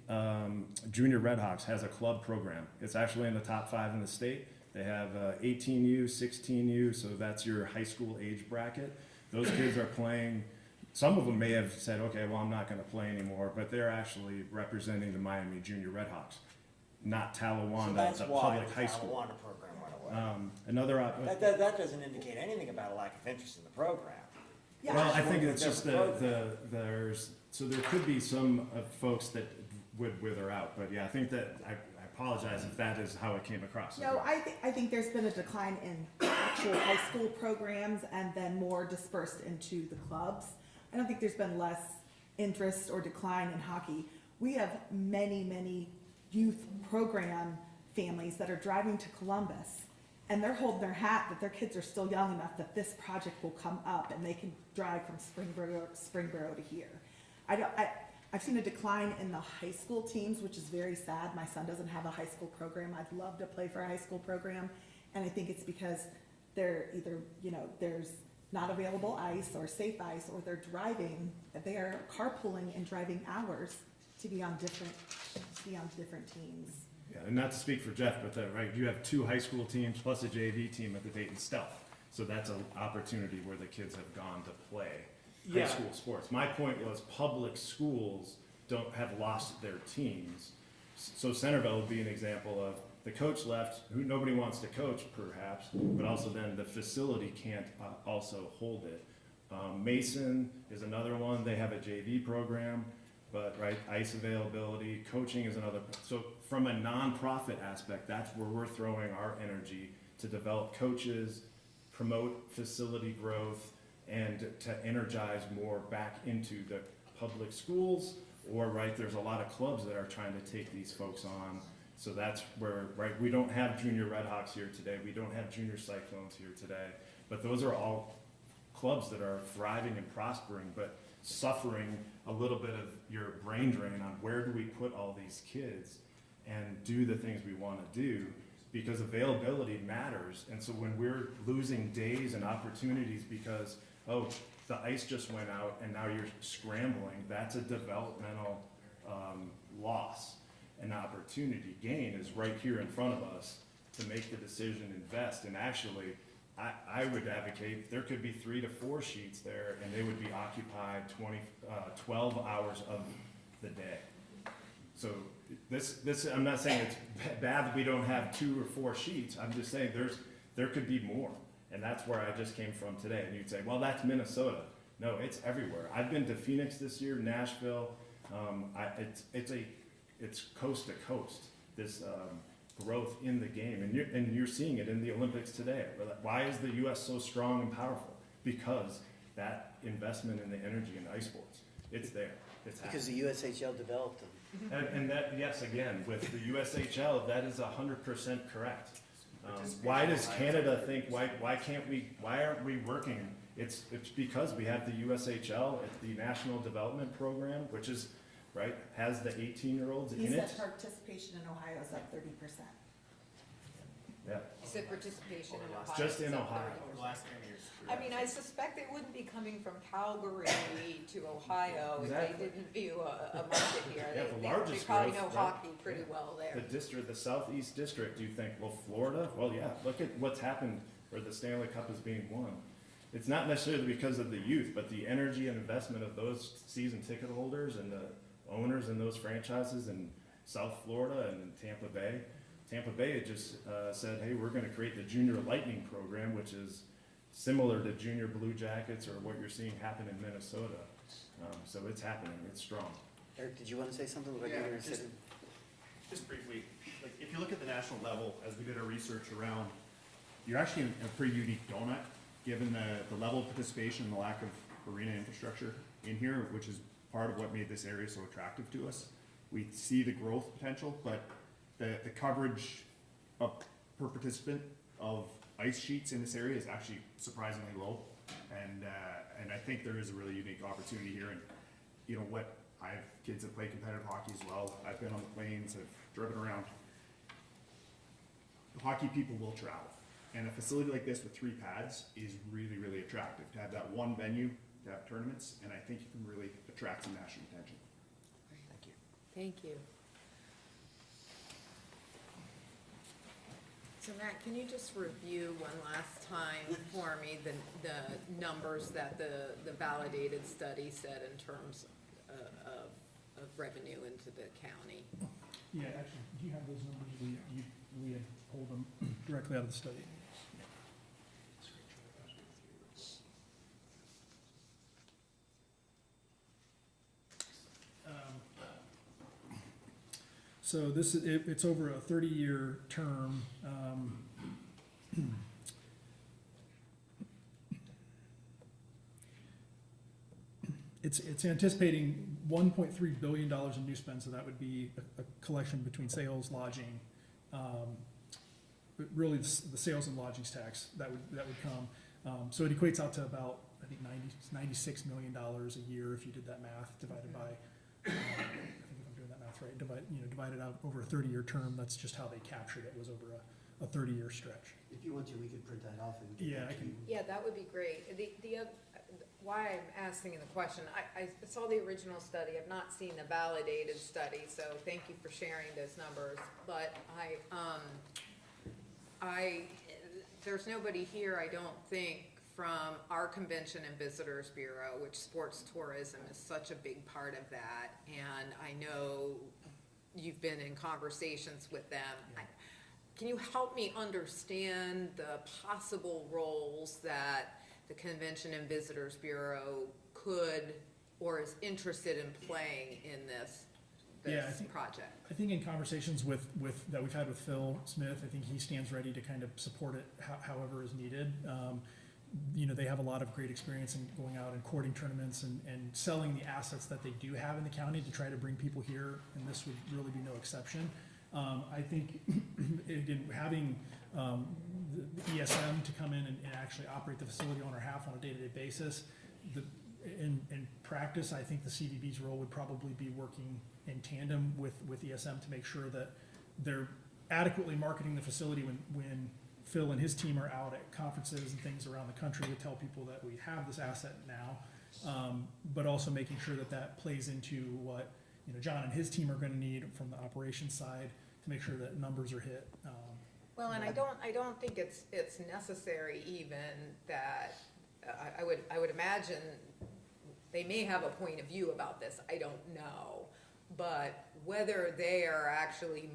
Junior Redhawks has a club program. It's actually in the top 5 in the state. They have 18U, 16U, so that's your high school age bracket. Those kids are playing. Some of them may have said, okay, well, I'm not going to play anymore, but they're actually representing the Miami Junior Redhawks, not Talawanda, the public high school. Talawanda program went away. That doesn't indicate anything about a lack of interest in the program. Yeah. Well, I think it's just there could be some folks that would wither out, but yeah, I think that I apologize if that is how it came across. No, I think there's been a decline in actual high school programs and then more dispersed into the clubs. I don't think there's been less interest or decline in hockey. We have many youth program families that are driving to Columbus, and they're holding their hat that their kids are still young enough that this project will come up and they can drive from Springboro to here. I've seen a decline in the high school teams, which is very sad. My son doesn't have a high school program. I'd love to play for a high school program, and I think it's because they're either, there's not available ice or safe ice, or they're carpooling and driving hours to be on different teams. Yeah, and not to speak for Jeff, but right, you have 2 high school teams plus a JV team at the Dayton Stealth. So that's an opportunity where the kids have gone to play Yeah. high school sports. My point was public schools have lost their teams. So Centerville would be an example of the coach left, who nobody wants to coach perhaps, but also then the facility can't also hold it. Mason is another one. They have a JV program, but right, ice availability, coaching is another. So from a nonprofit aspect, that's where we're throwing our energy to develop coaches, promote facility growth, and to energize more back into the public schools. Or right, there's a lot of clubs that are trying to take these folks on. So that's where, right, we don't have junior Redhawks here today. We don't have junior Cyclones here today. But those are all clubs that are thriving and prospering, but suffering a little bit of your brain drain on where do we put all these kids and do the things we want to do, because availability matters. And so when we're losing days and opportunities because, oh, the ice just went out and now you're scrambling, that's a developmental loss. An opportunity gain is right here in front of us to make the decision, invest. And actually, I would advocate there could be 3 to 4 sheets there and they would be occupied 12 hours of the day. So this I'm not saying it's bad that we don't have 2 or 4 sheets. I'm just saying there could be more. And that's where I just came from today. And you'd say, well, that's Minnesota. No, it's everywhere. I've been to Phoenix this year, Nashville. It's coast to coast, this growth in the game. And you're seeing it in the Olympics today. Why is the U.S. so strong and powerful? Because that investment in the energy in ice sports, it's there. It's happening. Because the USHL developed them. And that, yes, again, with the USHL, that is 100% correct. Why does Canada think, why aren't we working? It's because we have the USHL, the National Development Program, which is, right, has the 18-year-olds in He it. said participation in Ohio is up 30%. Yeah, You said participation in Ohio. just in is up Ohio. 30%. I mean, I suspect they wouldn't be coming from Calgary to Ohio if Exactly. they didn't view a market here. Yeah, the largest They probably growth, know right? hockey pretty well there. The Southeast District, you think, well, Florida? Well, yeah, look at what's happened where the Stanley Cup is being won. It's not necessarily because of the youth, but the energy and investment of those season ticket holders and the owners in those franchises in South Florida and in Tampa Bay. Tampa Bay had just said, hey, we're going to create the Junior Lightning program, which is similar to Junior Blue Jackets or what you're seeing happen in Minnesota. So it's happening. It's strong. Eric, did you want to say something? Like Yeah, you were just- sitting- Just briefly, like, if you look at the national level, as we did our research around, you're actually in a pretty unique donut, given the level of participation and the lack of arena infrastructure in here, which is part of what made this area so attractive to us. We see the growth potential, but the coverage per participant of ice sheets in this area is actually surprisingly low. And I think there is a really unique opportunity here. And you know what, I have kids that play competitive hockey as well. I've been on the plains, I've driven around. The hockey people will travel. And a facility like this with 3 pads is really, really attractive. To have that one venue, to have tournaments, and I think you can really attract some national attention. Thank you. Thank you. So Matt, can you just review one last time for me the numbers that the validated study said in terms of revenue into the county? Yeah, actually, do you have those numbers? We had pulled them directly out of the study. So this is, it's over a 30-year term. It's anticipating $1.3 billion in new spend, so that would be a collection between sales, lodging, but really the sales and lodgings tax that would come. So it equates out to about, I think, $96 million a year if you did that math divided by, I think if I'm doing that math right, divided out over a 30-year term. That's just how they captured it, was over a 30-year stretch. If you want to, we could print that off and get Yeah, that I to can. you. Yeah, that would be great. Why I'm asking the question, I saw the original study, I've not seen the validated study, so thank you for sharing those numbers. But there's nobody here, I don't think, from our Convention and Visitors Bureau, which sports tourism is such a big part of that. And I know you've been in conversations with them. Can you help me understand the possible roles that the Convention and Visitors Bureau could or is interested in playing in this project? I think in conversations that we've had with Phil Smith, I think he stands ready to kind of support it however is needed. You know, they have a lot of great experience in going out and courting tournaments and selling the assets that they do have in the county to try to bring people here, and this would really be no exception. I think again, having the ESM to come in and actually operate the facility on our half on a day-to-day basis, in practice, I think the CVB's role would probably be working in tandem with ESM to make sure that they're adequately marketing the facility when Phil and his team are out at conferences and things around the country to tell people that we have this asset now, but also making sure that that plays into what, you know, John and his team are going to need from the operations side to make sure that numbers are hit. Well, and I don't think it's necessary even that, I would imagine they may have a point of view about this, I don't know. But whether they are actually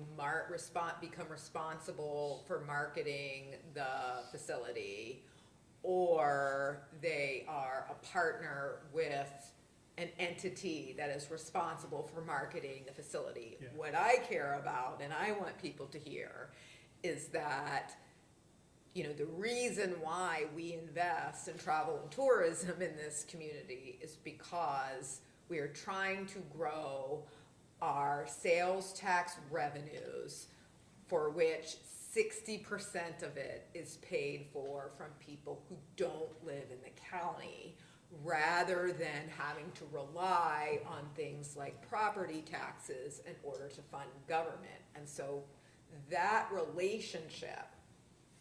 become responsible for marketing the facility, or they are a partner with an entity that is responsible for marketing the facility. Yeah. What I care about, and I want people to hear, is that, you know, the reason why we invest in travel and tourism in this community is because we are trying to grow our sales tax revenues, for which 60% of it is paid for from people who don't live in the county, rather than having to rely on things like property taxes in order to fund government. And so that relationship,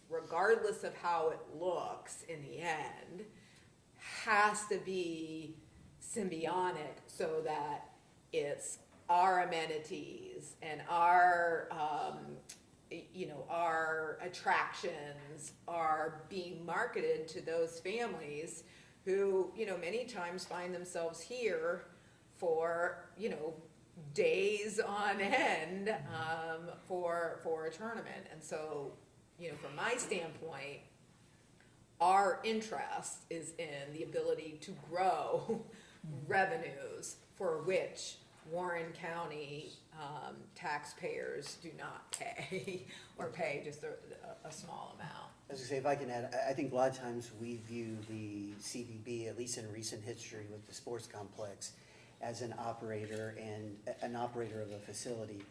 regardless of how it looks in the end, has to be symbiotic so that it's our amenities and our, you know, our attractions are being marketed to those families who, you know, many times find themselves here for, you know, days on end for a tournament. And so, you know, from my standpoint, our interest is in the ability to grow revenues for which Warren County taxpayers do not pay, or pay just a small amount. As I say, if I can add, I think a lot of times we view the CVB, at least in recent history with the sports complex, as an operator and an operator of a facility.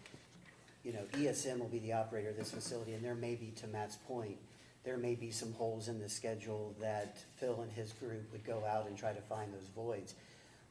You know, ESM will be the operator of this facility, and there may be, to Matt's point, there may be some holes in the schedule that Phil and his group would go out and try to find those voids.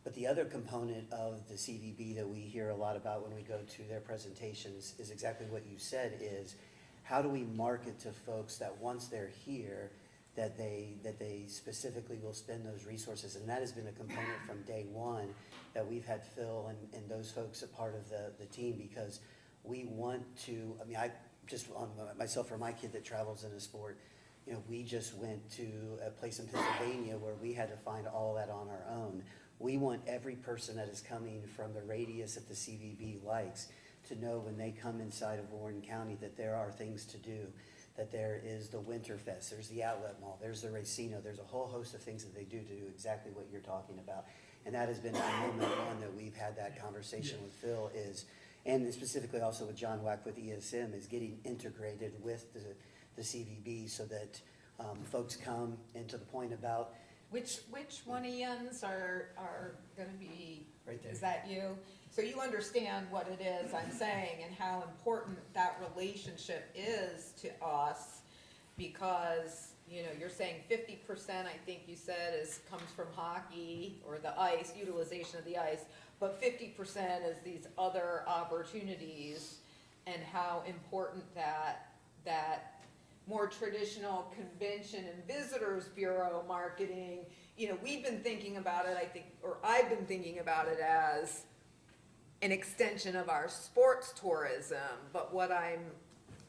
But the other component of the CVB that we hear a lot about when we go to their presentations is exactly what you said, is how do we market to folks that once they're here, that they specifically will spend those resources. And that has been a component from day one that we've had Phil and those folks a part of the team, because we want to, I mean, I just, on myself or my kid that travels in a sport, you know, we just went to a place in Pennsylvania where we had to find all that on our own. We want every person that is coming from the radius that the CVB likes to know when they come inside of Warren County that there are things to do, that there is the Winterfest, there's the Outlet Mall, there's the Racino, there's a whole host of things that they do exactly what you're talking about. And that has been from moment one that we've had that conversation with Phil is, and specifically also with John Wack with ESM, is getting integrated with the CVB so that folks come, and to the point about Which one of yous are gonna be, right there. Is that you? So you understand what it is I'm saying and how important that relationship is to us, because, you know, you're saying 50%, I think you said, comes from hockey or the ice, utilization of the ice, but 50% is these other opportunities, and how important that more traditional Convention and Visitors Bureau marketing, you know, we've been thinking about it, I think, or I've been thinking about it as an extension of our sports tourism, but what I'm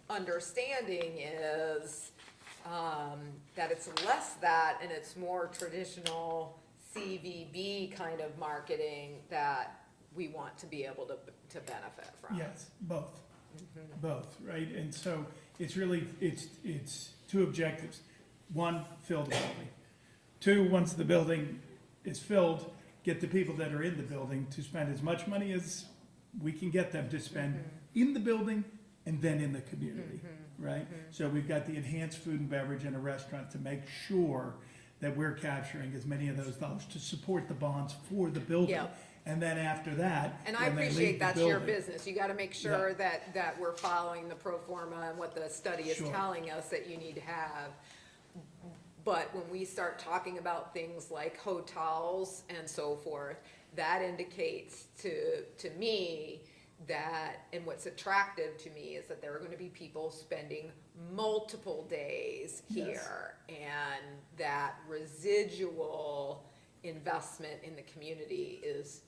understanding is that it's less that and it's more traditional CVB kind of marketing that we want to be able to benefit from. Yes, both, both, right? And so it's really, it's two objectives. One, fill the building. Two, once the building is filled, get the people that are in the building to spend as much money as we can get them to spend in the building and then in the community, right? So we've got the enhanced food and beverage in a restaurant to make sure that we're capturing as many of those dollars to support the bonds for the building. Yep. And then after that, And I when they leave appreciate the that's your building- business. You gotta make sure that we're following the pro forma and what the study is Sure. telling us that you need to have. But when we start talking about things like hotels and so forth, that indicates to me that, and what's attractive to me is that there are gonna be people spending multiple days Yes. here. And that residual investment in the community is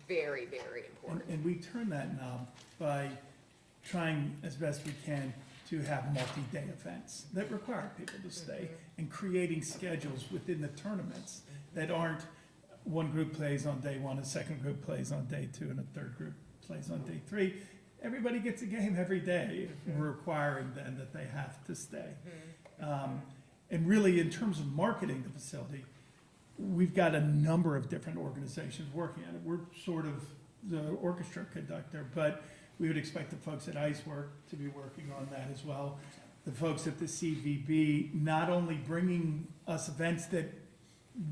very, very important. And we turn that knob by trying as best we can to have multi-day events that require people to stay and creating schedules within the tournaments that aren't one group plays on day one, a second group plays on day two, and a third group plays on day three. Everybody gets a game every day, requiring then that they have to stay. And really, in terms of marketing the facility, we've got a number of different organizations working on it. We're sort of the orchestra conductor, but we would expect the folks at ICE Work to be working on that as well. The folks at the CVB, not only bringing us events that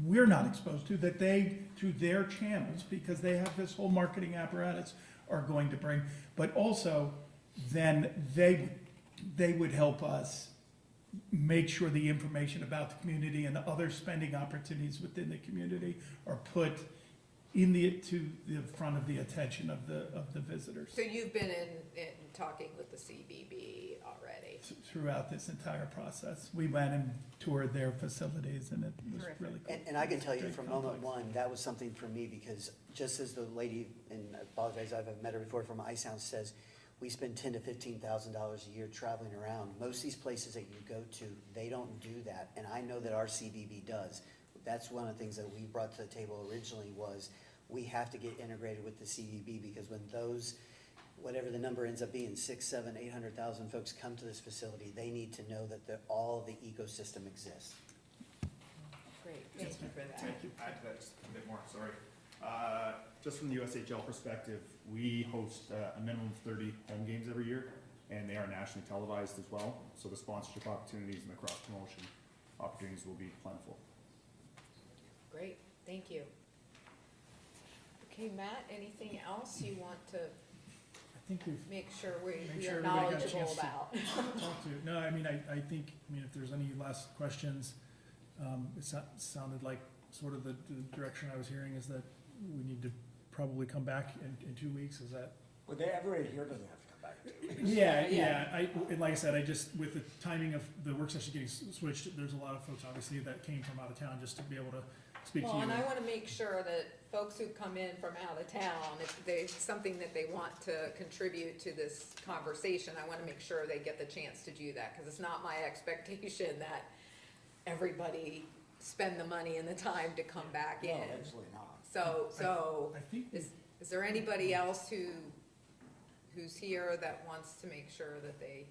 we're not exposed to, that they, through their channels, because they have this whole marketing apparatus, are going to bring, but also then they would help us make sure the information about the community and other spending opportunities within the community are put to the front of the attention of the visitors So you've been in talking with the CBB already? throughout this entire process. We went and toured their facilities, and it was Terrific. really cool. And I can tell you Great from complex. moment one, that was something for me, because just as the lady, and I apologize, I've met her before, from Icehouse says, we spend $10,000 to $15,000 a year traveling around. Most of these places that you go to, they don't do that, and I know that our CVB does. That's one of the things that we brought to the table originally, was we have to get integrated with the CVB, because when those, whatever the number ends up being, 6, 7, 800,000 folks come to this facility, they need to know that all of the ecosystem exists. Great, thank you for that. Thank you. Add to that just a bit more, sorry. Just from the USHL perspective, we host a minimum of 30 home games every year, and they are nationally televised as well. So the sponsorship opportunities and the cross-promotion opportunities will be plentiful. Great, thank you. Okay, Matt, anything else you want to I think we've make sure we Make sure are everybody got a knowledgeable chance to- about? talk to. No, I mean, I think, if there's any last questions, it sounded like sort of the direction I was hearing is that we need to probably come back in 2 weeks, is that? Well, everybody here doesn't have to come back in 2 weeks. Yeah, and like I said, with the timing of the work session getting switched, there's a lot of folks obviously that came from out of town just to be able to speak to you. Well, and I wanna make sure that folks who come in from out of town, if there's something that they want to contribute to this conversation, I wanna make sure they get the chance to do that, cause it's not my expectation that everybody spend the money and the time to come back No, in. absolutely not. So, I think is there anybody else who's here that wants to make sure that they,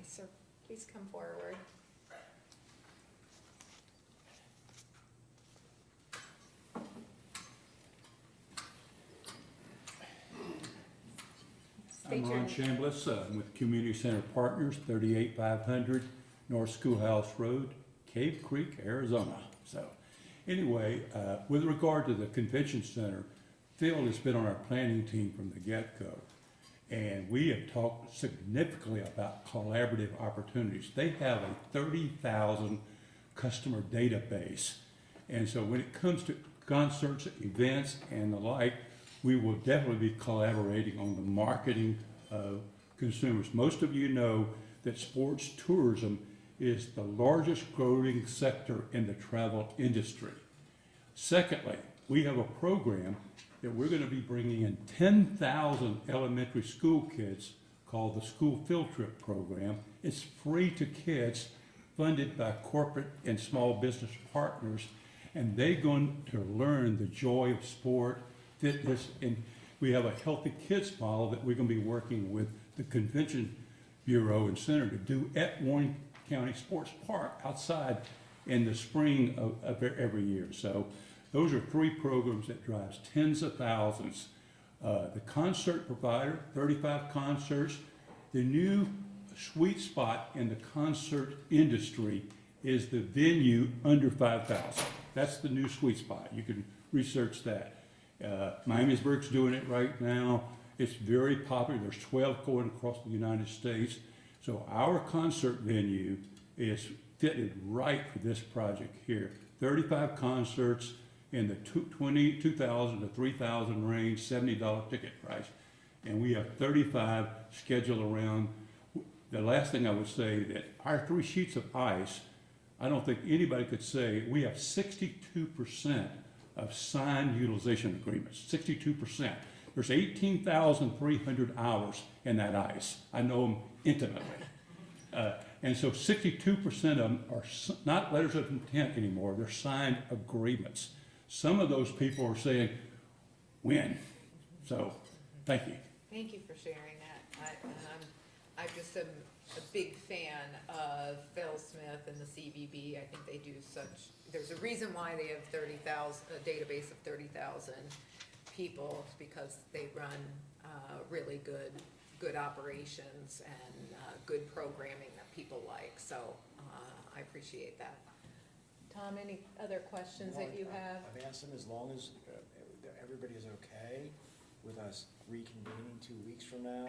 yes, sir, please come forward. State I'm your Ron name. Chambliss, with Community Center Partners, 38500 North Schoolhouse Road, Cave Creek, Arizona. So, anyway, with regard to the convention center, Phil has been on our planning team from the get-go, and we have talked significantly about collaborative opportunities. They have a 30,000 customer database, and so when it comes to concerts, events, and the like, we will definitely be collaborating on the marketing of consumers. Most of you know that sports tourism is the largest growing sector in the travel industry. Secondly, we have a program that we're going to be bringing in 10,000 elementary school kids called the School Field Trip Program. It's free to kids funded by corporate and small business partners, and they're going to learn the joy of sport, fitness, and we have a Healthy Kids model that we're going to be working with the Convention Bureau and Center to do at Warren County Sports Park outside in the spring of every year. So those are 3 programs that drives tens of thousands. The concert provider, 35 concerts. The new sweet spot in the concert industry is the venue under 5,000. That's the new sweet spot. You can research that. Miamisburg's doing it right now. It's very popular. There's 12 going across the United States. So our concert venue is fitted right for this project here. 35 concerts in the $2,000 to $3,000 range, $70 ticket price. And we have 35 scheduled around. The last thing I would say that our 3 sheets of ice, I don't think anybody could say, we have 62% of signed utilization agreements, 62%. There's 18,300 hours in that ice. I know them intimately. And so 62% of them are not letters of intent anymore, they're signed agreements. Some of those people are saying, when? So, thank you. Thank you for sharing that. I just am a big fan of Phil Smith and the CVB. I think they do such, there's a reason why they have 30,000, a database of 30,000 people. It's because they run really good operations and good programming that people like. So I appreciate that. Tom, any other questions that you have? I've asked them as long as everybody is okay with us reconvening 2 weeks from now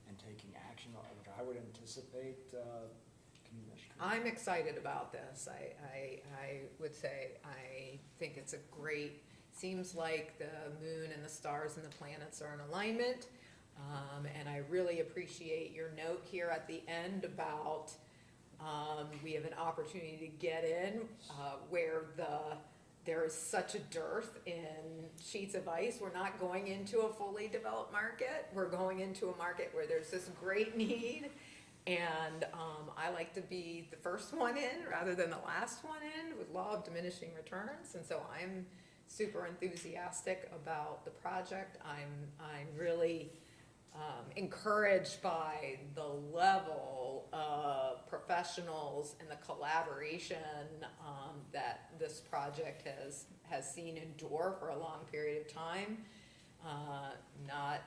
and taking action, which I would anticipate. I'm excited about this. I would say I think it's a great, seems like the moon and the stars and the planets are in alignment. And I really appreciate your note here at the end about we have an opportunity to get in where there is such a dearth in sheets of ice. We're not going into a fully developed market. We're going into a market where there's this great need. And I like to be the first one in rather than the last one in with law of diminishing returns. And so I'm super enthusiastic about the project. I'm really encouraged by the level of professionals and the collaboration that this project has seen endure for a long period of time. Not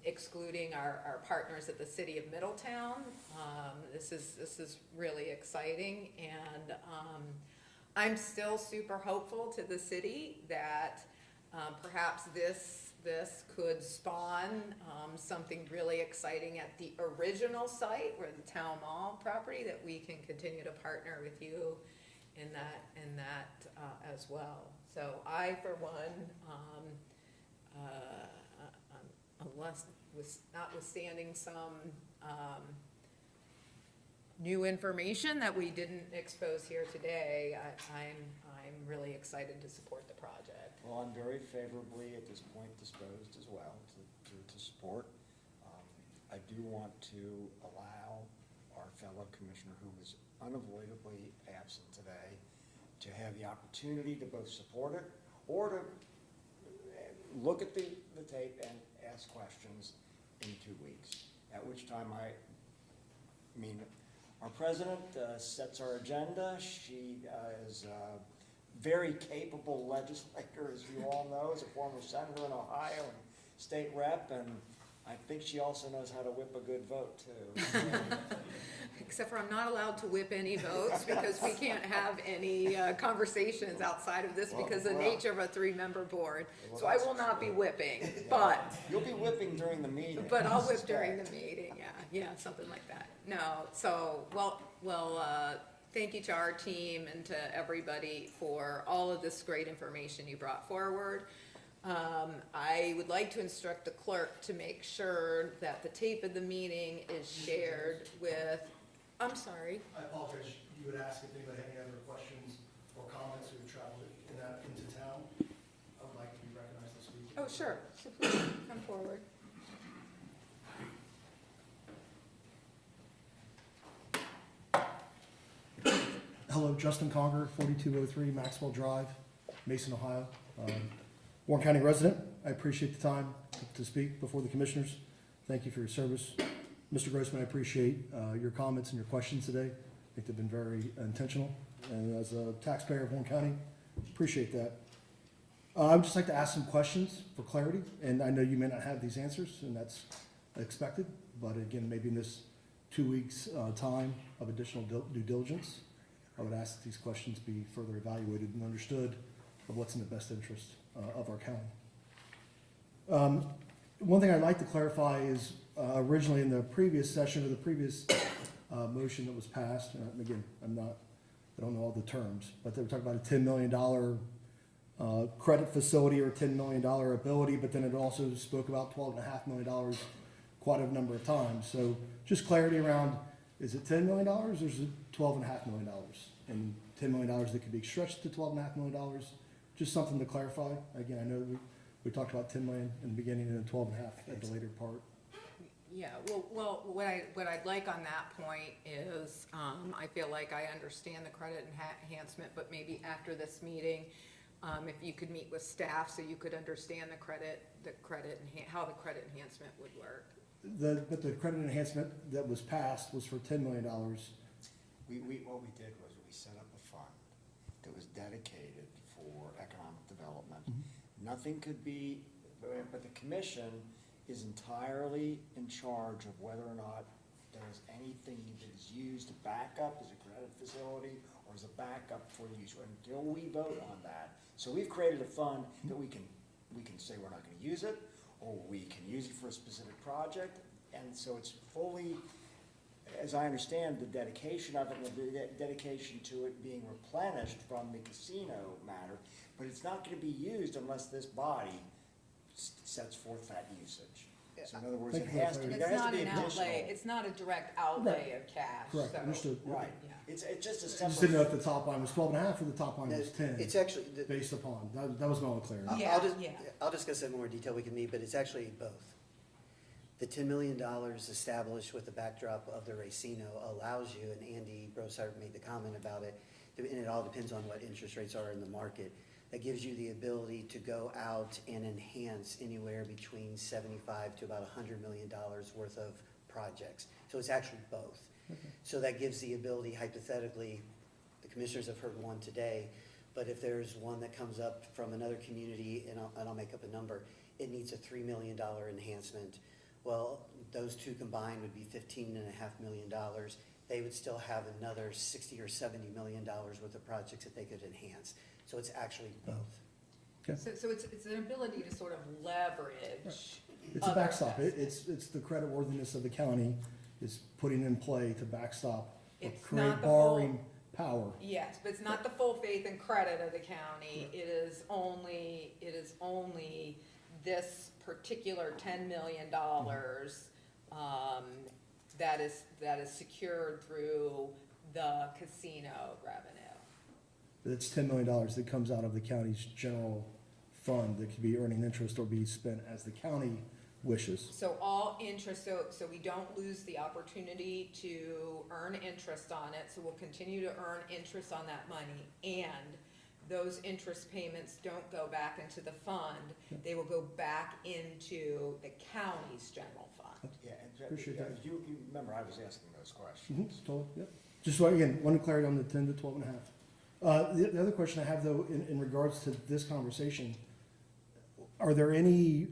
excluding our partners at the City of Middletown. This is really exciting, and I'm still super hopeful to the city that perhaps this could spawn something really exciting at the original site, where the town mall property, that we can continue to partner with you in that as well. So I, for one, notwithstanding some new information that we didn't expose here today, I'm really excited to support the project. Well, I'm very favorably at this point disposed as well to support. I do want to allow our fellow commissioner, who is unavoidably absent today, to have the opportunity to both support it or to look at the tape and ask questions in 2 weeks, at which time our president sets our agenda. She is a very capable legislator, as you all know, as a former senator in Ohio and state rep, and I think she also knows how to whip a good vote, too. Except for I'm not allowed to whip any votes because we can't have any conversations outside of this because of the nature of a 3-member board. So I will not be whipping, but. You'll be whipping during the meeting. But I'll whip during the meeting, yeah, something like that. No, so, thank you to our team and to everybody for all of this great information you brought forward. I would like to instruct the clerk to make sure that the tape of the meeting is shared with, I'm sorry. I apologize, you would ask if anybody had any other questions or comments who traveled into town. I would like to be recognized this week. Oh, sure, so please come forward. Hello, Justin Conger, 4203 Maxwell Drive, Mason, Ohio. Warren County resident. I appreciate the time to speak before the commissioners. Thank you for your service. Mr. Grossman, I appreciate your comments and your questions today. I think they've been very intentional. And as a taxpayer of Warren County, appreciate that. I would just like to ask some questions for clarity, and I know you may not have these answers, and that's expected, but again, maybe in this 2 weeks' time of additional due diligence, I would ask that these questions be further evaluated and understood of what's in the best interest of our county. One thing I'd like to clarify is originally in the previous session or the previous motion that was passed, and again, I don't know all the terms, but they were talking about a $10 million credit facility or $10 million ability, but then it also spoke about $12.5 million quite a number of times. So just clarity around, is it $10 million or is it $12.5 million? And $10 million that could be stretched to $12.5 million? Just something to clarify. Again, I know we talked about 10 million in the beginning and then 12.5 at the later part. Yeah, well, what I'd like on that point is, I feel like I understand the credit enhancement, but maybe after this meeting, if you could meet with staff so you could understand how the credit enhancement would work. But the credit enhancement that was passed was for $10 million. What we did was we set up a fund that was dedicated for economic development. Nothing could be, but the commission is entirely in charge of whether or not there's anything that is used to back up as a credit facility or as a backup for use until we vote on that. So we've created a fund that we can say we're not gonna use it, or we can use it for a specific project, and so it's fully, as I understand, the dedication of it, and the dedication to it being replenished from the casino matter, but it's not gonna be used unless this body sets forth that usage. So in other words, it has to be, there has to be additional. It's not a direct outlay of cash. Correct, so- understood. Right, it's just a I separate. just didn't know if the top line was 12.5 or the top line was 10. It's actually, Based upon, that was my only clarity. I'll discuss that in more detail, we can meet, but it's actually both. The $10 million established with the backdrop of the Racino allows you, and Andy Brossard made the comment about it, and it all depends on what interest rates are in the market. That gives you the ability to go out and enhance anywhere between 75 to about $100 million worth of projects. So it's actually both. So that gives the ability, hypothetically, the commissioners have heard one today, but if there's one that comes up from another community, and I'll make up a number, it needs a $3 million enhancement. Well, those two combined would be $15.5 million. They would still have another $60 or $70 million worth of projects that they could enhance. So it's actually both. So it's an ability to sort of leverage. It's a backstop. It's the creditworthiness of the county is putting in play to backstop or It's create not the borrowing power. Yes, but it's not the full faith and credit of the county. It is only this particular $10 million that is secured through the casino revenue. It's $10 million that comes out of the county's general fund that could be earning interest or be spent as the county wishes. So all interest, so we don't lose the opportunity to earn interest on it, so we'll continue to earn interest on that money, and those interest payments don't go back into the fund, they will go back into the county's general fund. Yeah, and Appreciate that. you remember I was asking those questions. Totally, yep. Just so, again, one clarity on the 10 to 12.5. The other question I have though, in regards to this conversation, are there any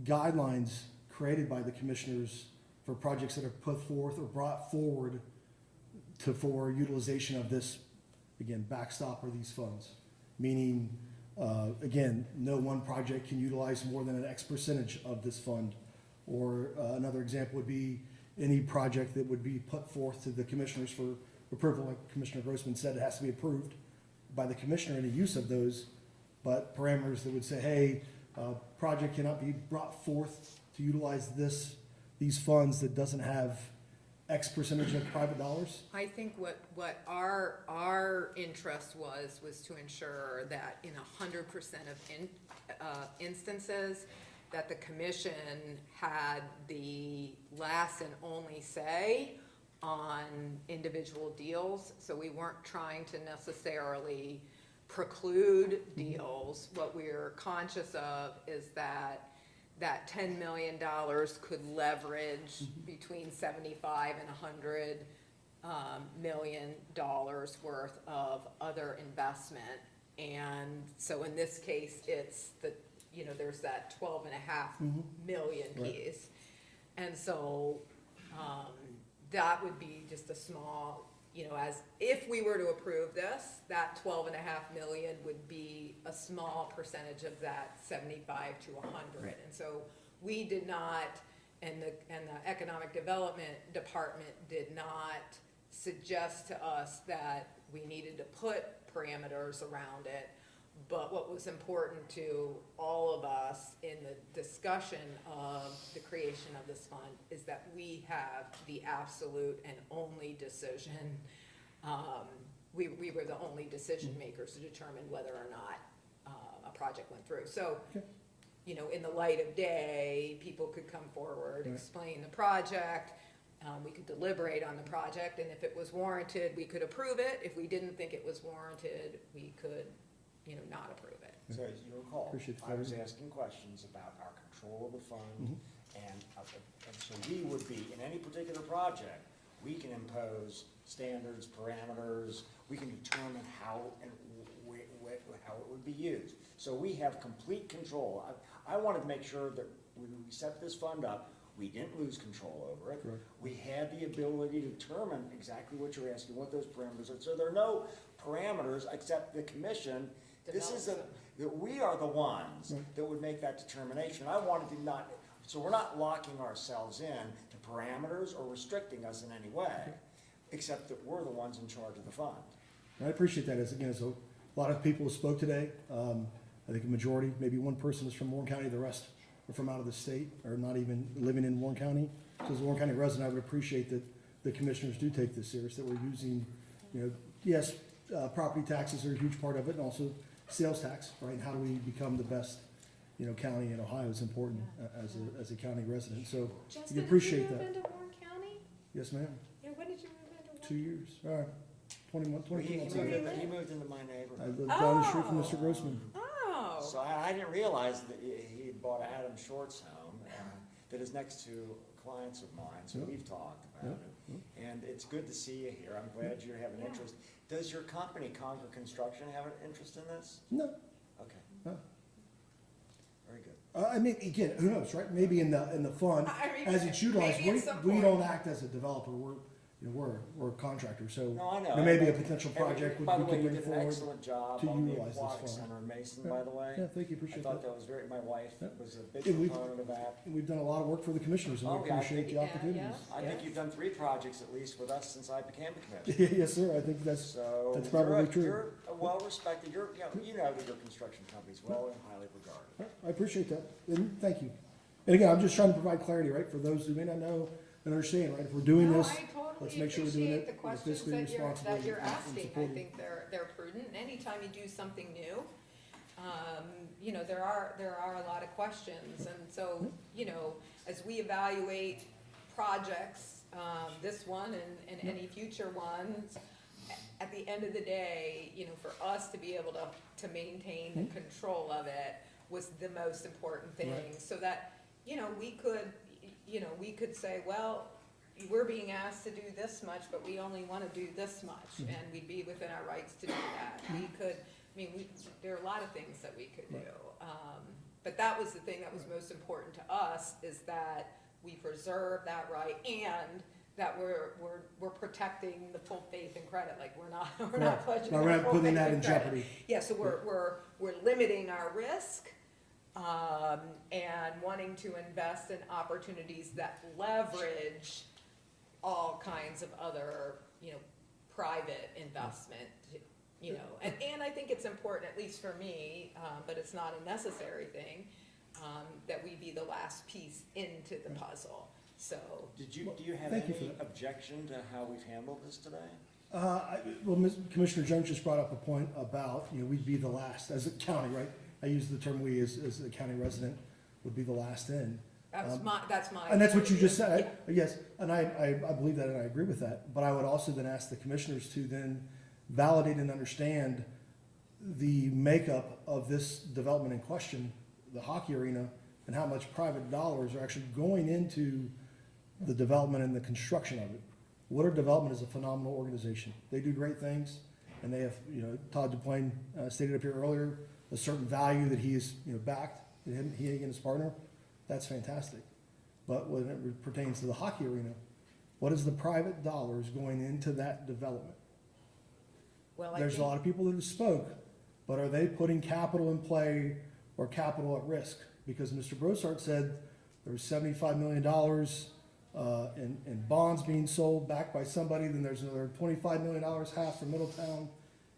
guidelines created by the commissioners for projects that are put forth or brought forward for utilization of this, again, backstop or these funds? Meaning, again, no one project can utilize more than an X percentage of this fund. Or another example would be any project that would be put forth to the commissioners for approval, like Commissioner Grossman said, it has to be approved by the commissioner in the use of those, but parameters that would say, hey, project cannot be brought forth to utilize these funds that doesn't have X percentage of private dollars? I think what our interest was to ensure that in 100% of instances, that the commission had the last and only say on individual deals, so we weren't trying to necessarily preclude deals. What we're conscious of is that $10 million could leverage between 75 and 100 million dollars worth of other investment. And so in this case, it's there's that 12.5 million piece. And so, that would be just a small, as if we were to approve this, that 12.5 million would be a small percentage of that 75 to 100. And so we did not, and the Economic Development Department did not suggest to us that we needed to put parameters around it. But what was important to all of us in the discussion of the creation of this fund is that we have the absolute and only decision. We were the only decision makers to determine whether or not a project went through. So, in the light of day, people could come forward, explain the project. We could deliberate on the project, and if it was warranted, we could approve it. If we didn't think it was warranted, we could not approve it. So as you recall, Appreciate the I was clarity. asking questions about our control of the fund, and so we would be, in any particular project, we can impose standards, parameters, we can determine how and how it would be used. So we have complete control. I wanted to make sure that when we set this fund up, we didn't lose control over it. Correct. We had the ability to determine exactly what you're asking, what those parameters are. So there are no parameters except the commission. That we are the ones that would make that determination. I wanted to not, so we're not locking ourselves in to parameters or restricting us in any way, except that we're the ones in charge of the fund. I appreciate that. As a lot of people who spoke today, I think a majority, maybe one person is from Warren County, the rest are from out of the state or not even living in Warren County. So as a Warren County resident, I would appreciate that the commissioners do take this serious, that we're using, yes, property taxes are a huge part of it, and also sales tax, right? And how do we become the best, county in Ohio is important as a county resident. So Justin, we appreciate did you move that. into Warren County? Yes, ma'am. Yeah, when did you move into Warren? 2 years. All right. 22 months ago. He moved into my I neighborhood. live down the street from Mr. Grossman. Oh. So I didn't realize that he had bought Adam Short's home that is next to clients of mine, so we've talked about it. And it's good to see you here. I'm glad you have an interest. Does your company, Conquer Construction, have an interest in this? No. Okay. No. Very good. I mean, again, who knows, right? Maybe in the fund, I mean, as it's utilized, maybe at some we point. don't act as a developer. We're a contractor, so No, I know. there may be a potential And project we by the could way, you bring did an forward. excellent job to on the utilize this aquatic fund. center in Mason, Yeah. by the way. Yeah, thank you, I appreciate thought that. that was my wife Yeah. was a big And we've- proponent of that. And we've done a lot of work for the commissioners, and we Oh, yeah, I appreciate think- the yeah, opportunities. I think you've done 3 projects at least with us since I became the commissioner. Yes, sir, I think that's So probably true. You're a well-respected, you know that your construction company's well and highly regarded. I appreciate that, and thank you. And again, I'm just trying to provide clarity, right, for those who may not know and understand, right? If we're doing No, this, I totally let's make sure we're doing appreciate it the in a questions fiscally that responsible you're and asking. I supportive. think they're prudent, and anytime you do something new, there are a lot of questions, and so, as we evaluate projects, this one and any future ones, at the end of the day, for us to be able to maintain the control of it was the most important thing, Right. so that, we could say, well, we're being asked to do this much, but we only want to do this much, and we'd be within our rights to do that. We could, there are a lot of things that we could do. But that was the thing that was most important to us, is that we preserve that right, and that we're protecting the full faith and credit, like we're not Right. pledging Now, our we're not full putting faith that and in credit. jeopardy. Yeah, so we're limiting our risk, and wanting to invest in opportunities that leverage all kinds of other, private investment, and I think it's important, at least for me, but it's not a necessary thing, that we be the last piece into the puzzle, so. Do you have Thank you for any that. objection to how we've handled this today? Commissioner Jones just brought up a point about, we'd be the last, as a county, right? I use the term we as a county resident would be the last in. That's my. And that's what you just Yeah. said, yes, and I believe that and I agree with that, but I would also then ask the commissioners to then validate and understand the makeup of this development in question, the hockey arena, and how much private dollars are actually going into the development and the construction of it. Woodard Development is a phenomenal organization. They do great things, and they have, Todd DuPlain stated up here earlier, a certain value that he is, backed, he and his partner. That's fantastic. But when it pertains to the hockey arena, what is the private dollars going into that development? Well, There's a lot of people that have spoke, but are they putting capital in play or capital at risk? Because Mr. Brossart said there was $75 million in bonds being sold backed by somebody, then there's another $25 million, half from Middletown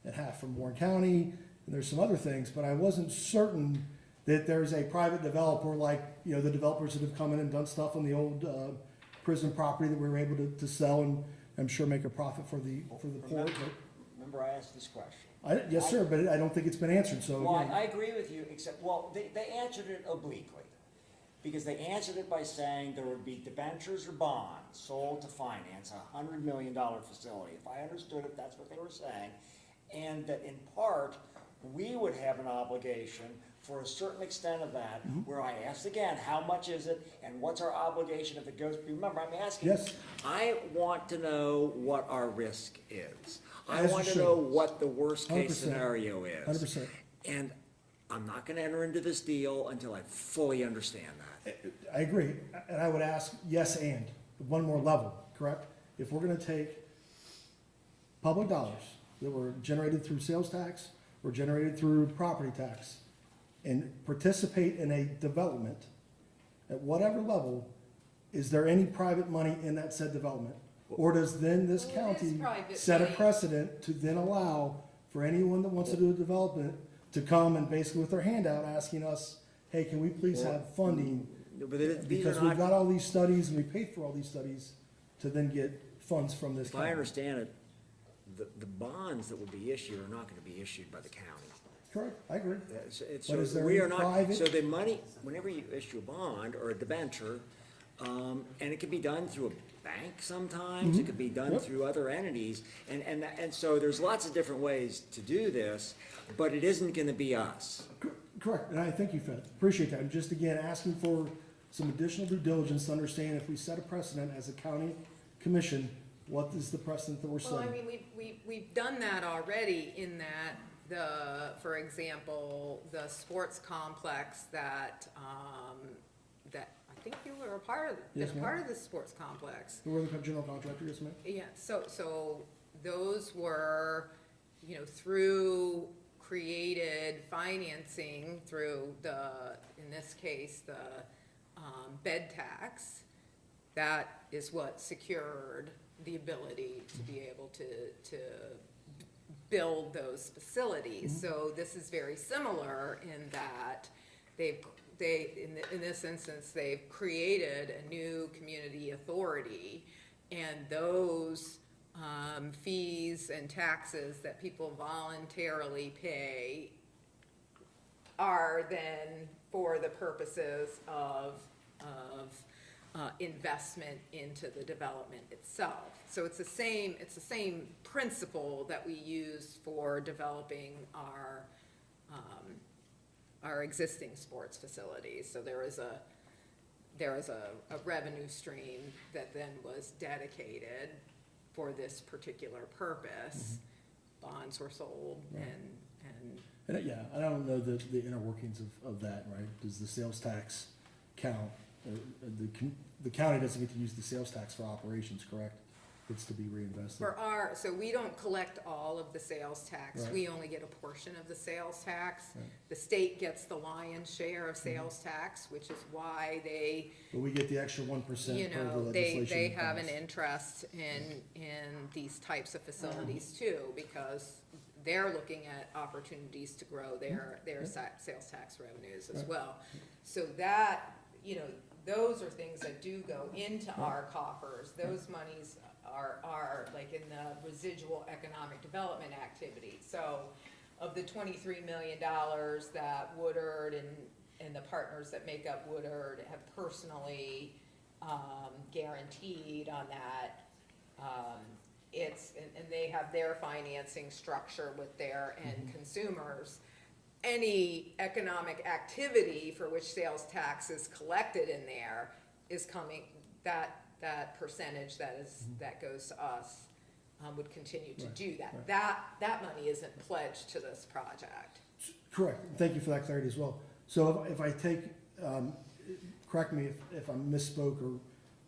and half from Warren County, and there's some other things, but I wasn't certain that there's a private developer like, the developers that have come in and done stuff on the old prison property that we were able to sell and I'm sure make a profit for the port. Remember I asked this question? Yes, sir, but I don't think it's been answered, so. Well, I agree with you, except, they answered it obliquely. Because they answered it by saying there would be debentures or bonds sold to finance a $100 million facility. If I understood it, that's what they were saying. And that in part, we would have an obligation for a certain extent of that, where I asked again, how much is it and what's our obligation if it goes, remember, I'm asking. Yes. I want to know what our risk is. I As you want to should. know what the worst case 100%. scenario is. 100%. And I'm not gonna enter into this deal until I fully understand that. I agree, and I would ask, yes, and, one more level, correct? If we're gonna take public dollars that were generated through sales tax, or generated through property tax, and participate in a development, at whatever level, is there any private money in that said development? Or does then this Well, it is county private set a money. precedent to then allow for anyone that wants to do a development to come and basically with their hand out asking us, hey, can we please have funding? But these are Because we've not, got all these studies and we paid for all these studies to then get funds from this if I county. understand it, the bonds that will be issued are not gonna be issued by the county. Correct, I agree. It's, But is so there we any are not, private- so the money, whenever you issue a bond or a debenture, and it can be done through a bank sometimes, it could be done Yep. through other entities, and so there's lots of different ways to do this, but it isn't gonna be us. Correct, and I thank you, Fed, appreciate that. I'm just again asking for some additional due diligence to understand if we set a precedent as a county commission, what is the precedent that we're Well, I setting? mean, we've done that already in that for example, the sports complex that I think you were a part of, Yes, been ma'am. part of the sports complex. Who are the general contractor, yes, ma'am? Yeah, so those were, through created financing through in this case, the bed tax. That is what secured the ability to be able to build those facilities. So this is very similar in that in this instance, they've created a new community authority, and those fees and taxes that people voluntarily pay are then for the purposes of investment into the development itself. So it's the same principle that we use for developing our existing sports facilities. So there is a revenue stream that then was dedicated for this particular purpose. Bonds were sold and And, yeah, I don't know the inner workings of that, right? Does the sales tax count? The county doesn't get to use the sales tax for operations, correct? It's to be reinvested. so we don't collect all of the sales tax. Right. We only get a portion of the sales tax. Right. The state gets the lion's share of sales tax, which is why they, But we get the extra 1% per the legislation. they have an passed. interest in these types of facilities too, because they're looking at opportunities to grow their sales tax revenues as Right. well. So that, those are things that do go into our coffers. Those monies are like in the residual economic development activity. So of the $23 million that Woodard and the partners that make up Woodard have personally, guaranteed on that. And they have their financing structure with their end consumers. Any economic activity for which sales tax is collected in there is coming, that percentage that goes to us, would continue to do that. right. That money isn't pledged to this project. Correct, thank you for that clarity as well. So if I take, correct me if I misspoke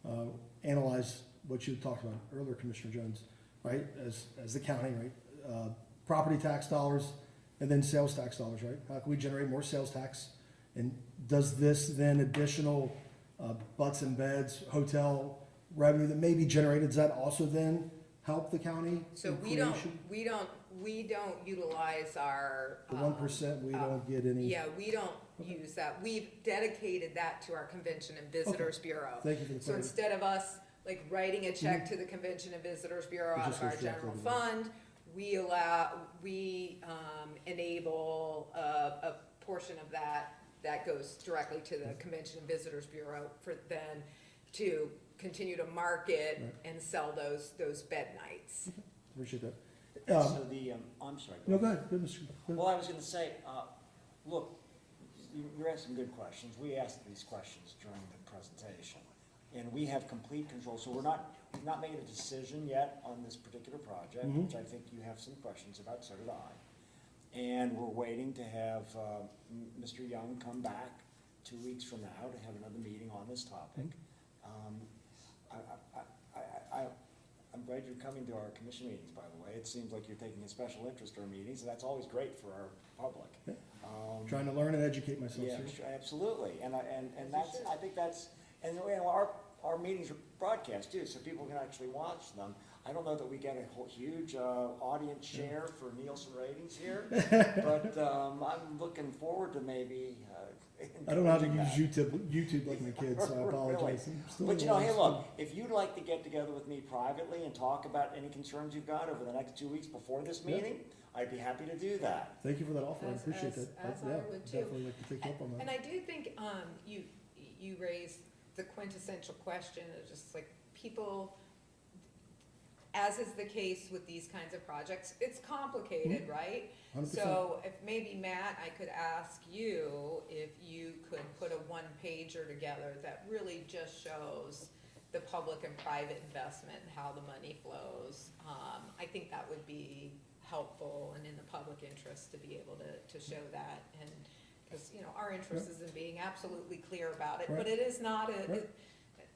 or analyze what you talked about earlier, Commissioner Jones, right, as the county, right? Property tax dollars and then sales tax dollars, right? How can we generate more sales tax? And does this then additional butts and beds, hotel revenue that may be generated, does that also then help the county? So in we don't creation? utilize our. The 1%, we don't get any? Yeah, we don't use that. We've dedicated that to our Convention and Visitors Bureau. Thank you for the So clarity. instead of us like writing a check to the Convention and Visitors Bureau It out just of our goes directly general to them. fund, we enable a portion of that goes directly to the Convention and Visitors Bureau for then to continue to market and sell those bed nights. Appreciate that. So I'm sorry. No, go ahead, Mr. Well, I was gonna say, look, you're asking good questions. We asked these questions during the presentation. And we have complete control, so we've not made a decision yet on this particular project, which I think you have some questions about, so did I. And we're waiting to have, Mr. Young come back 2 weeks from now to have another meeting on this topic. I'm glad you're coming to our commission meetings, by the way. It seems like you're taking a special interest in our meetings, and that's always great for our public. Trying to learn and educate myself. Yeah, sir. absolutely, and that's, I think that's, and you know, our meetings are broadcast too, so people can actually watch them. I don't know that we get a whole huge audience share for Nielsen ratings here, but I'm looking forward to maybe. I don't know how to encouraging use YouTube like my kids, so I apologize. I'm still But you know, in hey, school. look, if you'd like to get together with me privately and talk about any concerns you've got over the next 2 weeks before this Yeah. meeting, I'd be happy to do that. Thank you for that offer, I As- appreciate as- that. as Yeah, I would too. definitely like to take you up on And that. I do think, you raised the quintessential question of just like people, as is the case with these kinds of projects, it's complicated, right? 100%. So if maybe Matt, I could ask you if you could put a one-pager together that really just shows the public and private investment and how the money flows. I think that would be helpful and in the public interest to be able to show that. And, because, you know, our interest is in being absolutely clear about it, but Right. it is not Right.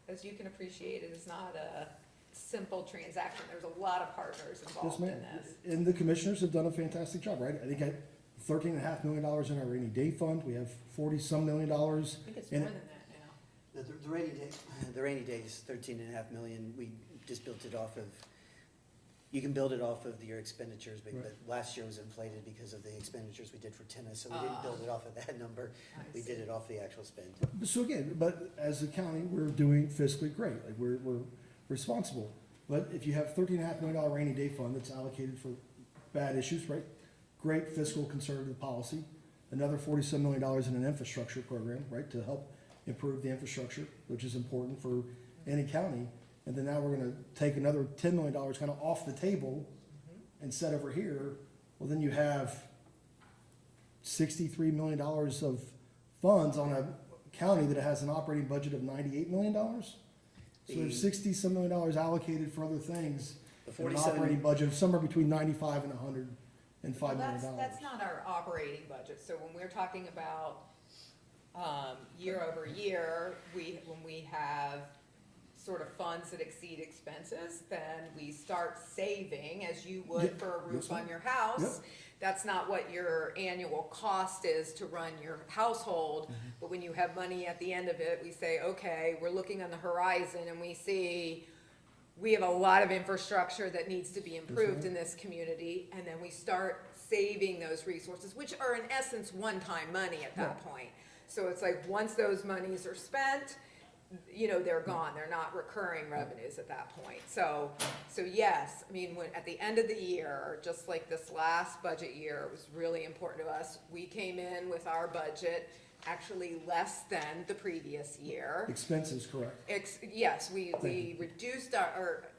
as you can appreciate, it is not a simple transaction. There's a lot of partners Yes, involved in ma'am. this. And the commissioners have done a fantastic job, right? I think I, $13.5 million in our rainy day fund, we have 40-some million. I think it's in more it. than that now. The rainy day is 13.5 million. We just built it off of, you can build it off of your expenditures, but Right. last year was inflated because of the expenditures we did for tennis, so we didn't build it off of that number. I We did see. it off the actual spend. So again, but as a county, we're doing fiscally great, like we're responsible. But if you have $13.5 million rainy day fund that's allocated for bad issues, right? Great fiscal conservative policy. Another $47 million in an infrastructure program, right, to help improve the infrastructure, which is important for any county. And then now we're gonna take another $10 million kind of off the table and set over here. Well, then you have $63 million of funds on a county that has an operating budget of $98 million. So there's $60-some million allocated for other things, The and an 47 operating budget of somewhere between 95 and 105 Well, million dollars. that's not our operating budget, so when we're talking about, year over year, when we have sort of funds that exceed expenses, then we start saving, as you would Yep. for a roof Yes, on ma'am. your house. That's not what your annual cost is to run your household, but when you have money at the end of it, we say, okay, we're looking on the horizon and we see we have a lot of infrastructure that needs to be improved in this community, and then we start saving those resources, which are in essence one-time money at that point. So it's like, once those monies are spent, you know, they're gone, they're not recurring revenues at that point. So yes, I mean, at the end of the year, just like this last budget year, it was really important to us. We came in with our budget actually less than the previous year. Expenses, correct. Yes, we reduced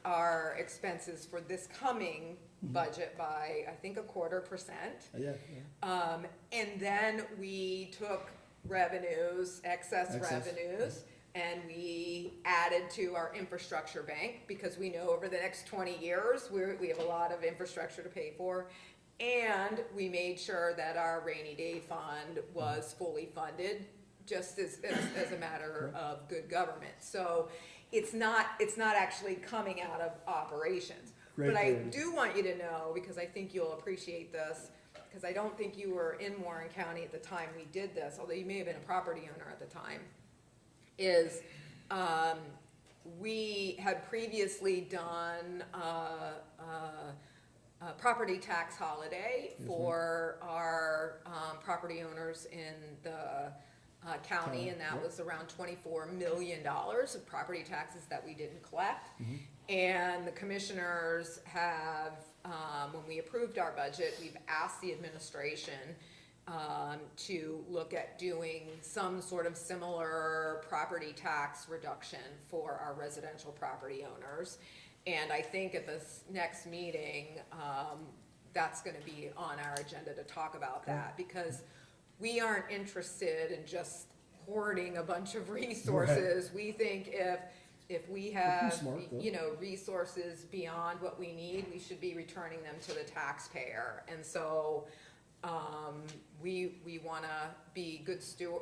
our expenses for this coming budget by, I think, 0.25%. Yeah. And then we took revenues, excess revenues, and we added to our infrastructure bank, because we know over the next 20 years, we have a lot of infrastructure to pay for. And we made sure that our rainy day fund was fully funded, just as a matter of good government. So it's not actually coming out of operations. But I do want you to know, because I think you'll appreciate this, because I don't think you were in Warren County at the time we did this, although you may have been a property owner at the time, is we had previously done a property tax holiday for our property owners in the county, and that was around $24 million of property taxes that we didn't collect. And the commissioners have, when we approved our budget, we've asked the administration to look at doing some sort of similar property tax reduction for our residential property owners. And I think at this next meeting, that's gonna be on our agenda to talk about that, because we aren't interested in just hoarding a bunch of resources. Right. We think if we have, smart, though. resources beyond what we need, we should be returning them to the taxpayer. And so, we wanna be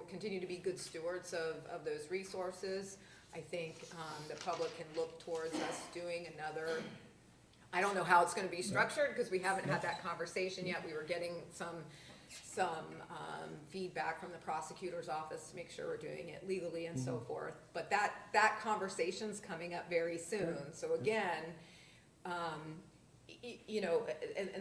continue to be good stewards of those resources. I think, the public can look towards us doing another, I don't know how it's gonna be structured, because we haven't had that conversation yet. We were getting some feedback from the prosecutor's office to make sure we're doing it legally and so forth. But that conversation's coming up very soon. So again, and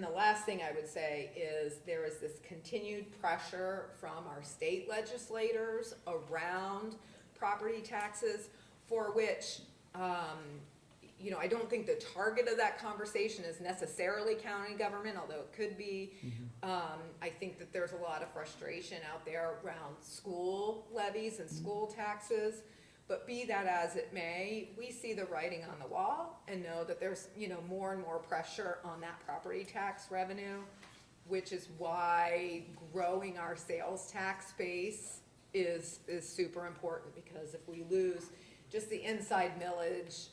the last thing I would say is there is this continued pressure from our state legislators around property taxes, for which, I don't think the target of that conversation is necessarily county government, although it could be. I think that there's a lot of frustration out there around school levies and school taxes. But be that as it may, we see the writing on the wall and know that there's, more and more pressure on that property tax revenue, which is why growing our sales tax base is super important, because if we lose just the inside millage,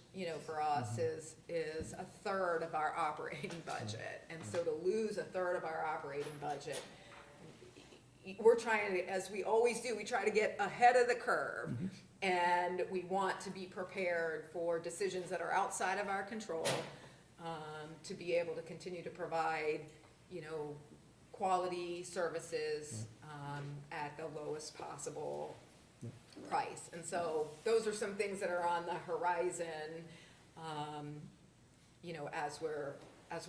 for us is 1/3 of our operating budget. And so to lose 1/3 of our operating budget, we're trying to, as we always do, we try to get ahead of the curve. And we want to be prepared for decisions that are outside of our control, to be able to continue to provide, quality services at the lowest possible price. And so those are some things that are on the horizon, as we're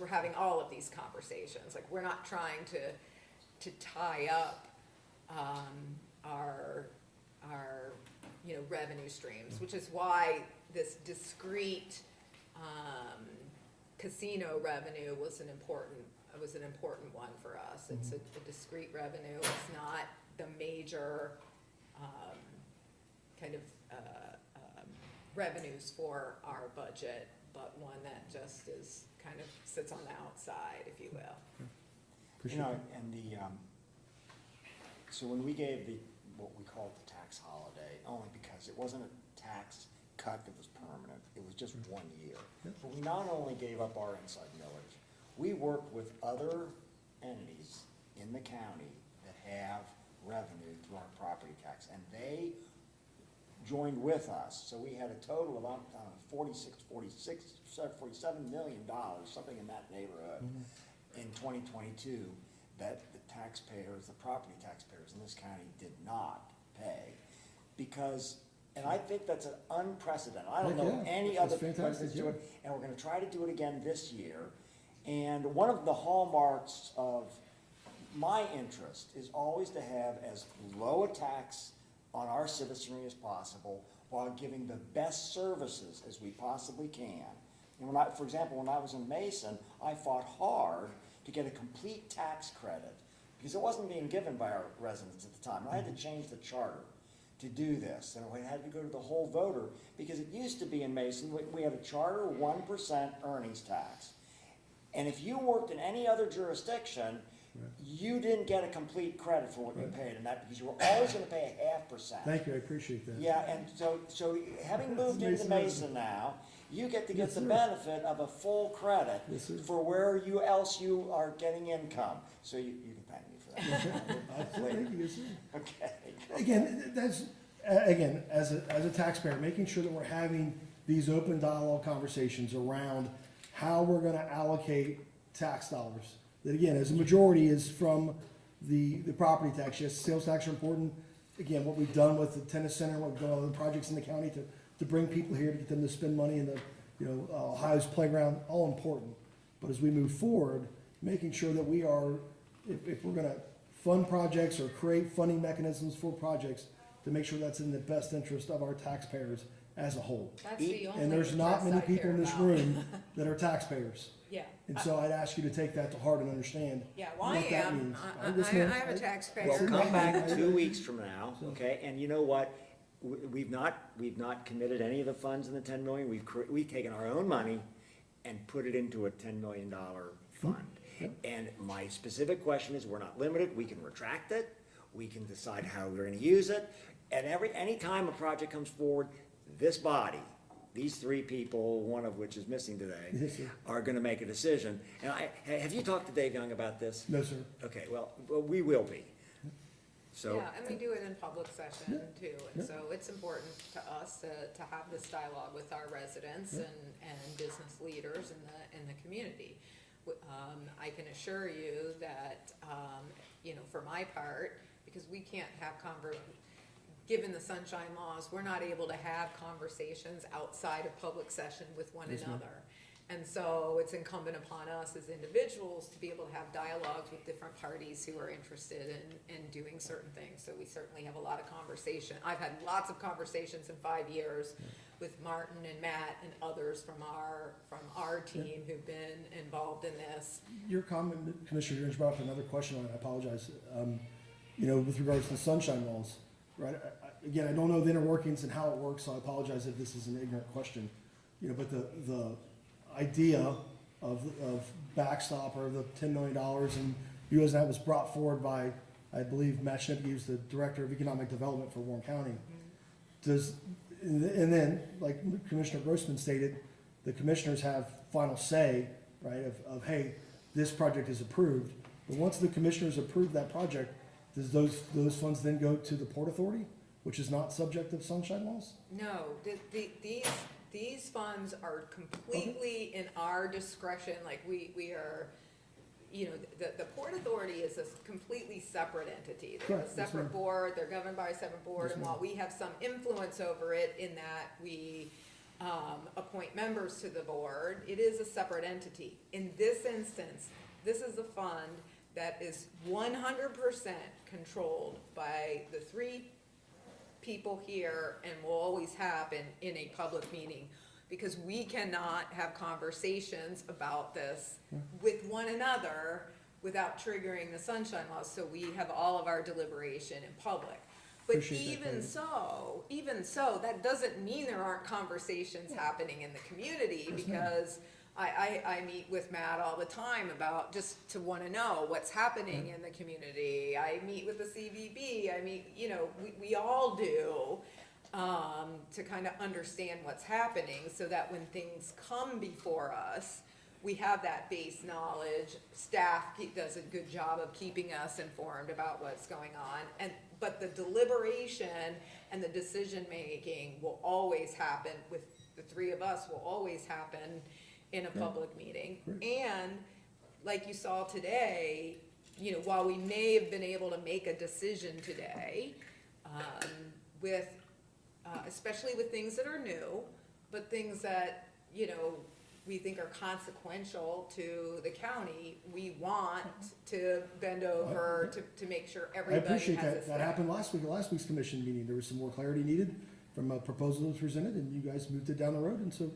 having all of these conversations. Like, we're not trying to tie up our revenue streams, which is why this discrete casino revenue was an important one for us. It's a discrete revenue. It's not the major revenues for our budget, but one that just is kind of sits on the outside, if you will. So when we gave what we called the tax holiday, only because it wasn't a tax cut that was permanent, it was just 1 year. But we not only gave up our inside millage, we worked with other entities in the county that have revenue through our property tax, and they joined with us. So we had a total of $47 million, something in that neighborhood, in 2022, that the taxpayers, the property taxpayers in this county did not pay. Because, and I think that's an unprecedented, I don't know any other place that's doing it, and we're gonna try to do it again this year. And one of the hallmarks of my interest is always to have as low a tax on our citizenry as possible, while giving the best services as we possibly can. And for example, when I was in Mason, I fought hard to get a complete tax credit because it wasn't being given by our residents at the time. I had to change the charter to do this, and I had to go to the whole voter, because it used to be in Mason, we had a charter 1% earnings tax. And if you worked in any other jurisdiction, you didn't get a complete credit for what you paid, and that, because you were always gonna pay a 0.5%. Thank you, I appreciate that. Yeah, and so having moved into Mason now, you get to get the benefit of a full credit for where else you are getting income. So you can thank me for that. Thank you, yes, sir. Okay. Again, that's, again, as a taxpayer, making sure that we're having these open dialogue conversations around how we're gonna allocate tax dollars. That again, as a majority is from the property tax. Yes, sales tax are important. Again, what we've done with the tennis center, what we've done with the projects in the county to bring people here, to get them to spend money in the, Ohio's playground, all important. But as we move forward, making sure that we are, if we're gonna fund projects or create funding mechanisms for projects, to make sure that's in the best interest of our taxpayers as a whole. That's the only And there's not many interest I people care in this about. room that are taxpayers. Yeah. And so I'd ask you to take that to heart and understand Yeah, well, I what that am. means. I just I know- am a taxpayer. Well, come back 2 weeks from now, So- okay, and you know what? We've not committed any of the funds in the 10 million, we've taken our own money and put it into a $10 million fund. And my specific question is, we're not limited, we can retract it, we can decide how we're gonna use it, and anytime a project comes forward, this body, these three people, one of which is missing today, Yes, sir. are gonna make a decision. And have you talked to Dave Young about this? No, sir. Okay, well, we will be. So, Yeah, and we do it in public session too, and so it's important to us to have this dialogue with our residents and business leaders in the community. I can assure you that, for my part, because we can't have given the sunshine laws, we're not able to have conversations outside of public session with one another. And so it's incumbent upon us as individuals to be able to have dialogues with different parties who are interested in doing certain things. So we certainly have a lot of conversation. I've had lots of conversations in 5 years with Martin and Matt and others from our team who've been involved in this. Your comment, Commissioner, you brought up another question on it, I apologize. With regards to the sunshine laws, right? Again, I don't know the inner workings and how it works, so I apologize if this is an ignorant question. But the idea of backstop or the $10 million and because that was brought forward by, I believe, Matt Schnipke, who's the Director of Economic Development for Warren County. And then, like Commissioner Grossman stated, the commissioners have final say, right, of hey, this project is approved. But once the commissioners approve that project, does those funds then go to the Port Authority, which is not subject of sunshine laws? No, these funds are completely in our discretion, like we are, the Port Authority is a completely separate entity. They have a Correct, yes, separate ma'am. board, they're governed by a separate board, Yes, and ma'am. while we have some influence over it in that we appoint members to the board, it is a separate entity. In this instance, this is a fund that is 100% controlled by the three people here and will always have in a public meeting, because we cannot have conversations about this with one another without triggering the sunshine laws, so we have all of our deliberation in public. But Appreciate that, even so, that doesn't mean there aren't conversations happening in the community, because I meet with Matt all the time about just to want to know what's happening in the community. I meet with the CVB, we all do, to kind of understand what's happening, so that when things come before us, we have that base knowledge. Staff does a good job of keeping us informed about what's going on, but the deliberation and the decision-making will always happen with the three of us, will always happen in a public meeting. And like you saw today, while we may have been able to make a decision today, especially with things that are new, but things that, we think are consequential to the county, we want to bend over to make sure I everybody has appreciate a that. say. That happened last week's commission meeting. There was some more clarity needed from a proposal that was presented, and you guys moved it down the road. And so,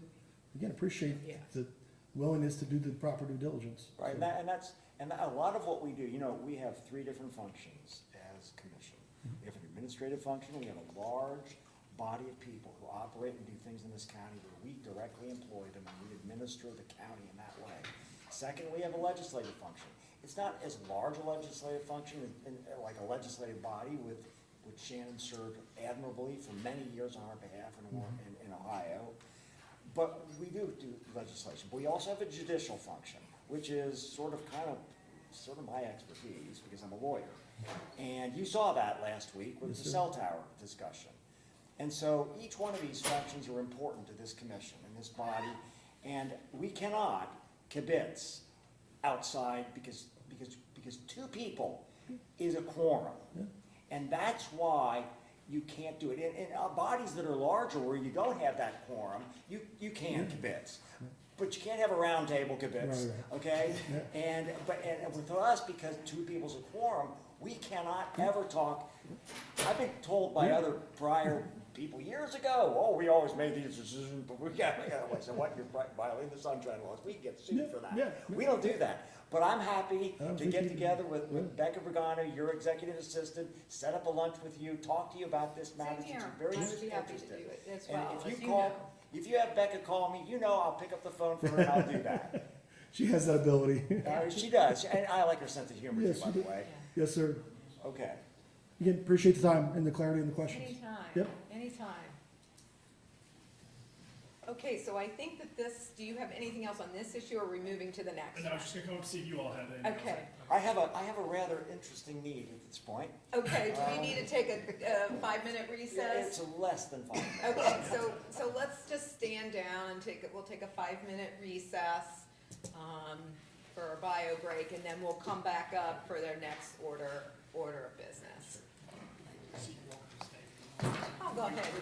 again, appreciate Yeah. the willingness to do the proper due diligence. Right, So- And a lot of what we do, you know, we have 3 different functions as commission. We have an administrative function, we have a large body of people who operate and do things in this county where we directly employ them and we administer the county in that way. Second, we have a legislative function. It's not as large a legislative function like a legislative body with which Shannon served admirably for many years on our behalf in Ohio. But we do legislation. But we also have a judicial function, which is sort of my expertise because I'm a lawyer. And you saw that last week with the cell tower discussion. And so each one of these functions are important to this commission and this body. And we cannot kibitz outside because 2 people is a quorum. And that's why you can't do it. In bodies that are larger where you don't have that quorum, you can kibitz. But you can't have a round table kibitz, okay? And with us, because 2 people's a quorum, we cannot ever talk. I've been told by other prior people years ago, oh, we always made these decisions, but we got so what, you're violating the sunshine laws. We can get sued for that. We don't do that. But I'm happy to get together with Becca Vergano, your executive assistant, set up a lunch with you, talk to you about this matter. Same here. Very I would be happy to interested. do it as And well, if as you you call, know. if you have Becca call me, you know I'll pick up the phone for her and I'll do that. She has that ability. She does, and I like her sense of humor, Yes, too, by you the do. way. Yes, sir. Okay. Again, appreciate the time and the clarity and the questions. Anytime, Yep. anytime. Okay, so I think that this, do you have anything else on this issue, or are we moving to the next And I one? was just gonna come up and see if you all had anything else. Okay, I have a rather interesting need at this point. okay, do we need to take a 5-minute recess? It's less than 5 minutes. Okay, so let's just stand down and we'll take a 5-minute recess, for our bio break, and then we'll come back up for their next order of business. I'll go ahead and